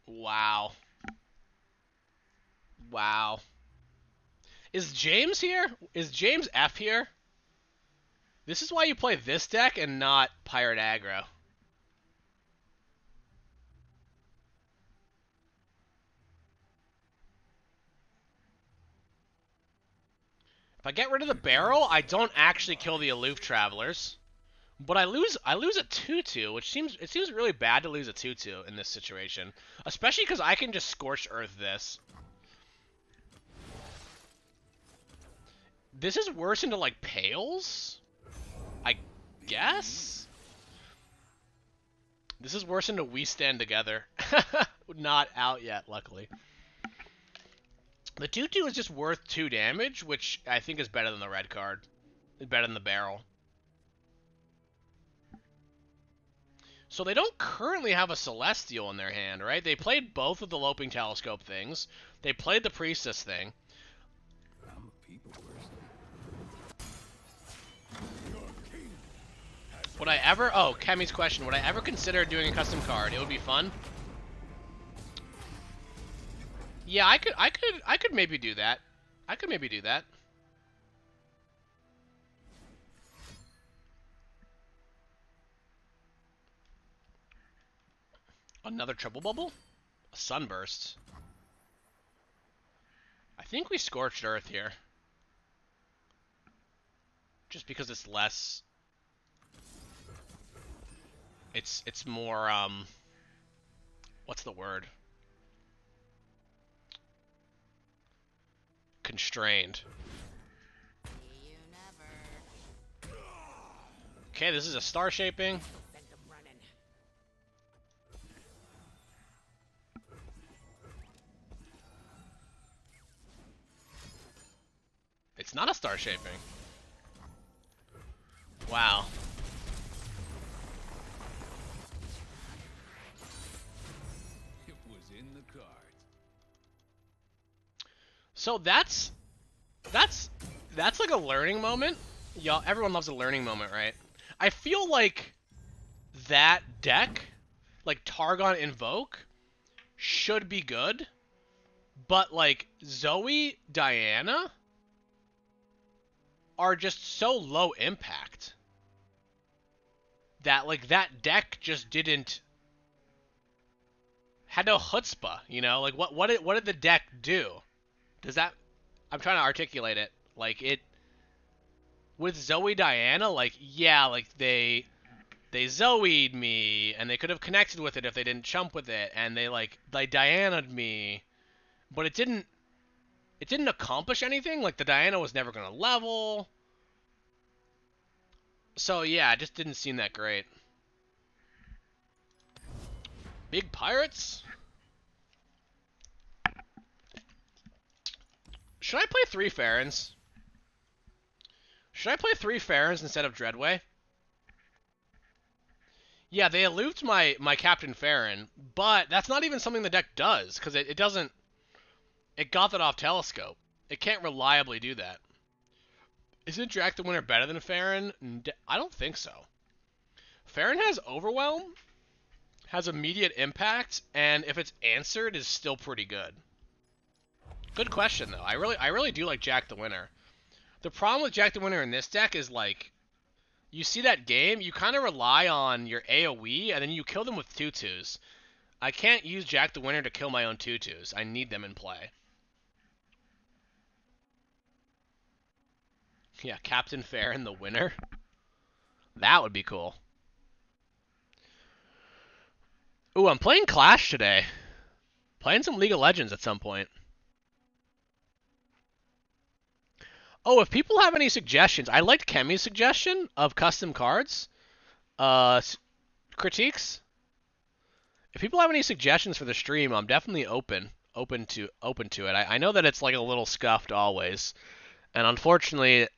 Wow. Wow. Is James here? Is James F here? This is why you play this deck and not Pirate Aggro. If I get rid of the barrel, I don't actually kill the Aloof Travelers. But I lose a 2/2, which seems really bad to lose a 2/2 in this situation. Especially because I can just Scorched Earth this. This is worse into like Pales? I guess? This is worse into We Stand Together. Not out yet, luckily. The 2/2 is just worth 2 damage, which I think is better than the red card. It's better than the barrel. So they don't currently have a Celestial in their hand, right? They played both of the Loping Telescope things. They played the Priestess thing. I'm a people person. Would I ever... Oh, Kemi's question. Would I ever consider doing a custom card? It would be fun. Yeah, I could maybe do that. I could maybe do that. Another triple bubble? A sunburst. I think we Scorched Earth here. Just because it's less... It's more, what's the word? Constrained. See you never. Okay, this is a star shaping. Send them running. It's not a star shaping. Wow. It was in the cards. So that's like a learning moment. Y'all, everyone loves a learning moment, right? I feel like that deck, like Targon Invoke, should be good, but like Zoe, Diana are just so low impact that like that deck just had no chutzpah, you know? Like what did the deck do? Does that I'm trying to articulate it. Like it with Zoe Diana, like yeah, like they Zoe'd me and they could have connected with it if they didn't chump with it, and they Diana'd me, but it didn't accomplish anything. Like the Diana was never gonna level. So yeah, it just didn't seem that great. Big pirates? Should I play 3 Farons? Should I play 3 Farons instead of Dreadway? Yeah, they eluded my Captain Farron, but that's not even something the deck does, because it doesn't... It got that off Telescope. It can't reliably do that. Isn't Jack the Winner better than Farron? I don't think so. Farron has Overwhelm, has immediate impact, and if it's answered, is still pretty good. Good question, though. I really do like Jack the Winner. The problem with Jack the Winner in this deck is, like, you see that game, you kind of rely on your AoE, and then you kill them with 2/2s. I can't use Jack the Winner to kill my own 2/2s. I need them in play. Yeah, Captain Farron the winner. That would be cool. Ooh, I'm playing Clash today. Playing some League of Legends at some point. Oh, if people have any suggestions, I liked Kemi's suggestion of custom cards. Critiques. If people have any suggestions for the stream, I'm definitely open to it. I know that it's like a little scuffed always, and unfortunately,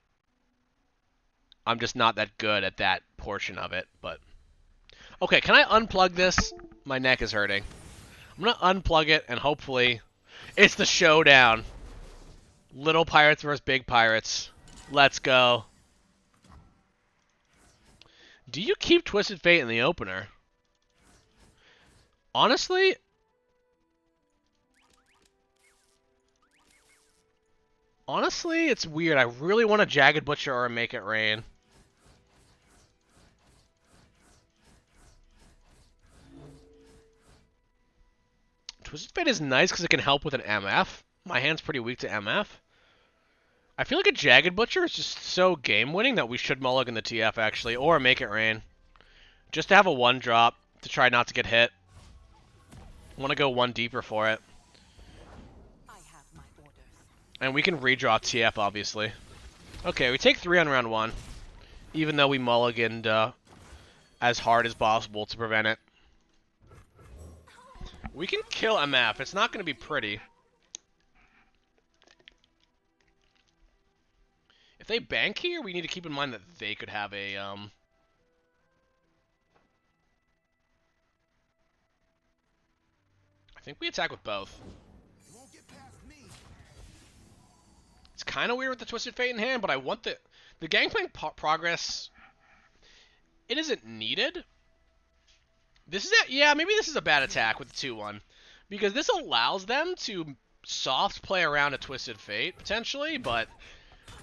I'm just not that good at that portion of it. But okay, can I unplug this? My neck is hurting. I'm gonna unplug it, and hopefully, it's the showdown. Little Pirates versus Big Pirates. Let's go. Do you keep Twisted Fate in the opener? Honestly, it's weird. I really want a Jagged Butcher or a Make It Rain. Twisted Fate is nice because it can help with an MF. My hand's pretty weak to MF. I feel like a Jagged Butcher is just so game-winning that we should mulligan the TF, actually, or Make It Rain. Just to have a 1-drop to try not to get hit. I want to go 1 deeper for it. I have my orders. And we can redraw TF, obviously. Okay, we take 3 on round 1. Even though we mulliganed as hard as possible to prevent it. We can kill MF. It's not going to be pretty. If they bank here, we need to keep in mind that they could have a... I think we attack with both. You won't get past me. It's kind of weird with the Twisted Fate in hand, but I want the Gangplank progress. It isn't needed. This is yeah, maybe this is a bad attack with the 2-1 because this allows them to soft play around a Twisted Fate potentially, but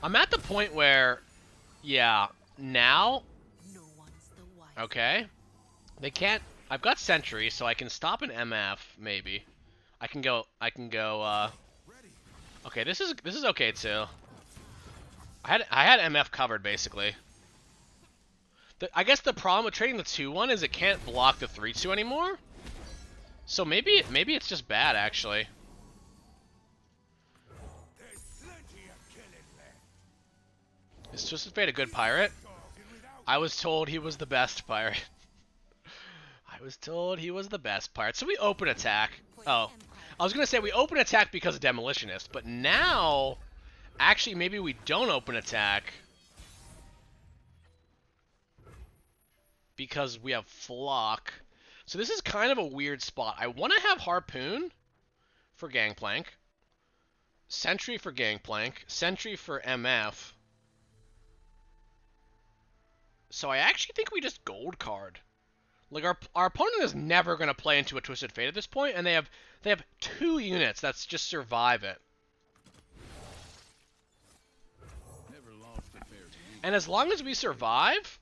I'm at the point where, yeah, now. No one's the wiser. Okay, they can't. I've got Sentry, so I can stop an MF maybe. I can go. Okay, this is okay too. I had MF covered basically. I guess the problem with trading the 2-1 is it can't block the 3-2 anymore. So maybe it's just bad, actually. There's plenty of killing left. Is Twisted Fate a good pirate? Talking without I was told he was the best pirate. I was told he was the best pirate. So we open attack. Oh, I was gonna say we open attack because of Demolitionist, but now, actually, maybe we don't open attack because we have Flock. So this is kind of a weird spot. I want to have Harpoon for Gangplank, Sentry for Gangplank, Sentry for MF. So I actually think we just gold card. Like our opponent is never going to play into a Twisted Fate at this point, and they have 2 units that's just survive it. never lost a fair beat. And as long as we survive,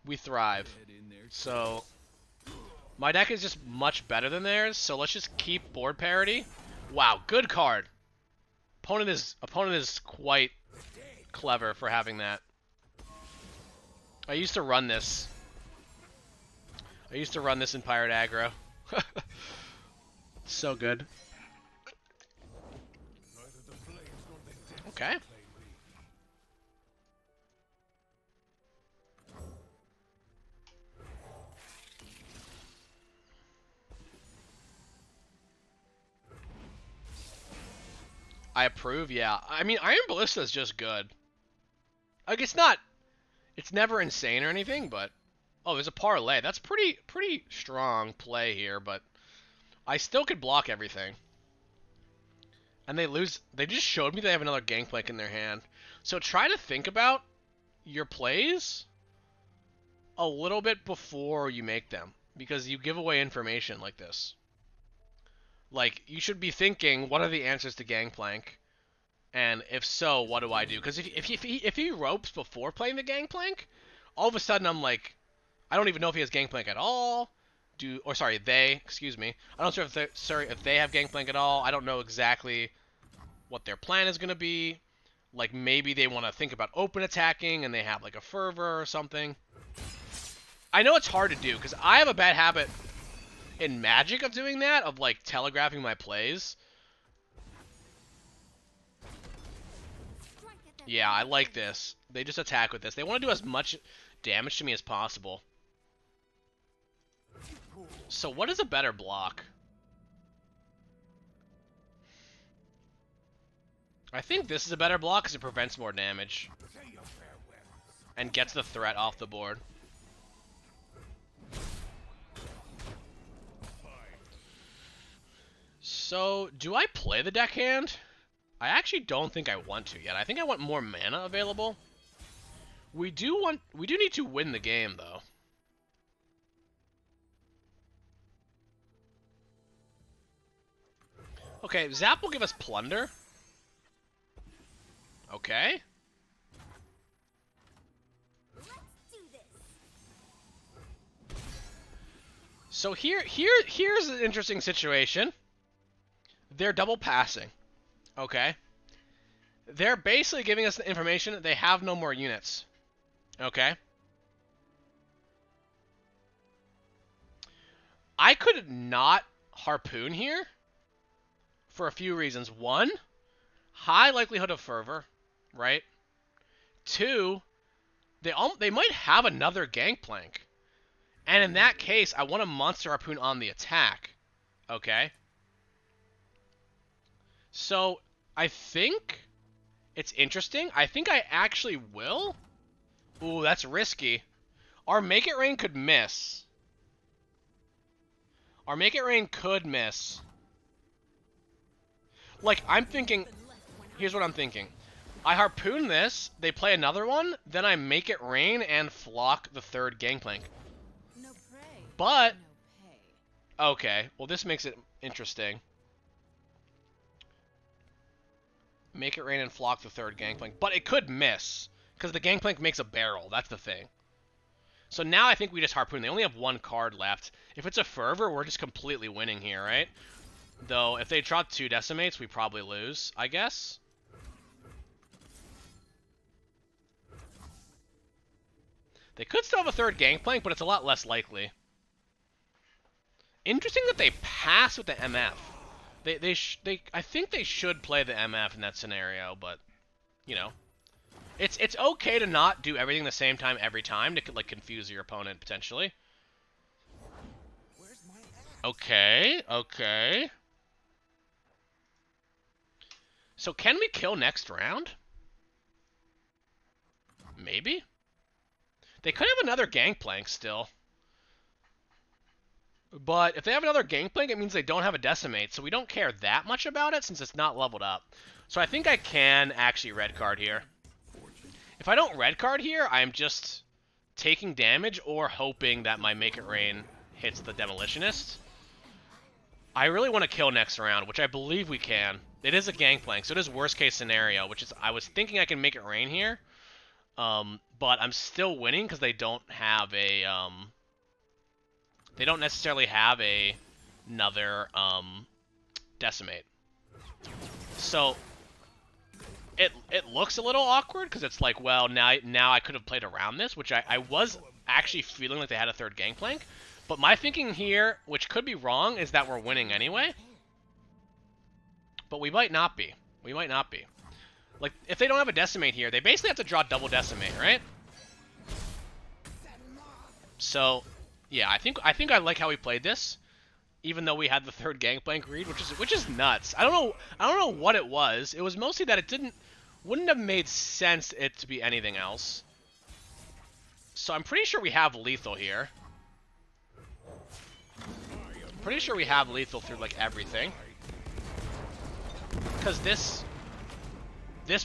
we thrive. Head in there. So my deck is just much better than theirs, so let's just keep board parity. Wow, good card. Opponent is quite clever for having that. I used to run this. I used to run this in Pirate Aggro. So good. Neither the flames nor the depths Okay. claim me. I approve, yeah. I mean, Iron Ballista is just good. Like, it's never insane or anything, but... Oh, there's a parlay. That's pretty strong play here, but... I still could block everything. And they lose... They just showed me they have another Gangplank in their hand. So try to think about your plays a little bit before you make them, because you give away information like this. Like, you should be thinking, what are the answers to Gangplank? And if so, what do I do? Because if he ropes before playing the Gangplank, all of a sudden I'm like, I don't even know if he has Gangplank at all. Excuse me. I don't know if they have Gangplank at all. I don't know exactly what their plan is going to be. Like, maybe they want to think about open attacking and they have, like, a Fervor or something. I know it's hard to do, because I have a bad habit in Magic of doing that, of, like, telegraphing my plays. Yeah, I like this. They just attack with this. They want to do as much damage to me as possible. So what is a better block? I think this is a better block because it prevents more damage. Say your farewells. And gets the threat off the board. So, do I play the deckhand? I actually don't think I want to yet. I think I want more mana available. We do need to win the game, though. Okay, Zap will give us Plunder. Okay. So here's an interesting situation. They're double passing. Okay. They're basically giving us the information that they have no more units. Okay. I could not Harpoon here for a few reasons. One, high likelihood of Fervor, right? Two, they might have another Gangplank. And in that case, I want a Monster Harpoon on the attack. Okay? So, I think it's interesting. I think I actually will. Ooh, that's risky. Our Make It Rain could miss. Our Make It Rain could miss. Like, I'm thinking... Here's what I'm thinking. I Harpoon this, they play another one, then I Make It Rain and Flock the third Gangplank. No prey. But... No pay. Okay, well this makes it interesting. Make It Rain and Flock the third Gangplank. But it could miss, because the Gangplank makes a barrel, that's the thing. So now I think we just Harpoon. They only have one card left. If it's a Fervor, we're just completely winning here, right? Though, if they draw 2 Decimates, we probably lose, I guess. They could still have a third Gangplank, but it's a lot less likely. Interesting that they pass with the MF. I think they should play the MF in that scenario, but you know, it's okay to not do everything the same time every time to like confuse your opponent potentially. Where's my axe? Okay, okay. So can we kill next round? Maybe. They could have another Gangplank still. But if they have another Gangplank, it means they don't have a Decimate, so we don't care that much about it since it's not leveled up. So I think I can actually red card here. If I don't red card here, I'm just taking damage or hoping that my Make It Rain hits the Demolitionist. I really want to kill next round, which I believe we can. It is a Gangplank, so it is worst case scenario, which is I was thinking I can Make It Rain here. But I'm still winning because they don't have a they don't necessarily have another Decimate. So it looks a little awkward because it's like, well, now I could have played around this, which I was actually feeling like they had a third Gangplank. But my thinking here, which could be wrong, is that we're winning anyway. But we might not be. We might not be. Like, if they don't have a Decimate here, they basically have to draw double Decimate, right? So, yeah, I think I like how we played this, even though we had the third Gangplank read, which is nuts. I don't know what it was. It was mostly that it wouldn't have made sense it to be anything else. So I'm pretty sure we have lethal here. Pretty sure we have lethal through like everything. Because this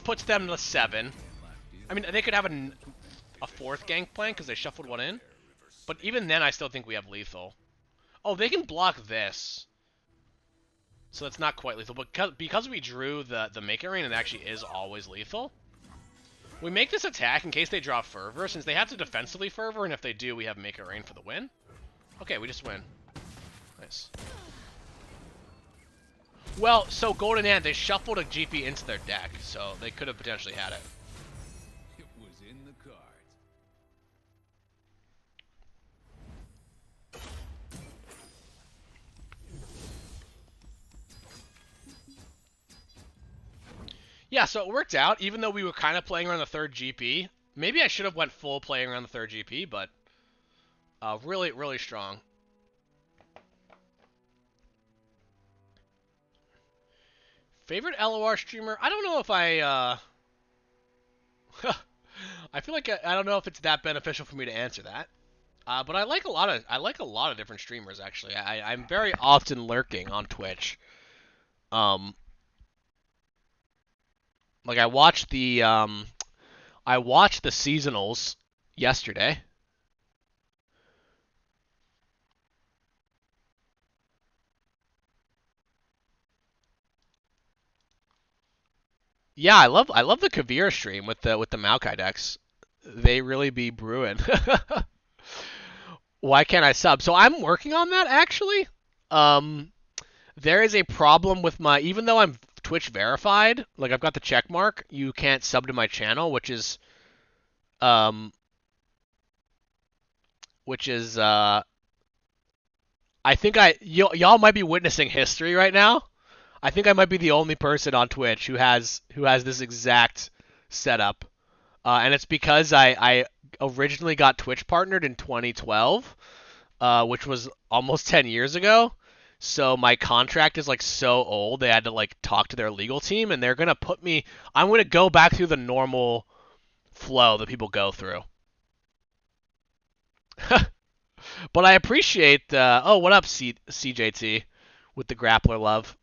puts them to 7. I mean, they could have a fourth Gangplank because they shuffled one in. But even then, I still think we have lethal. Oh, they can block this. So that's not quite lethal. But because we drew the Make It Rain, it actually is always lethal. We make this attack in case they draw Fervor, since they have to defensively Fervor, and if they do, we have Make It Rain for the win. Okay, we just win. Nice. Well, so Golden Ant, they shuffled a GP into their deck, so they could have potentially had it. It was in the cards. Yeah, so it worked out, even though we were kind of playing around the third GP. Maybe I should have went full playing around the third GP, but really, really strong. Favorite LoR streamer? I don't know if I feel like I don't know if it's that beneficial for me to answer that. But I like a lot of different streamers actually. I'm very often lurking on Twitch. Like I watched the seasonals yesterday. Yeah, I love the Kavir stream with the Maokai decks. They really be brewing. Why can't I sub? So I'm working on that actually. There is a problem with my, even though I'm Twitch verified, like I've got the check mark, you can't sub to my channel, which is I think y'all might be witnessing history right now. I think I might be the only person on Twitch who has this exact setup, and it's because I originally got Twitch partnered in 2012, which was almost 10 years ago. So my contract is like so old, they had to like talk to their legal team, and they're gonna put me. I'm gonna go back through the normal flow that people go through. But I appreciate. Oh, what up, CJT, with the grappler love.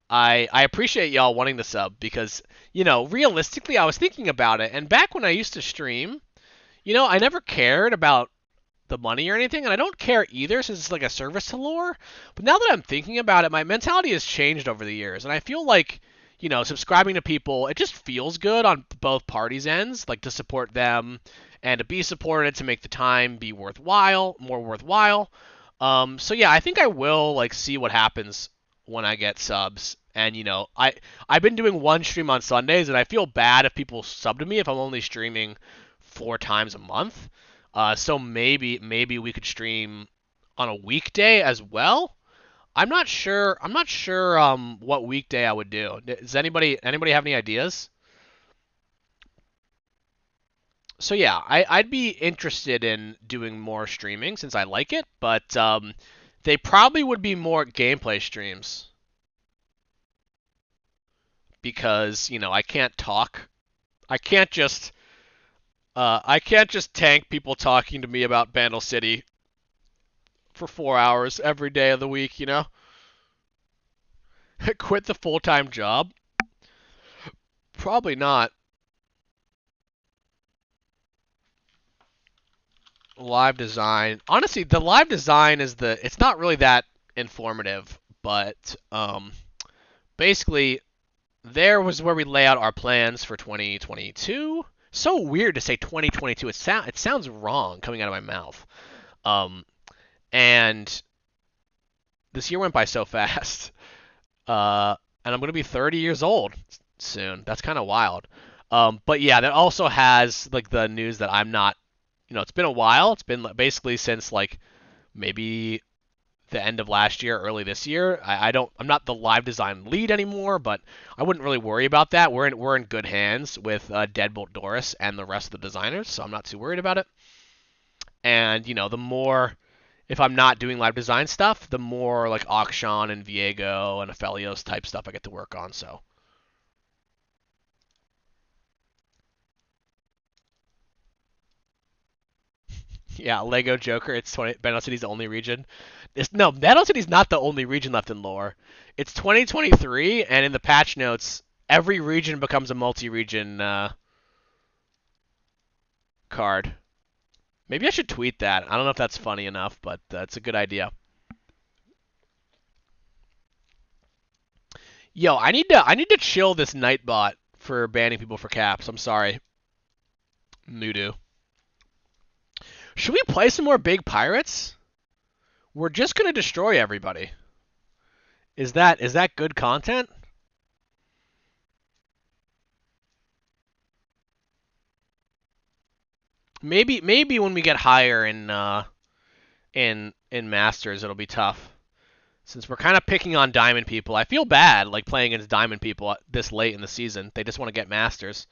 I appreciate y'all wanting the sub because, you know, realistically, I was thinking about it, and back when I used to stream, you know, I never cared about the money or anything, and I don't care either since it's like a service to LoR. But now that I'm thinking about it, my mentality has changed over the years, and I feel like, you know, subscribing to people, it just feels good on both parties' ends, like to support them and to be supported, to make the time be worthwhile, more worthwhile. So yeah, I think I will like see what happens when I get subs. And you know, I've been doing one stream on Sundays, and I feel bad if people sub to me if I'm only streaming 4 times a month. So maybe we could stream on a weekday as well. I'm not sure. I'm not sure what weekday I would do. Does anybody have any ideas? So yeah, I'd be interested in doing more streaming since I like it, but they probably would be more gameplay streams because I can't talk. I can't just I can't just tank people talking to me about Bandle City for 4 hours every day of the week. Quit the full time job? Probably not. Live design. Honestly, the live design it's not really that informative, but basically there was where we lay out our plans for 2022. So weird to say 2022. It sounds wrong coming out of my mouth. Um, and this year went by so fast. And I'm gonna be 30 years old soon. That's kind of wild. But yeah, that also has like the news that I'm not. It's been a while. It's been basically since like maybe the end of last year, early this year. I'm not the live design lead anymore, but I wouldn't really worry about that. We're in good hands with Deadbolt Doris and the rest of the designers, so I'm not too worried about it. And the more if I'm not doing live design stuff, the more like Akshan and Viego and Aphelios type stuff I get to work on. So yeah, Lego Joker. It's 20. Bandle City's the only region. No, Bandle City's not the only region left in lore. It's 2023, and in the patch notes, every region becomes a multi-region card. Maybe I should tweet that. I don't know if that's funny enough, but it's a good idea. Yo, I need to chill this Nightbot for banning people for caps. I'm sorry, Nudu. Should we play some more big pirates? We're just gonna destroy everybody. Is that good content? Maybe when we get higher in Masters it'll be tough. Since we're kind of picking on Diamond people, I feel bad like playing against Diamond people this late in the season. They just want to get Masters.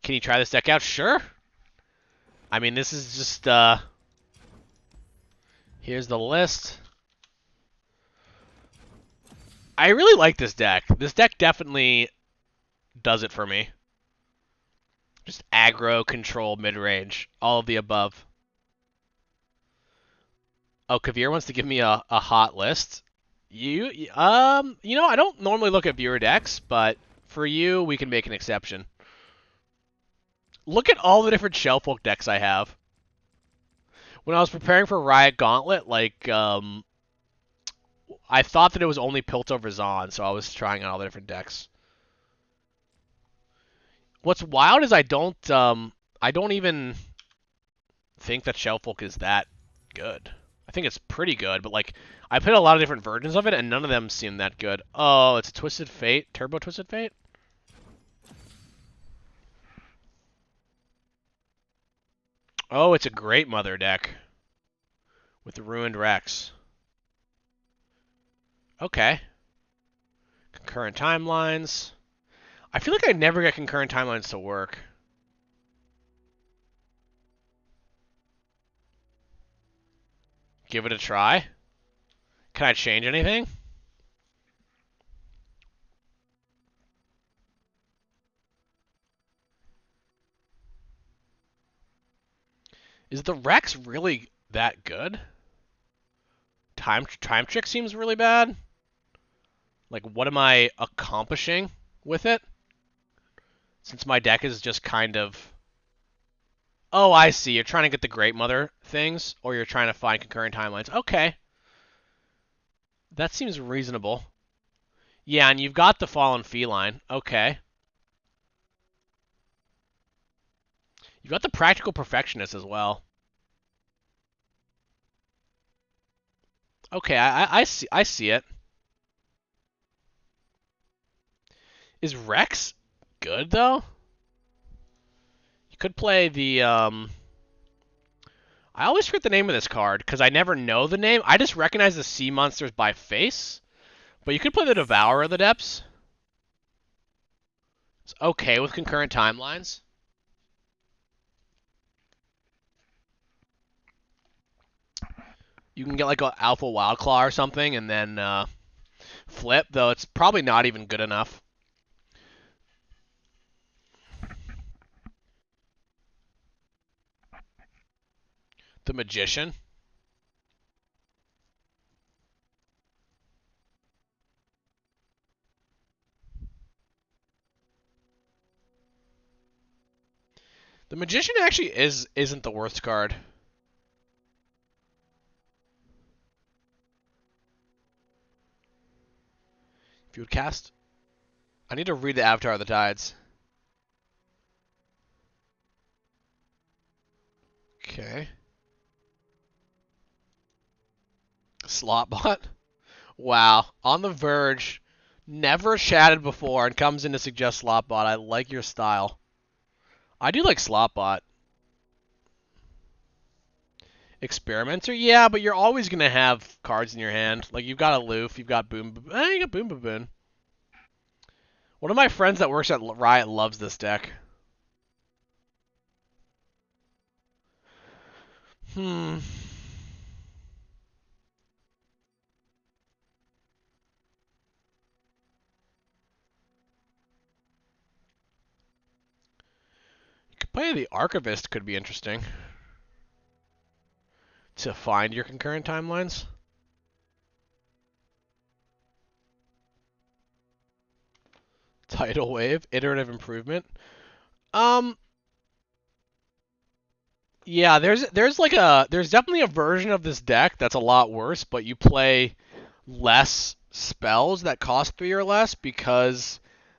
Can you try this deck out? Sure. I mean, this is just here's the list. I really like this deck. This deck definitely does it for me. Just aggro, control, mid-range, all of the above. Oh, Kavir wants to give me a hot list. I don't normally look at viewer decks, but for you, we can make an exception. Look at all the different Shellfolk decks I have. When I was preparing for Riot Gauntlet, I thought that it was only Piltover Zon, so I was trying out all the different decks. What's wild is I don't even think that Shellfolk is that good. I think it's pretty good, but I played a lot of different versions of it, and none of them seem that good. Oh, it's a Twisted Fate, Turbo Twisted Fate. Oh, it's a Great Mother deck with the Ruined Rex. Okay. Concurrent timelines. I feel like I never get concurrent timelines to work. Give it a try. Can I change anything? Is the Rex really that good? Time Trick seems really bad. Like, what am I accomplishing with it? Since my deck is just kind of... Oh, I see. You're trying to get the Great Mother things, or you're trying to find concurrent timelines. Okay. That seems reasonable. Yeah, and you've got the Fallen Feline. Okay. You've got the Practical Perfectionist as well. Okay, I see it. Is Rex good, though? You could play the, I always forget the name of this card because I never know the name. I just recognize the sea monsters by face. But you could play the Devourer of the Depths. It's okay with concurrent timelines. You can get like an Alpha Wildclaw or something and then flip, though it's probably not even good enough. The Magician. The Magician actually isn't the worst card. If you would cast... I need to read the Avatar of the Tides. Okay. Slotbot. Wow. On the verge. Never chatted before and comes in to suggest Slotbot. I like your style. I do like Slotbot. Experimenter? Yeah, but you're always going to have cards in your hand. Like, you've got Aloof, you've got Boom... you got Boom Baboon. One of my friends that works at Riot loves this deck. You could play the Archivist, could be interesting. To find your concurrent timelines. Tidal Wave, Iterative Improvement. Yeah, there's definitely a version of this deck that's a lot worse, but you play less spells that cost 3 or less because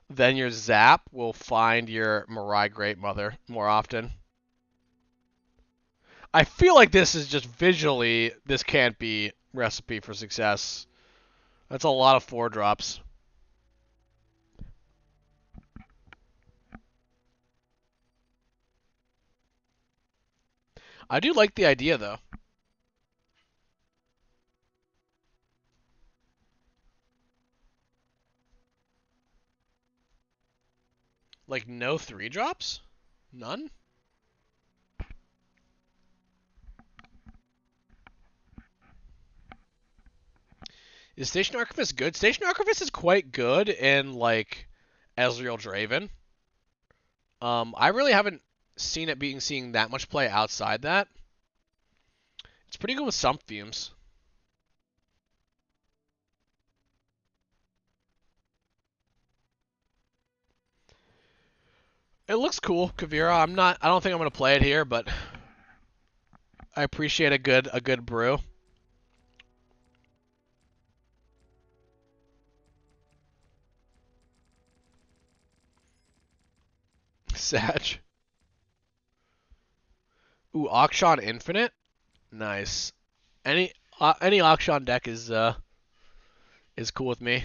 then your Zap will find your Mirai Great Mother more often. I feel like this is just visually, this can't be recipe for success. That's a lot of 4-drops. I do like the idea, though. Like, no 3-drops? None? Is Station Archivist good? Station Archivist is quite good in, like, Ezreal Draven. I really haven't seen it seeing that much play outside that. It's pretty good with Sump Fumes. It looks cool, Kavira. I don't think I'm gonna play it here, but I appreciate a good brew. Sag. Ooh, Akshan Infinite? Nice. Any Akshan deck is cool with me.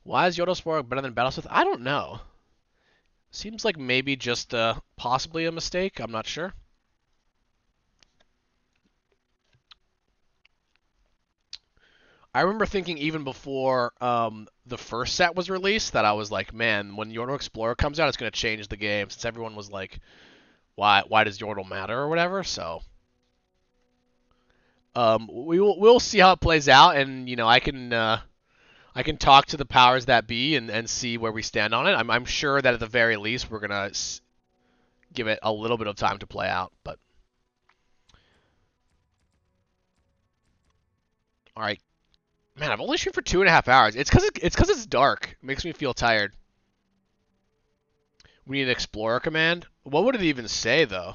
Why is Yodospore better than Battlesmith? I don't know. Seems like maybe just possibly a mistake. I'm not sure. I remember thinking even before the first set was released that I was like, man, when Yordle Explorer comes out, it's going to change the game, since everyone was like, why does Yordle matter or whatever. So we'll see how it plays out, and I can talk to the powers that be and see where we stand on it. I'm sure that at the very least we're gonna give it a little bit of time to play out. But all right, man, I've only streamed for 2.5 hours. It's because it's dark. It makes me feel tired. We need an Explorer command. What would it even say though?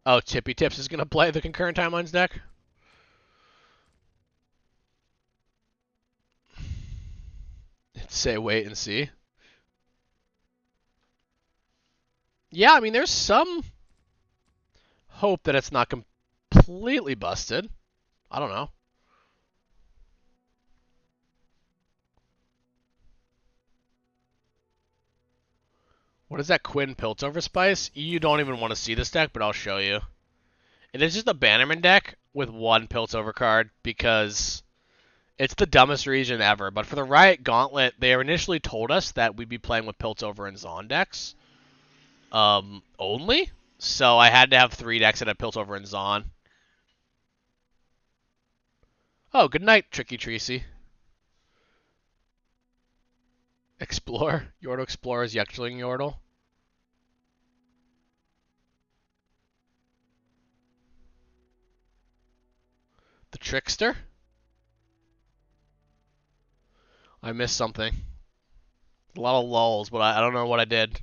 Oh, Tippy Tips is gonna play the concurrent timelines deck. Say wait and see. Yeah, I mean, there's some hope that it's not completely busted. I don't know. What is that Quinn Piltover Spice? You don't even want to see this deck, but I'll show you. It is just a Bannerman deck with one Piltover card because it's the dumbest region ever. But for the Riot Gauntlet, they initially told us that we'd be playing with Piltover and Zon decks only. So I had to have 3 decks that had Piltover and Zon. Oh, good night, Tricky Tracy. Explore. Yordle Explorer's Yuckling Yordle. The Trickster? I missed something. A lot of lulls, but I don't know what I did.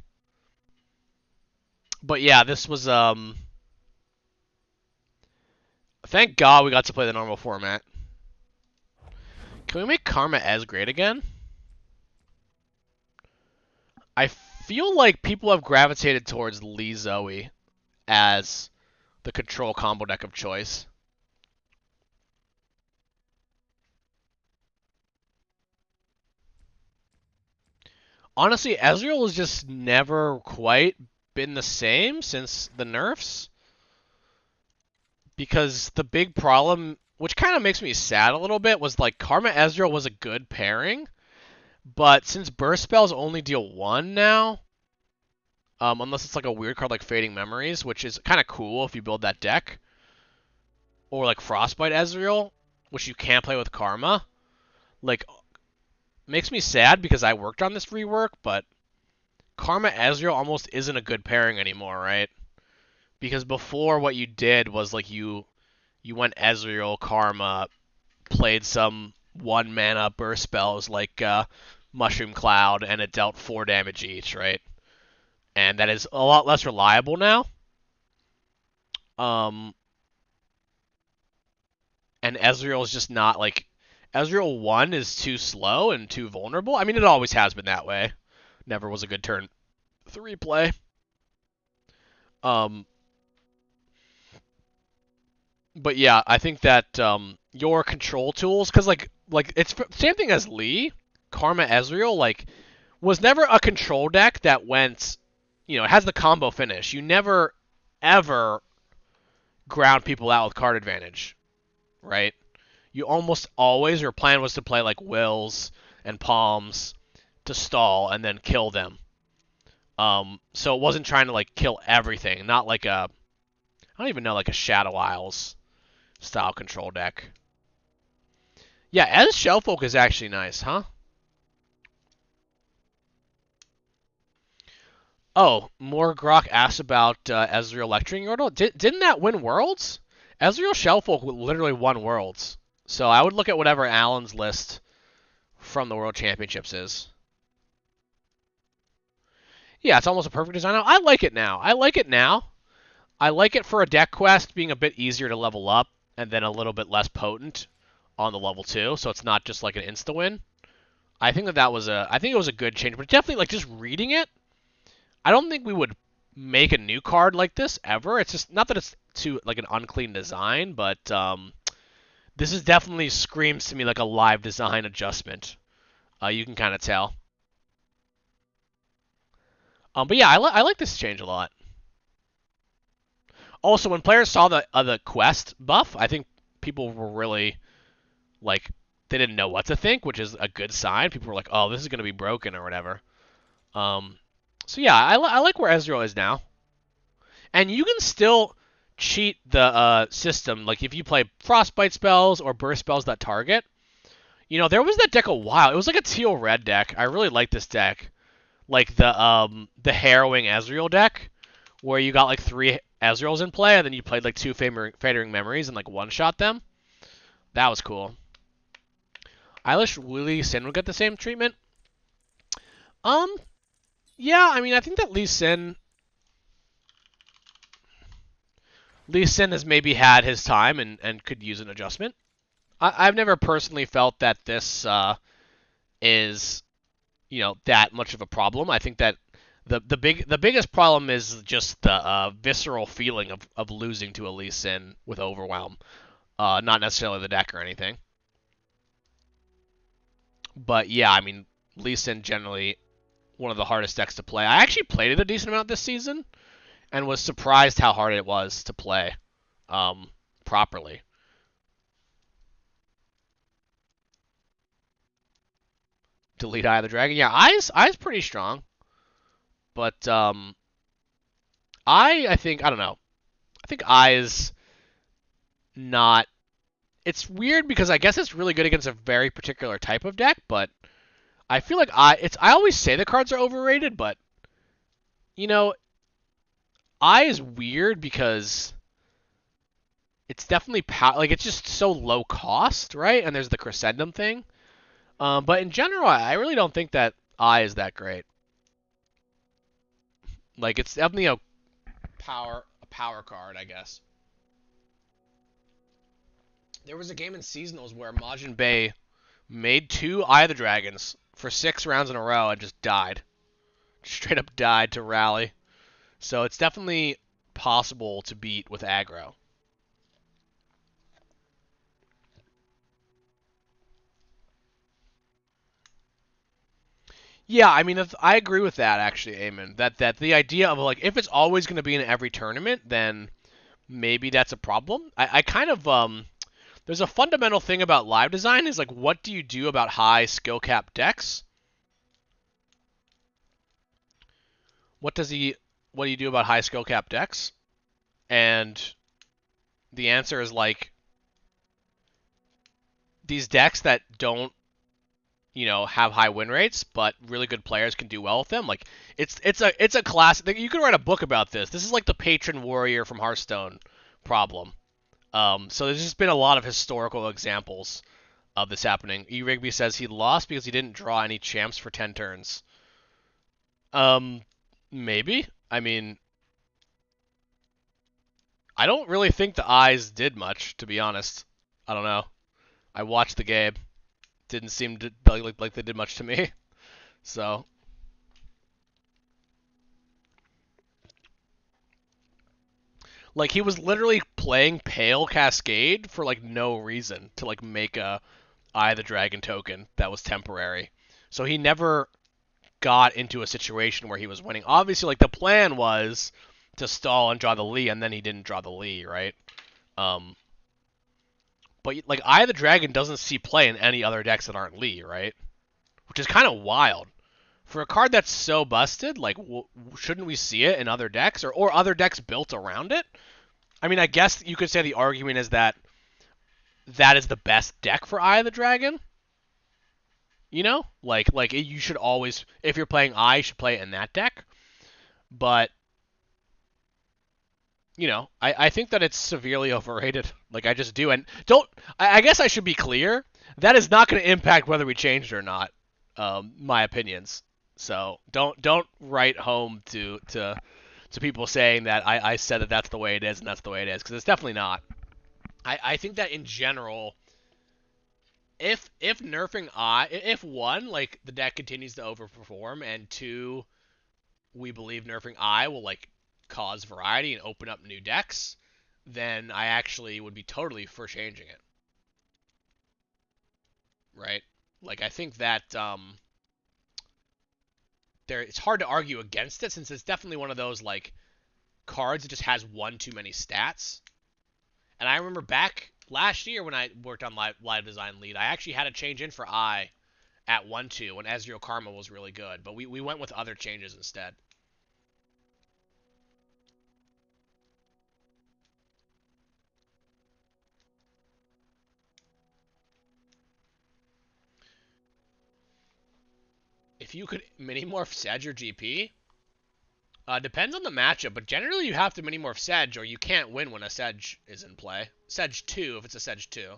But yeah, this was, thank God we got to play the normal format. Can we make Karma as great again? I feel like people have gravitated towards Lee Zoe as the control combo deck of choice. Honestly, Ezreal has just never quite been the same since the nerfs. Because the big problem, which kind of makes me sad a little bit, was like Karma Ezreal was a good pairing. But since burst spells only deal 1 now, unless it's like a weird card like Fading Memories, which is kind of cool if you build that deck, or like Frostbite Ezreal, which you can't play with Karma, like, makes me sad because I worked on this rework, but Karma Ezreal almost isn't a good pairing anymore, right? Because before what you did was like you went Ezreal, Karma, played some 1 mana burst spells like Mushroom Cloud, and it dealt 4 damage each, right? And that is a lot less reliable now. And Ezreal is just not like... Ezreal 1 is too slow and too vulnerable. I mean, it always has been that way. Never was a good turn 3 play. But yeah, I think that your control tools, because like it's same thing as Lee, Karma Ezreal, like was never a control deck that went, it has the combo finish. You never ever ground people out with card advantage, right? You almost always, your plan was to play like Wills and Palms to stall and then kill them. So it wasn't trying to like kill everything, not like I don't even know, like a Shadow Isles style control deck. Yeah, as Shellfolk is actually nice, huh? Oh, more Grok asked about Ezreal Lecturing Yordle. Didn't that win Worlds? Ezreal Shellfolk literally won Worlds. So I would look at whatever Allen's list from the World Championships is. Yeah, it's almost a perfect design. I like it now. I like it for a deck quest being a bit easier to level up and then a little bit less potent on the level 2, so it's not just like an insta-win. I think it was a good change, but definitely like just reading it, I don't think we would make a new card like this ever. It's just not that it's too like an unclean design, but this is definitely screams to me like a live design adjustment. You can kind of tell. But yeah, I like this change a lot. Also, when players saw the quest buff, I think people were really like they didn't know what to think, which is a good sign. People were like, "Oh, this is gonna be broken" or whatever. So yeah, I like where Ezreal is now, and you can still cheat the system. Like if you play Frostbite spells or burst spells that target. There was that deck a while. It was like a teal red deck. I really like this deck, like the Harrowing Ezreal deck, where you got like 3 Ezreals in play, and then you played like 2 Fading Memories and like one-shot them. That was cool. Eilish Lee Sin will get the same treatment. Yeah, I mean, I think that Lee Sin has maybe had his time and could use an adjustment. I've never personally felt that this is, that much of a problem. I think that the biggest problem is just the visceral feeling of losing to a Lee Sin with Overwhelm, not necessarily the deck or anything. But yeah, I mean, Lee Sin generally one of the hardest decks to play. I actually played it a decent amount this season, and was surprised how hard it was to play properly. Delete Eye of the Dragon. Yeah, Eye's pretty strong, but I think I don't know. I think Eye is not. It's weird because I guess it's really good against a very particular type of deck, but I feel like I always say the cards are overrated, but you know, Eye is weird because it's definitely like it's just so low cost, right? And there's the Crescendum thing. But in general, I really don't think that Eye is that great. Like it's definitely a power card, I guess. There was a game in Seasonals where Majin Bay made 2 Eye of the Dragons for 6 rounds in a row and just died. Straight up died to rally. So it's definitely possible to beat with aggro. Yeah, I mean, I agree with that actually, Eamon. That the idea of like if it's always going to be in every tournament, then maybe that's a problem. I kind of there's a fundamental thing about live design is like what do you do about high skill cap decks? What do you do about high skill cap decks? And the answer is like these decks that don't have high win rates, but really good players can do well with them. Like it's a classic. You could write a book about this. This is like the patron warrior from Hearthstone problem. So there's just been a lot of historical examples of this happening. E-Rigby says he lost because he didn't draw any champs for 10 turns. Maybe. I mean, I don't really think the eyes did much, to be honest. I don't know. I watched the game. Didn't seem to like they did much to me. So like he was literally playing Pale Cascade for like no reason to like make a Eye of the Dragon token that was temporary. So he never got into a situation where he was winning. Obviously, like the plan was to stall and draw the Lee, and then he didn't draw the Lee, right? But like Eye of the Dragon doesn't see play in any other decks that aren't Lee, right? Which is kind of wild. For a card that's so busted, like shouldn't we see it in other decks or other decks built around it? I mean, I guess you could say the argument is that is the best deck for Eye of the Dragon. You know, like you should always, if you're playing Eye, you should play it in that deck. But I think that it's severely overrated. Like I just do, and don't. I guess I should be clear. That is not going to impact whether we change it or not. My opinions. So don't write home to people saying that I said that that's the way it is and that's the way it is, because it's definitely not. I think that in general, if nerfing Eye, if one, like the deck continues to overperform, and two, we believe nerfing Eye will like cause variety and open up new decks, then I actually would be totally for changing it. Right? Like I think that it's hard to argue against it, since it's definitely one of those like cards that just has one too many stats. And I remember back last year when I worked on live design lead, I actually had a change in for Eye at 1-2 when Ezreal Karma was really good, but we went with other changes instead. If you could minimorph Sedge or GP, depends on the matchup, but generally you have to minimorph Sedge or you can't win when a Sedge is in play. Sedge 2 if it's a Sedge 2.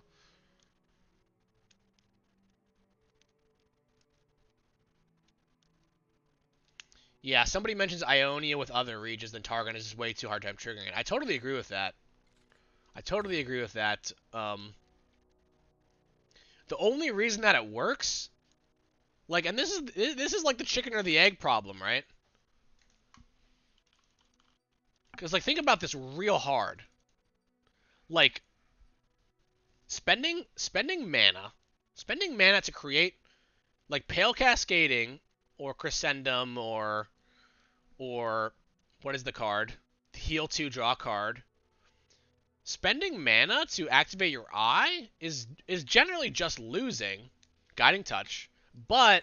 Yeah, somebody mentions Ionia with other regions, then Targon is just way too hard time triggering it. I totally agree with that. I totally agree with that. The only reason that it works, like, and this is like the chicken or the egg problem, right? Because like think about this real hard. Like spending mana to create like Pale Cascading Crescendum or what is the card? Heal 2, draw a card. Spending mana to activate your eye is generally just losing Guiding Touch, but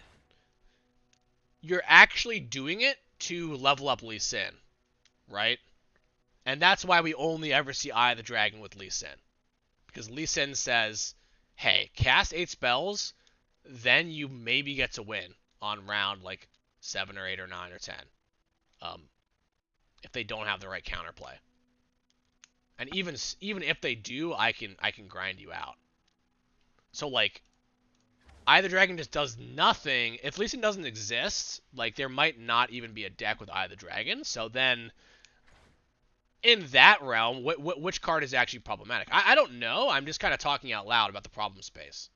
you're actually doing it to level up Lee Sin, right? And that's why we only ever see Eye of the Dragon with Lee Sin. Because Lee Sin says, hey, cast 8 spells, then you maybe get to win on round like 7 or 8 or 9 or 10. If they don't have the right counterplay. And even if they do, I can grind you out. So like, Eye of the Dragon just does nothing. If Lee Sin doesn't exist, like there might not even be a deck with Eye of the Dragon. So then, in that realm, which card is actually problematic? I don't know. I'm just kind of talking out loud about the problem space.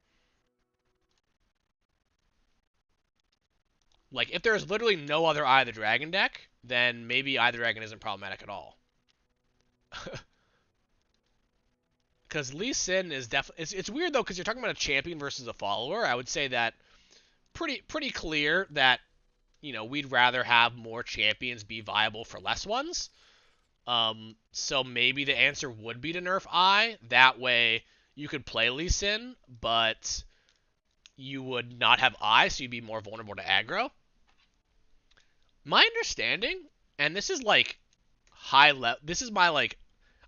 Like, if there's literally no other Eye of the Dragon deck, then maybe Eye of the Dragon isn't problematic at all. Because Lee Sin is definitely... It's weird, though, because you're talking about a champion versus a follower. I would say that pretty clear that, you know, we'd rather have more champions be viable for less ones. So maybe the answer would be to nerf Eye. That way, you could play Lee Sin, but you would not have Eye, so you'd be more vulnerable to aggro. My understanding, and this is like high level... This is my like...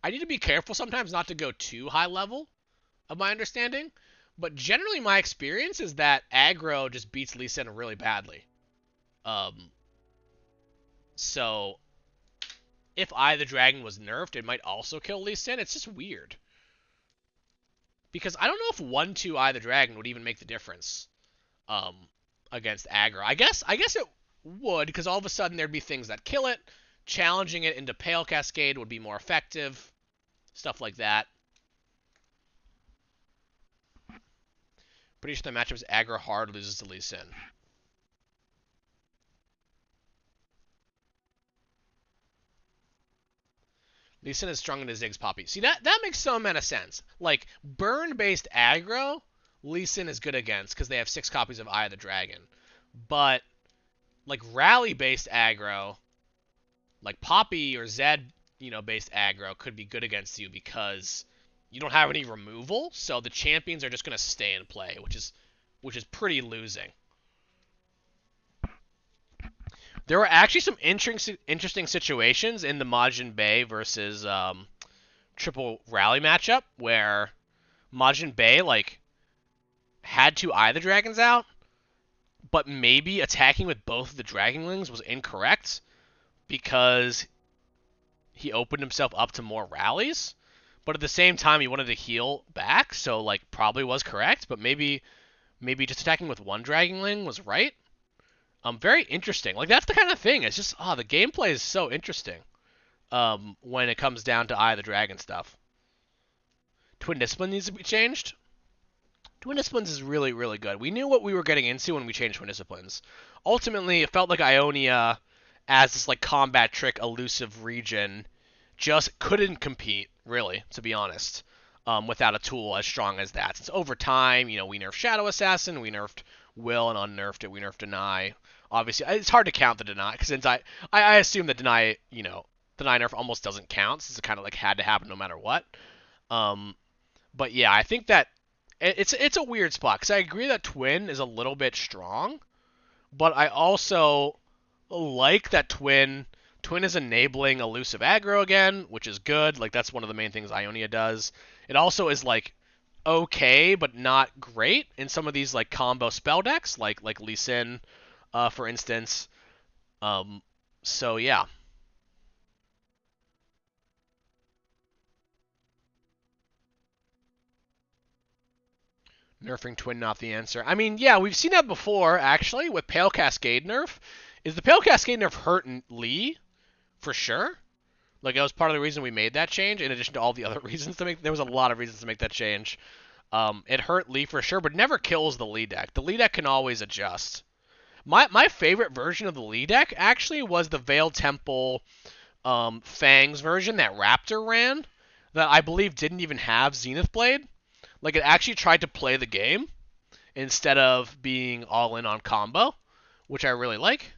I need to be careful sometimes not to go too high level of my understanding, but generally my experience is that aggro just beats Lee Sin really badly. So if Eye of the Dragon was nerfed, it might also kill Lee Sin. It's just weird. Because I don't know if 1-2 Eye of the Dragon would even make the difference against aggro. I guess it would, because all of a sudden there'd be things that kill it. Challenging it into Pale Cascade would be more effective. Stuff like that. Pretty sure the matchup is aggro hard, loses to Lee Sin. Lee Sin is strong into Ziggs Poppy. See, that makes some amount of sense. Like, burn-based aggro, Lee Sin is good against, because they have 6 copies of Eye of the Dragon. But, like, rally-based aggro, like Poppy or Zed, you know, based aggro could be good against you because you don't have any removal, so the champions are just going to stay in play, which is pretty losing. There were actually some interesting situations in the Majin Bay versus Triple Rally matchup where Majin Bay like had 2 Eye of the Dragons out, but maybe attacking with both of the Dragonlings was incorrect because he opened himself up to more rallies, but at the same time he wanted to heal back, so like probably was correct, but maybe just attacking with one Dragonling was right. Very interesting. Like that's the kind of thing. It's just the gameplay is so interesting. When it comes down to Eye of the Dragon stuff. Twin Discipline needs to be changed. Twin Disciplines is really, really good. We knew what we were getting into when we changed Twin Disciplines. Ultimately, it felt like Ionia, as this like combat trick elusive region, just couldn't compete, really, to be honest, without a tool as strong as that. Since over time, you know, we nerfed Shadow Assassin, we nerfed Will and unnerfed it, we nerfed Deny. Obviously, it's hard to count the Deny, since I assume that Deny, you know, Deny nerf almost doesn't count, since it kind of like had to happen no matter what. But yeah, I think that it's a weird spot, because I agree that Twin is a little bit strong, but I also like that Twin is enabling elusive aggro again, which is good. Like that's one of the main things Ionia does. It also is like okay, but not great in some of these like combo spell decks, like Lee Sin, for instance. So yeah. Nerfing Twin not the answer. I mean, yeah, we've seen that before, actually, with Pale Cascade nerf. Is the Pale Cascade nerf hurt Lee? For sure. Like, it was part of the reason we made that change, in addition to all the other reasons to make... There was a lot of reasons to make that change. It hurt Lee for sure, but never kills the Lee deck. The Lee deck can always adjust. My favorite version of the Lee deck, actually, was the Veiled Temple Fangs version that Raptor ran, that I believe didn't even have Zenith Blade. Like, it actually tried to play the game instead of being all in on combo, which I really like.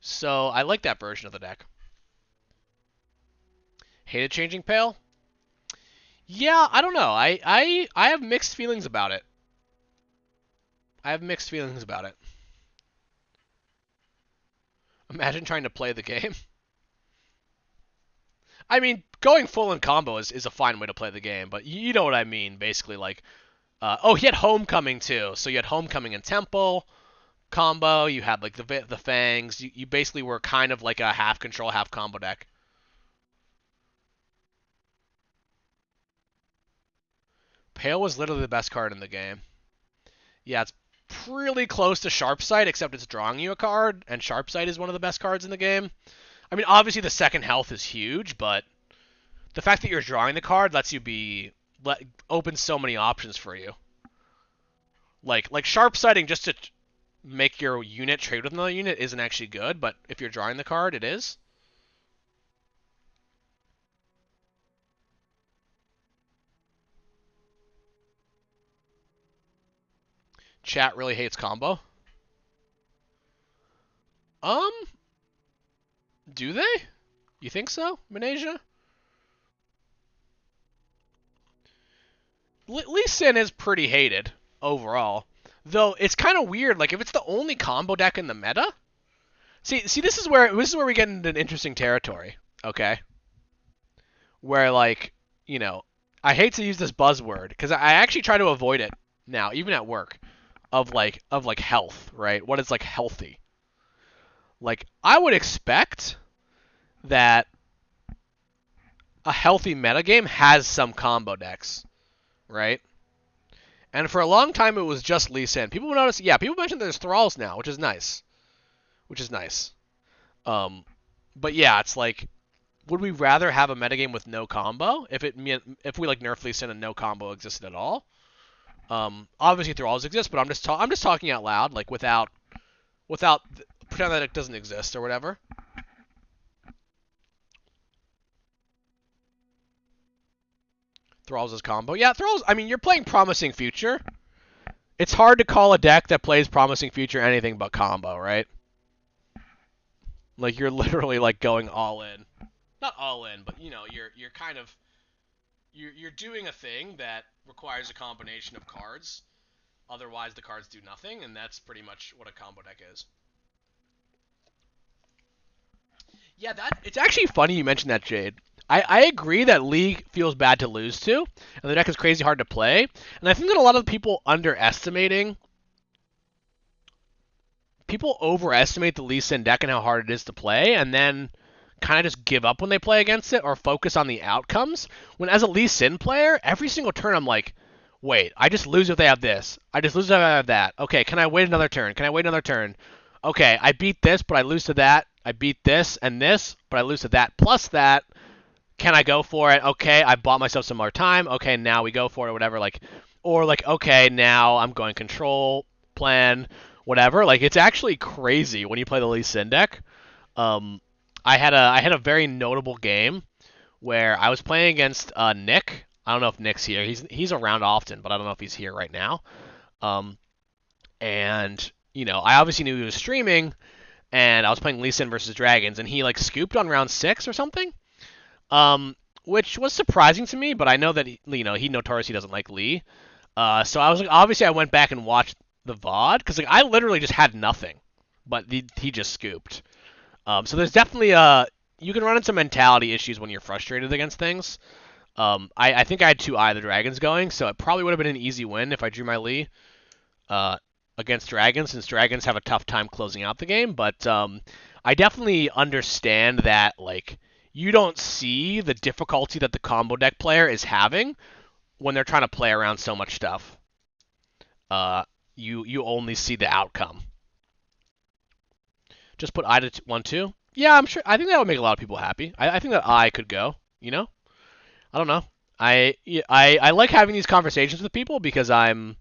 So I like that version of the deck. Hated Changing Pale? Yeah, I don't know. I have mixed feelings about it. I have mixed feelings about it. Imagine trying to play the game. I mean, going full in combo is a fine way to play the game, but you know what I mean. Basically, like, oh, he had Homecoming too. So you had Homecoming and Temple combo. You had like the Fangs. You basically were kind of like a half control, half combo deck. Pale was literally the best card in the game. Yeah, it's really close to Sharpsight, except it's drawing you a card, and Sharpsight is one of the best cards in the game. I mean, obviously the second health is huge, but the fact that you're drawing the card lets you opens so many options for you. Like Sharpsighting just to make your unit trade with another unit isn't actually good, but if you're drawing the card, it is. Chat really hates combo. Um, do they? You think so, Manasia? Lee Sin is pretty hated overall, though it's kind of weird. Like if it's the only combo deck in the meta. See, this is where we get into an interesting territory. Okay, where like I hate to use this buzzword because I actually try to avoid it now, even at work, of like health, right? What is like healthy? Like I would expect that a healthy metagame has some combo decks, right? And for a long time, it was just Lee Sin. People would notice, yeah, people mentioned there's Thralls now, which is nice. But yeah, it's like, would we rather have a metagame with no combo if we like nerf Lee Sin and no combo existed at all? Obviously Thralls exist, but I'm just talking out loud, like without pretend that it doesn't exist or whatever. Thralls is combo. Yeah, Thralls, I mean, you're playing Promising Future. It's hard to call a deck that plays Promising Future anything but combo, right? Like, you're literally, like, going all in. Not all in, but, you're kind of... You're doing a thing that requires a combination of cards. Otherwise, the cards do nothing, and that's pretty much what a combo deck is. Yeah, it's actually funny you mentioned that, Jade. I agree that League feels bad to lose to, and the deck is crazy hard to play. And I think that a lot of people overestimate the Lee Sin deck and how hard it is to play, and then kind of just give up when they play against it or focus on the outcomes. When as a Lee Sin player, every single turn I'm like, wait, I just lose if they have this. I just lose if they have that. Okay, can I wait another turn? Okay, I beat this, but I lose to that. I beat this and this, but I lose to that plus that. Can I go for it? Okay, I bought myself some more time. Okay, now we go for it or whatever. Okay, now I'm going control, plan, whatever. Like, it's actually crazy when you play the Lee Sin deck. I had a very notable game where I was playing against Nick. I don't know if Nick's here. He's around often, but I don't know if he's here right now. And I obviously knew he was streaming, and I was playing Lee Sin versus Dragons, and he like scooped on round 6 or something. Which was surprising to me, but I know that he notoriously doesn't like Lee. So I was like, obviously I went back and watched the VOD because like I literally just had nothing, but he just scooped. So there's definitely you can run into mentality issues when you're frustrated against things. I think I had 2 Eye of the Dragons going, so it probably would have been an easy win if I drew my Lee against Dragons, since Dragons have a tough time closing out the game. But I definitely understand that like you don't see the difficulty that the combo deck player is having when they're trying to play around so much stuff. You only see the outcome. Just put I to 1-2. Yeah, I'm sure. I think that would make a lot of people happy. I think that I could go. I don't know. I like having these conversations with people because I'm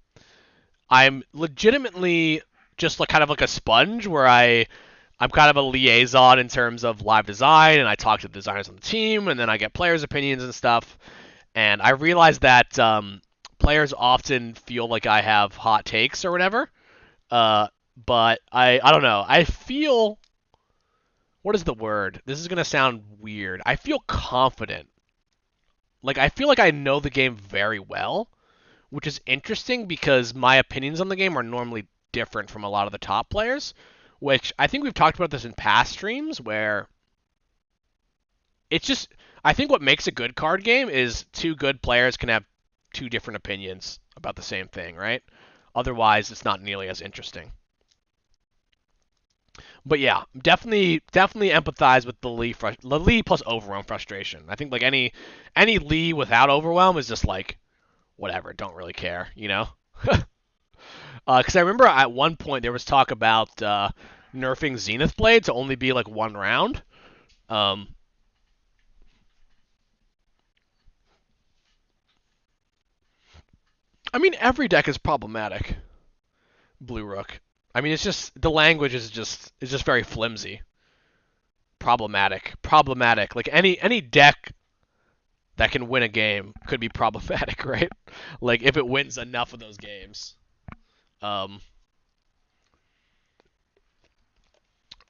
legitimately just like kind of like a sponge where I'm kind of a liaison in terms of live design, and I talk to the designers on the team, and then I get players' opinions and stuff. And I realize that players often feel like I have hot takes or whatever. but I don't know. I feel, what is the word? This is gonna sound weird. I feel confident. Like I feel like I know the game very well, which is interesting because my opinions on the game are normally different from a lot of the top players, which I think we've talked about this in past streams where it's just I think what makes a good card game is two good players can have two different opinions about the same thing, right? Otherwise, it's not nearly as interesting. But yeah, definitely empathize with the Lee plus overwhelm frustration. I think like any Lee without overwhelm is just like whatever, don't really care, you know? Because I remember at one point there was talk about nerfing Zenith Blade to only be like one round. Um, I mean, every deck is problematic. Blue Rook. I mean, it's just the language is just very flimsy. Problematic. Like any deck that can win a game could be problematic, right? Like if it wins enough of those games. Um,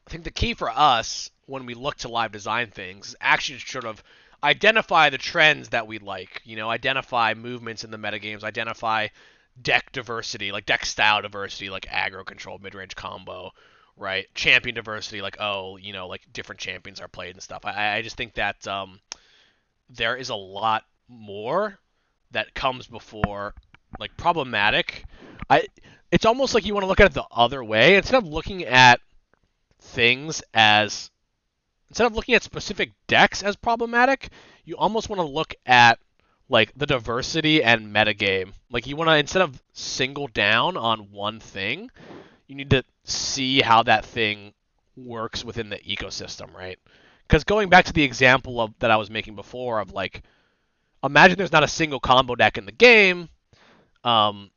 I think the key for us when we look to live design things is actually to sort of identify the trends that we like. You know, identify movements in the metagames, identify deck diversity, like deck style diversity, like aggro control, mid range combo, right? Champion diversity, like oh, you know, like different champions are played and stuff. I just think that there is a lot more that comes before like problematic. I it's almost like you want to look at it the other way instead of looking at things as instead of looking at specific decks as problematic, you almost want to look at like the diversity and metagame. Like you want to instead of single down on one thing, you need to see how that thing works within the ecosystem, right? Because going back to the example of that I was making before of like imagine there's not a single combo deck in the game. Um,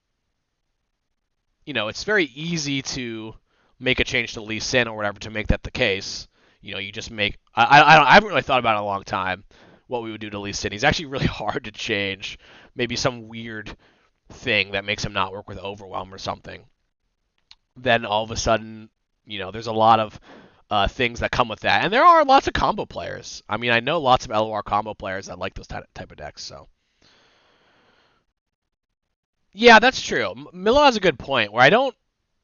you know, it's very easy to make a change to Lee Sin or whatever to make that the case. You know, you just make. I haven't really thought about it in a long time what we would do to Lee Sin. He's actually really hard to change. Maybe some weird thing that makes him not work with Overwhelm or something. Then all of a sudden, you know, there's a lot of things that come with that, and there are lots of combo players. I mean, I know lots of LoR combo players that like those type of decks. So yeah, that's true. Milo has a good point where I don't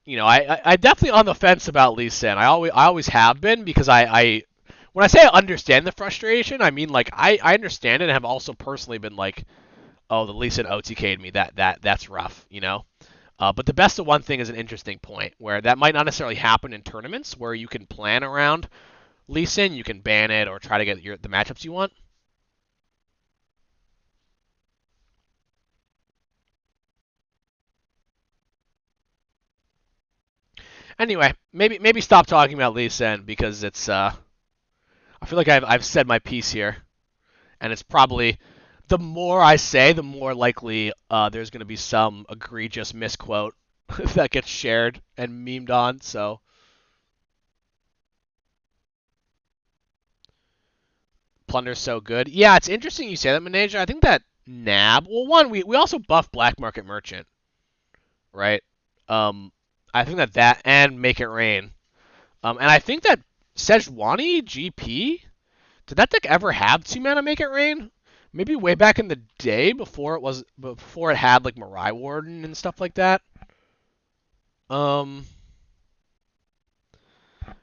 you know, I definitely on the fence about Lee Sin. I always have been because I when I say I understand the frustration, I mean like I understand it and have also personally been like, oh, the Lee Sin OTK'd me. That's rough, you know. But the best of one thing is an interesting point where that might not necessarily happen in tournaments where you can plan around Lee Sin, you can ban it or try to get the matchups you want. Anyway, maybe stop talking about Lee Sin because it's I feel like I've said my piece here, and it's probably the more I say, the more likely there's going to be some egregious misquote that gets shared and memed on. So Plunder's so good. Yeah, it's interesting you say that, Manager. I think that Nab. Well, one we also buff Black Market Merchant, right? Um, I think that and Make It Rain. And I think that Sejuani GP. Did that deck ever have 2 mana Make It Rain? Maybe way back in the day before it had like Mirai Warden and stuff like that. Um,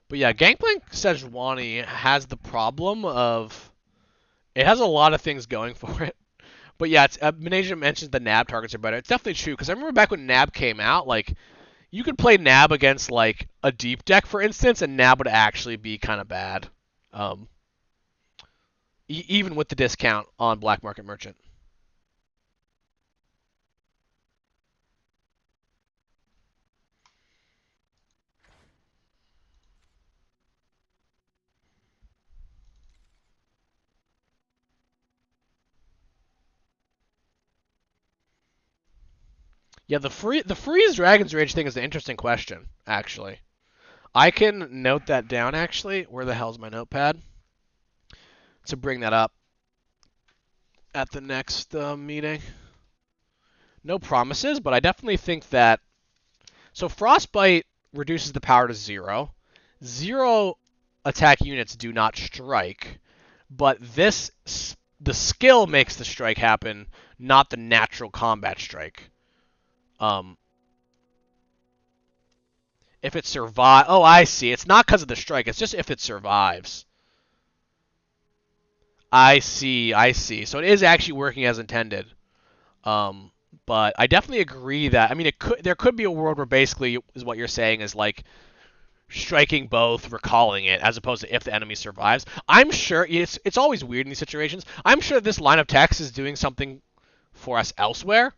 but yeah, Gangplank Sejuani has the problem of it has a lot of things going for it. But yeah, it's Manasia mentions the Nab targets are better. It's definitely true because I remember back when Nab came out, like you could play Nab against like a deep deck, for instance, and Nab would actually be kind of bad. Um, even with the discount on Black Market Merchant. Yeah, the freeze Dragon's Rage thing is an interesting question, actually. I can note that down actually. Where the hell's my notepad? To bring that up at the next meeting. No promises, but I definitely think that so Frostbite reduces the power to 0. 0 attack units do not strike, but the skill makes the strike happen, not the natural combat strike. If it survives... Oh, I see. It's not because of the strike. It's just if it survives. I see. So it is actually working as intended. But I definitely agree that... I mean, there could be a world where basically is what you're saying is like striking both, recalling it, as opposed to if the enemy survives. I'm sure... It's always weird in these situations. I'm sure this line of text is doing something for us elsewhere.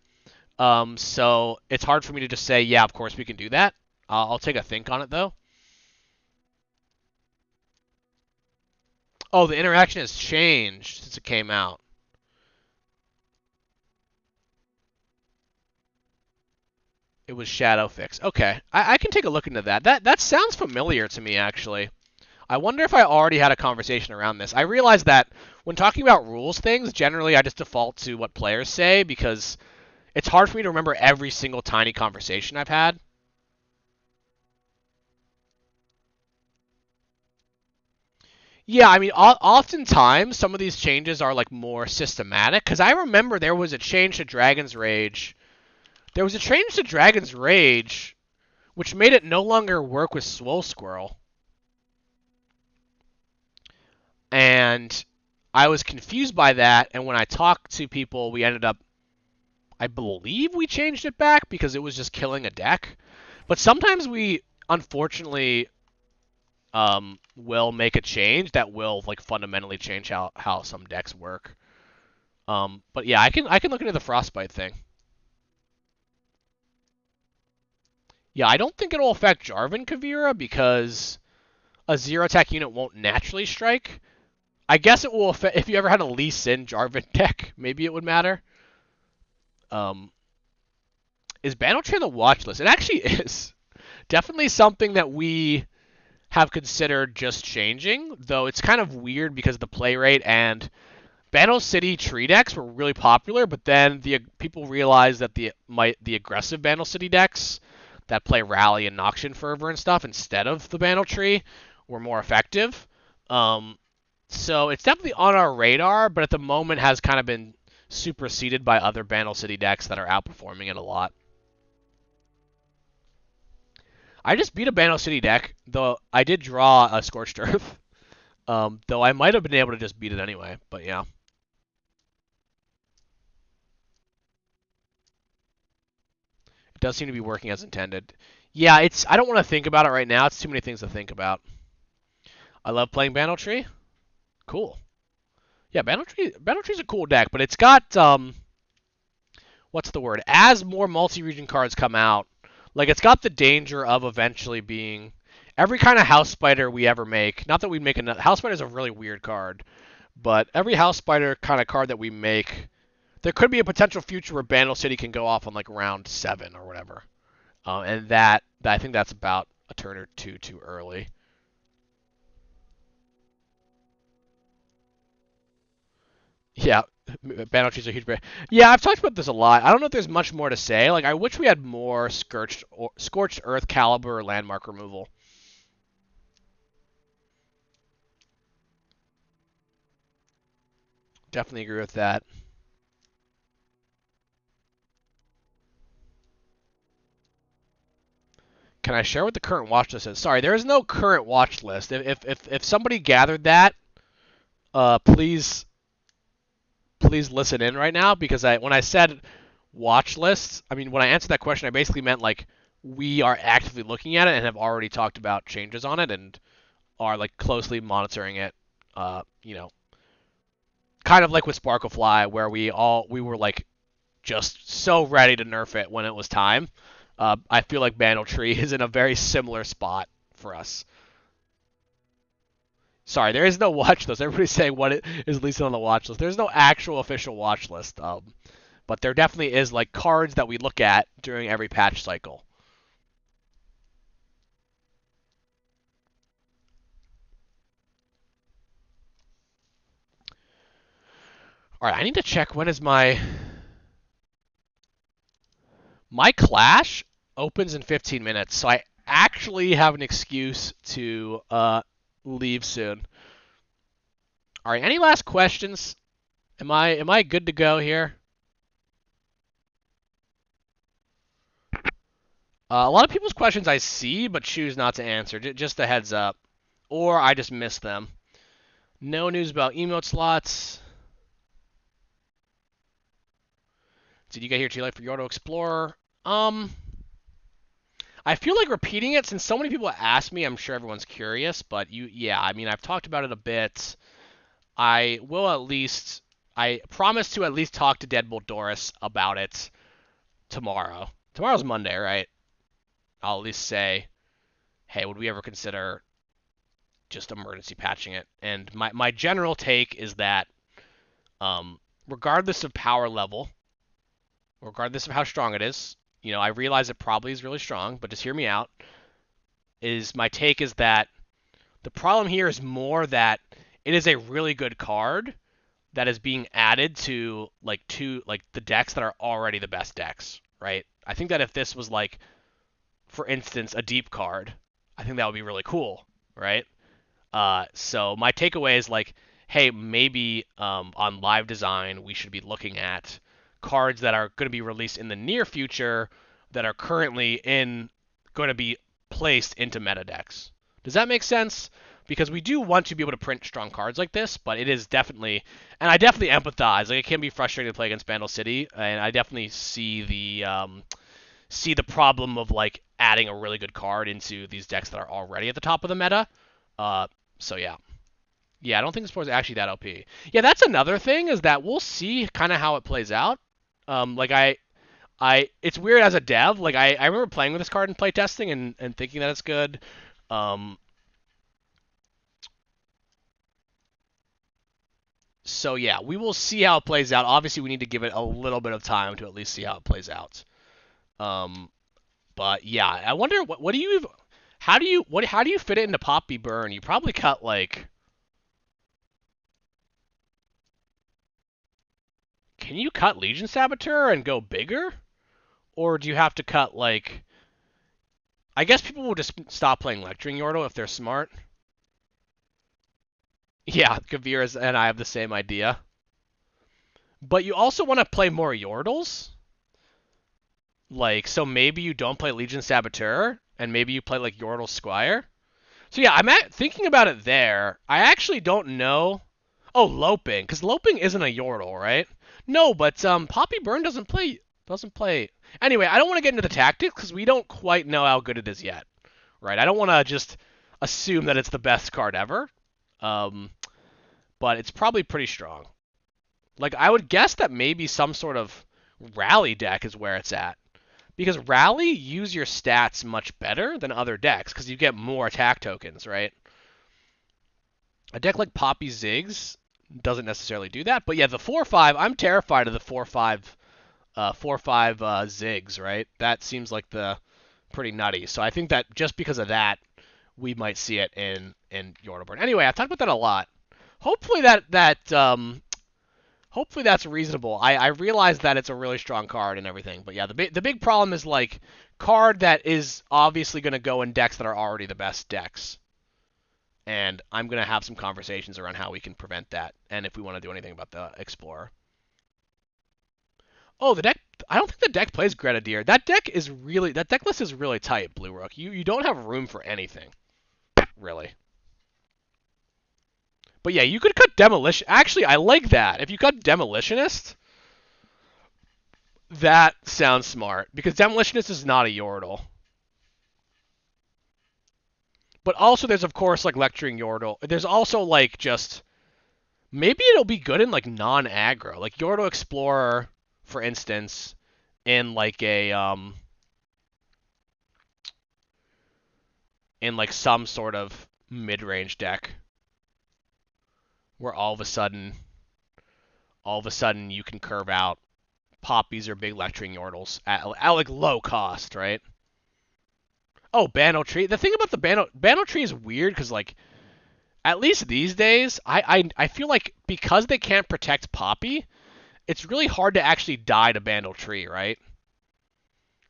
So it's hard for me to just say, yeah, of course we can do that. I'll take a think on it, though. Oh, the interaction has changed since it came out. It was Shadow Fix. Okay, I can take a look into that. That sounds familiar to me, actually. I wonder if I already had a conversation around this. I realize that when talking about rules things, generally I just default to what players say because it's hard for me to remember every single tiny conversation I've had. Yeah, I mean, oftentimes some of these changes are like more systematic because I remember there was a change to Dragon's Rage. There was a change to Dragon's Rage which made it no longer work with Swole Squirrel. And I was confused by that, and when I talked to people, we ended up, I believe we changed it back because it was just killing a deck. But sometimes we, unfortunately, will make a change that will like fundamentally change how some decks work. But yeah, I can look into the Frostbite thing. Yeah, I don't think it'll affect Jarvan Kavira because a 0 attack unit won't naturally strike. I guess it will affect if you ever had a Lee Sin Jarvan deck, maybe it would matter. Is Banner the watch list? It actually is. Definitely something that we have considered just changing, though it's kind of weird because the play rate and Banner City tree decks were really popular, but then the people realized that the aggressive Banner City decks that play Rally and Noxian Fervor and stuff instead of the Banner tree were more effective. So it's definitely on our radar, but at the moment has kind of been superseded by other Banner City decks that are outperforming it a lot. I just beat a Banner City deck, though I did draw a Scorched Earth. Though I might have been able to just beat it anyway, but yeah. It does seem to be working as intended. Yeah, I don't want to think about it right now. It's too many things to think about. I love playing Banner Tree. Cool. Yeah, Banner Tree's a cool deck, but it's got what's the word? As more multi-region cards come out, like it's got the danger of eventually being every kind of House Spider we ever make. Not that we make another House Spider is a really weird card, but every House Spider kind of card that we make, there could be a potential future where Bandle City can go off on like round 7 or whatever, and that I think that's about a turn or two too early. Yeah, Banner Tree's a huge break. Yeah, I've talked about this a lot. I don't know if there's much more to say. Like, I wish we had more Scorched Earth caliber or landmark removal. Definitely agree with that. Can I share what the current watch list is? Sorry, there is no current watch list. If somebody gathered that, please listen in right now because when I said watch lists, I mean when I answered that question, I basically meant like we are actively looking at it and have already talked about changes on it and are like closely monitoring it. You know, kind of like with Sparklefly, where we were like just so ready to nerf it when it was time. I feel like Bandle Tree is in a very similar spot for us. Sorry, there is no watch list. Everybody's saying what is listed on the watch list. There's no actual official watch list, but there definitely is like cards that we look at during every patch cycle. All right, I need to check when is my Clash opens in 15 minutes. So actually have an excuse to leave soon. All right, any last questions? Am I good to go here? A lot of people's questions I see but choose not to answer. Just a heads up, or I just miss them. No news about emote slots. Did you get here too late for Yordo Explorer? I feel like repeating it since so many people ask me. I'm sure everyone's curious, but yeah. I mean, I've talked about it a bit. I will at least. I promise to at least talk to Deadbolt Doris about it tomorrow. Tomorrow's Monday, right? I'll at least say, hey, would we ever consider just emergency patching it? And my general take is that, regardless of power level, regardless of how strong it is, I realize it probably is really strong, but just hear me out. My take is that the problem here is more that it is a really good card that is being added to the decks that are already the best decks, right? I think that if this was like, for instance, a deep card, I think that would be really cool, right? So my takeaway is like, hey, maybe on live design we should be looking at cards that are going to be released in the near future that are currently going to be placed into meta decks. Does that make sense? Because we do want to be able to print strong cards like this, but it is definitely, and I definitely empathize. Like, it can be frustrating to play against Bandle City, and I definitely see the problem of like adding a really good card into these decks that are already at the top of the meta. So yeah. Yeah, I don't think the sport is actually that OP. Yeah, that's another thing, is that we'll see kind of how it plays out. It's weird as a dev. Like, I remember playing with this card in playtesting and thinking that it's good. So yeah, we will see how it plays out. Obviously, we need to give it a little bit of time to at least see how it plays out. But yeah, I wonder how do you fit it into Poppy Burn? You probably cut like. Can you cut Legion Saboteur and go bigger? Or do you have to cut, like... I guess people will just stop playing Lecturing Yordle if they're smart. Yeah, Kavir and I have the same idea. But you also want to play more Yordles? Like, so maybe you don't play Legion Saboteur, and maybe you play, like, Yordle Squire? So yeah, thinking about it there. I actually don't know... Oh, Loping, because Loping isn't a Yordle, right? No, but Poppy Burn doesn't play. Anyway, I don't want to get into the tactics because we don't quite know how good it is yet, right? I don't want to just assume that it's the best card ever, but it's probably pretty strong. Like, I would guess that maybe some sort of rally deck is where it's at, because rally use your stats much better than other decks because you get more attack tokens, right? A deck like Poppy Ziggs doesn't necessarily do that, but yeah, the 4/5. I'm terrified of the 4/5 Ziggs, right? That seems like the pretty nutty. So I think that just because of that, we might see it in Yordoburn. Anyway, I've talked about that a lot. Hopefully hopefully that's reasonable. I realize that it's a really strong card and everything, but yeah, the big problem is like card that is obviously going to go in decks that are already the best decks. And I'm going to have some conversations around how we can prevent that, and if we want to do anything about the Explorer. Oh, the deck. I don't think the deck plays Grenadier. That deck list is really tight, Blue Rook. You don't have room for anything, really. But yeah, you could cut Demolition. Actually, I like that. If you cut Demolitionist, that sounds smart, because Demolitionist is not a Yordle. But also, there's of course like Lecturing Yordle. There's also like just maybe it'll be good in like non-aggro, like Yordle Explorer, for instance, in like in like some sort of mid-range deck, where all of a sudden you can curve out Poppies or big Lecturing Yordles at like low cost, right? Oh, Bandle Tree. The thing about the Bandle Tree is weird because, like, at least these days, I feel like because they can't protect Poppy, it's really hard to actually die to Bandle Tree, right?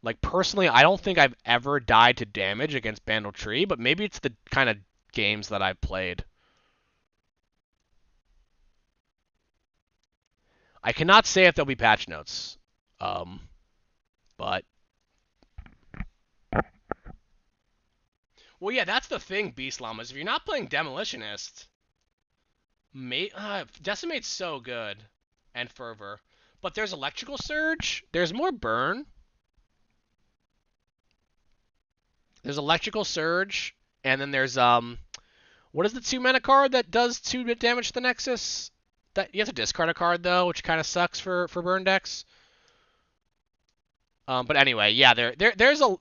Like, personally, I don't think I've ever died to damage against Bandle Tree, but maybe it's the kind of games that I've played. I cannot say if there'll be patch notes. But... Well, yeah, that's the thing, Beast Llamas. If you're not playing Demolitionist, Decimate's so good. And Fervor. But there's Electrical Surge. There's more Burn. There's Electrical Surge. And then there's, what is the 2-mana card that does 2 damage to the Nexus? That you have to discard a card, though, which kind of sucks for burn decks. But anyway, yeah, there's a...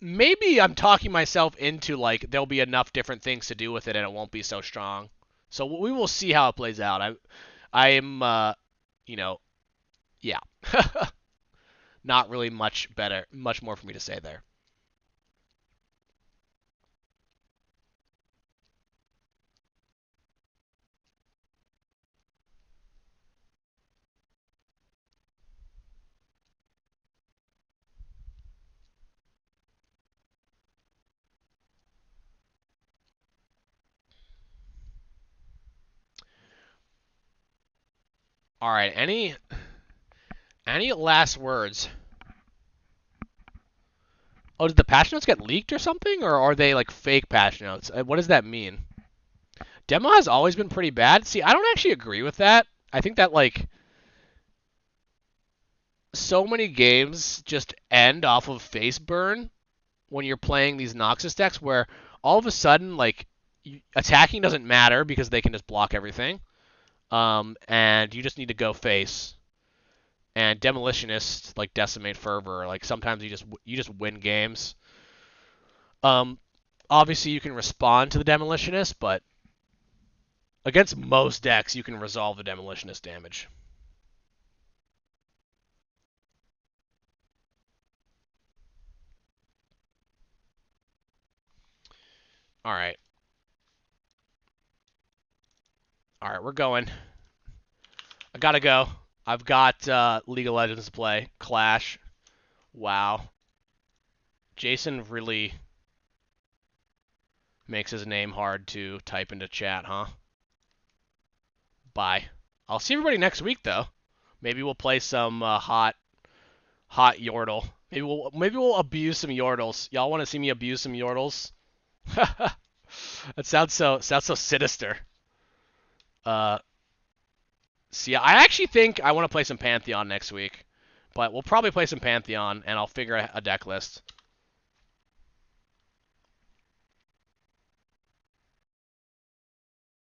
maybe I'm talking myself into, like, there'll be enough different things to do with it and it won't be so strong. So we will see how it plays out. I'm, you know, yeah. Not really much more for me to say there. All right, any last words? Oh, did the patch notes get leaked or something, or are they like fake patch notes? What does that mean? Demo has always been pretty bad. See, I don't actually agree with that. I think that like so many games just end off of face burn when you're playing these Noxus decks, where all of a sudden like attacking doesn't matter because they can just block everything, and you just need to go face. And Demolitionist, like Decimate Fervor, like sometimes you just win games. Obviously you can respond to the Demolitionist, but against most decks you can resolve the Demolitionist damage. All right. All right, we're going. I gotta go. I've got League of Legends to play. Clash. Wow. Jason really makes his name hard to type into chat, huh? Bye. I'll see everybody next week, though. Maybe we'll play some hot Yordle. Maybe we'll abuse some Yordles. Y'all want to see me abuse some Yordles? That sounds so sinister. See, I actually think I want to play some Pantheon next week, but we'll probably play some Pantheon, and I'll figure a deck list.